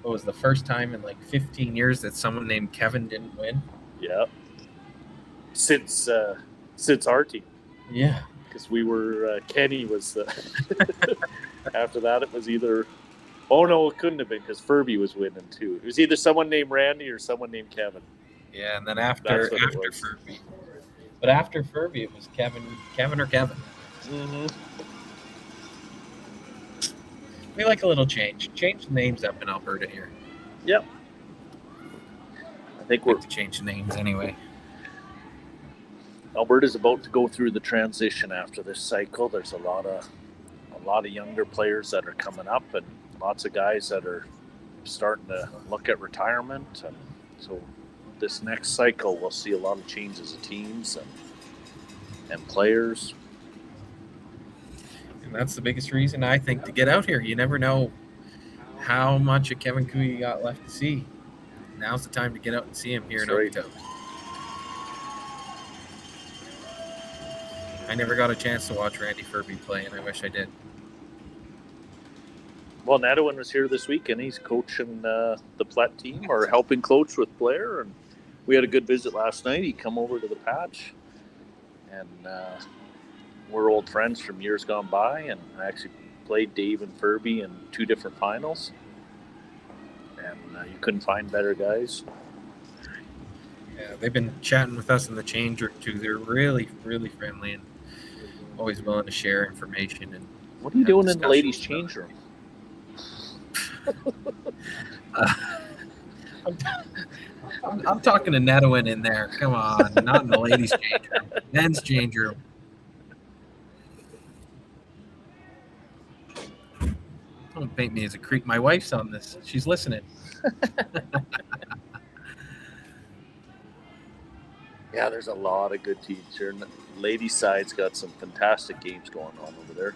the first time in like 15 years that someone named Kevin didn't win. Yeah, since our team. Yeah. Because we were Kenny was after that it was either Oh, no, it couldn't have been because Furby was winning too. It was either someone named Randy or someone named Kevin. Yeah, and then after Furby. But after Furby, it was Kevin or Kevin. Mm-hmm. We like a little change. Change the names up in Alberta here. Yep. I think we're to change the names anyway. Alberta's about to go through the transition after this cycle. There's a lot of younger players that are coming up, and lots of guys that are starting to look at retirement. And so this next cycle, we'll see a lot of changes of teams and players. And that's the biggest reason, I think, to get out here. You never know how much of Kevin Coo you got left to see. Now's the time to get out and see him here in Okotoks. I never got a chance to watch Randy Furby play, and I wish I did. Well, Nadowin was here this week, and he's coaching the Plet team, or helping coach with Blair. And we had a good visit last night. He come over to the patch, and we're old friends from years gone by. And I actually played Dave and Furby in 2 different finals, and you couldn't find better guys. Yeah, they've been chatting with us in the change room too. They're really, really friendly and always willing to share information. And what are you doing in the ladies' change room? I'm talking to Nadowin in there. Come on, not in the ladies' change room. Men's change room. Don't paint me as a creep. My wife's on this. She's listening. Yeah, there's a lot of good teams here. And the ladies' side's got some fantastic games going on over there.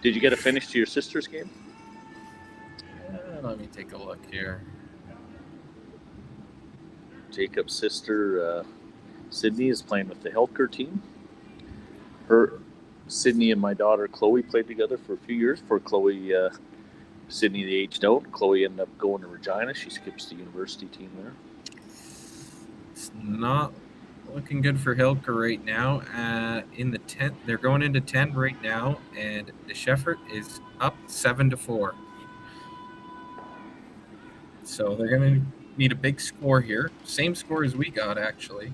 Did you get a finish to your sister's game? Let me take a look here. Jacob's sister, Sydney, is playing with the Helker team. Sydney and my daughter, Chloe, played together for a few years before Sydney, they aged out. Chloe ended up going to Regina. She skips the university team there. It's not looking good for Hilker right now. In the 10th, they're going into 10 right now, and the Shefford is up 7-4. So they're going to need a big score here. Same score as we got, actually.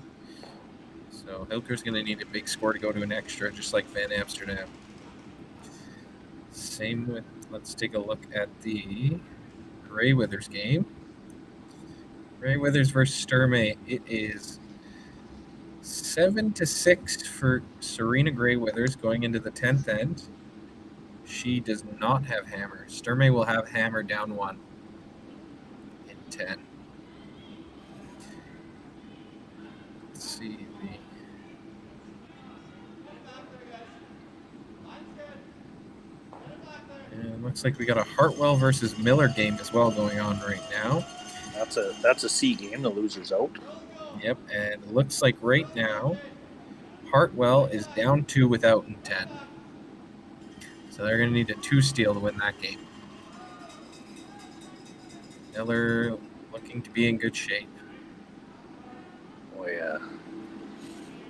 So Hilker's going to need a big score to go to an extra, just like Van Amsterdam. Same with, let's take a look at the Grey Withers game. Grey Withers versus Sturmey. It is 7-6 for Serena Grey Withers going into the 10th end. She does not have hammer. Sturmey will have hammer down 1 in 10. Let's see. And looks like we got a Hartwell versus Miller game as well going on right now. That's a C game. The loser's out. Yep, and it looks like right now Hartwell is down 2 without in 10. So they're going to need a 2 steal to win that game. Miller looking to be in good shape. Oh yeah,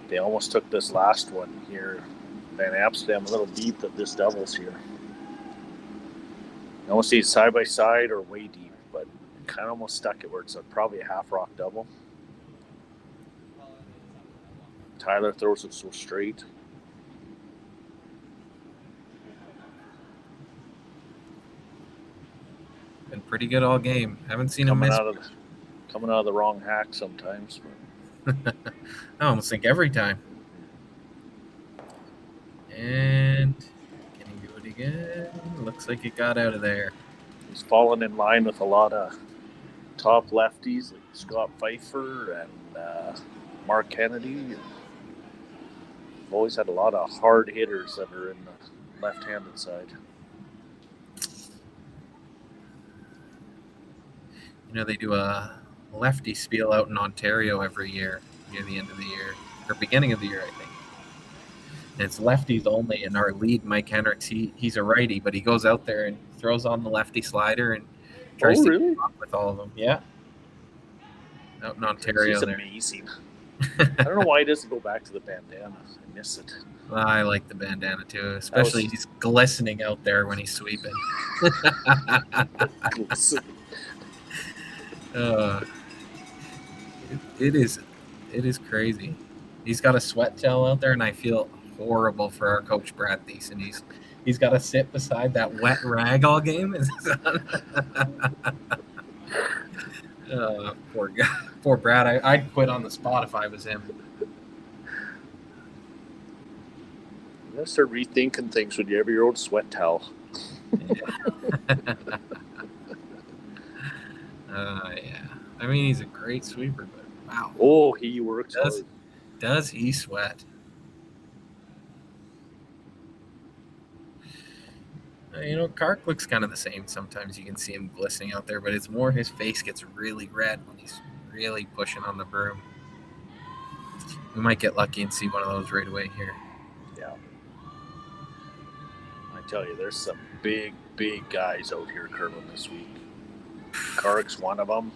they almost took this last one here. Van Amsterdam a little deep at this doubles here. I don't see it side by side or way deep, but kind of almost stuck it where it's probably a half rock double. Tyler throws it so straight. Been pretty good all game. Haven't seen him miss. Coming out of the wrong hack sometimes. I almost think every time. And can he do it again? Looks like it got out of there. He's fallen in line with a lot of top lefties like Scott Pfeiffer and Mark Kennedy. We've always had a lot of hard hitters that are in the left-handed side. You know, they do a lefty spiel out in Ontario every year near the end of the year, or beginning of the year, I think. And it's lefties only, and our lead, Mike Hendricks, he's a righty, but he goes out there and throws on the lefty slider and tries to keep up with all of them. Yeah. Out in Ontario. He's amazing. I don't know why he doesn't go back to the bandana. I miss it. I like the bandana too, especially he's glistening out there when he's sweeping. It is crazy. He's got a sweat towel out there, and I feel horrible for our coach Brad Thiessen. He's got to sit beside that wet rag all game. Poor guy, poor Brad. I'd quit on the spot if I was him. You gotta start rethinking things when you have your own sweat towel. Yeah. I mean, he's a great sweeper, but wow. Oh, he works hard. Does he sweat? You know, Kark looks kind of the same. Sometimes you can see him glistening out there, but it's more his face gets really red when he's really pushing on the broom. We might get lucky and see one of those right away here. Yeah. I tell you, there's some big guys out here curling this week. Kark's one of them.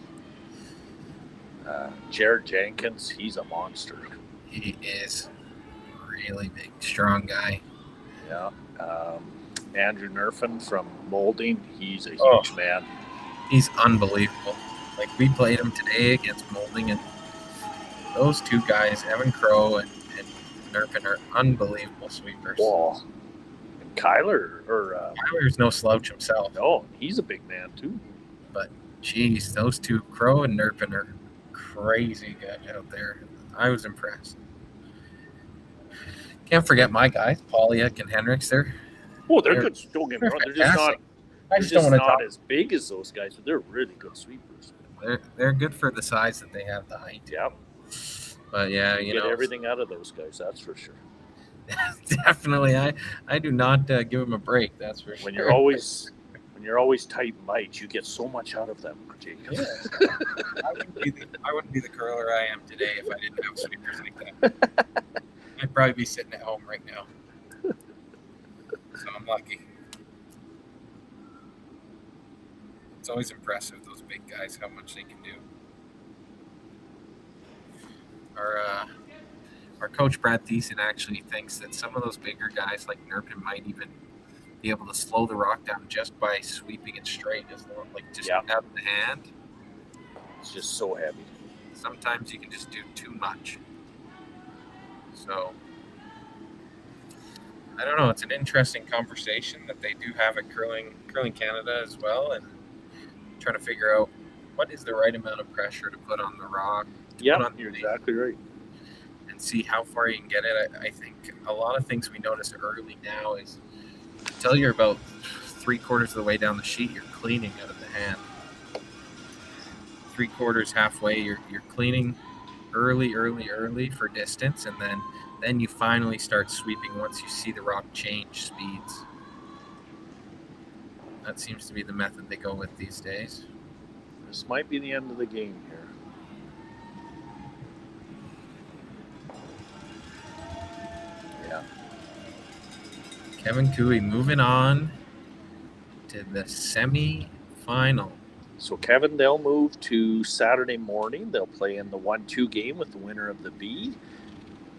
Jared Jenkins, he's a monster. He is really big, strong guy. Yeah. Andrew Nerfin from Molding, he's a huge man. He's unbelievable. Like, we played him today against Molding, and those two guys, Evan Crow and Nerfin, are unbelievable sweepers. Whoa. And Kyler's no slouch himself. No, he's a big man too. But, geez, those two, Crow and Nerfin, are crazy good out there. I was impressed. Can't forget my guys, Polyak and Hendricks. They're good. Don't get me wrong. They're just not as big as those guys, but they're really good sweepers. They're good for the size that they have, the height. Yep. But yeah, you get everything out of those guys. That's for sure. Definitely, I do not give them a break. That's for sure. When you're always tight and light, you get so much out of them, Jacob. Yeah. I wouldn't be the curler I am today if I didn't have sweepers like that. I'd probably be sitting at home right now. So I'm lucky. It's always impressive, those big guys, how much they can do. Our coach Brad Thiessen actually thinks that some of those bigger guys like Nerpin might even be able to slow the rock down just by sweeping it straight, out of the hand. It's just so heavy. Sometimes you can just do too much. So I don't know. It's an interesting conversation that they do have at Curling Canada as well, and trying to figure out what is the right amount of pressure to put on the rock. Yeah, you're exactly right. And see how far you can get it. I think a lot of things we notice early now is until you're about 3/4 of the way down the sheet, you're cleaning out of the hand. 3/4 halfway, you're cleaning early for distance, and then you finally start sweeping once you see the rock change speeds. That seems to be the method they go with these days. This might be the end of the game here. Yeah. Kevin Cooey moving on to the semi-final. So Kevin, they'll move to Saturday morning. They'll play in the 1-2 game with the winner of the B.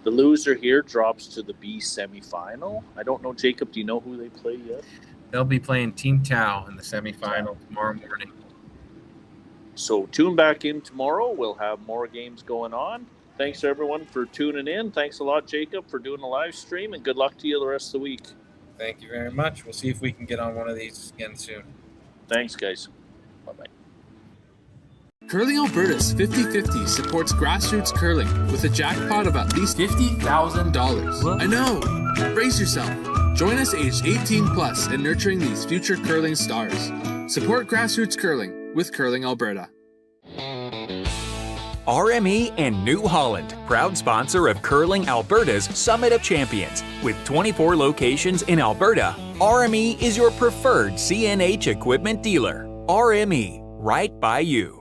The loser here drops to the B semifinal. I don't know, Jacob, do you know who they play yet? They'll be playing Team Tau in the semifinal tomorrow morning. So tune back in tomorrow. We'll have more games going on. Thanks, everyone, for tuning in. Thanks a lot, Jacob, for doing the live stream, and good luck to you the rest of the week. Thank you very much. We'll see if we can get on one of these again soon. Thanks, guys. Bye-bye. Curling Alberta's 50/50 supports grassroots curling with a jackpot of at least $50,000. I know! Brace yourself. Join us aged 18 plus in nurturing these future curling stars. Support grassroots curling with Curling Alberta. RME and New Holland, proud sponsor of Curling Alberta's Summit of Champions. With 24 locations in Alberta, RME is your preferred CNH equipment dealer. RME, right by you.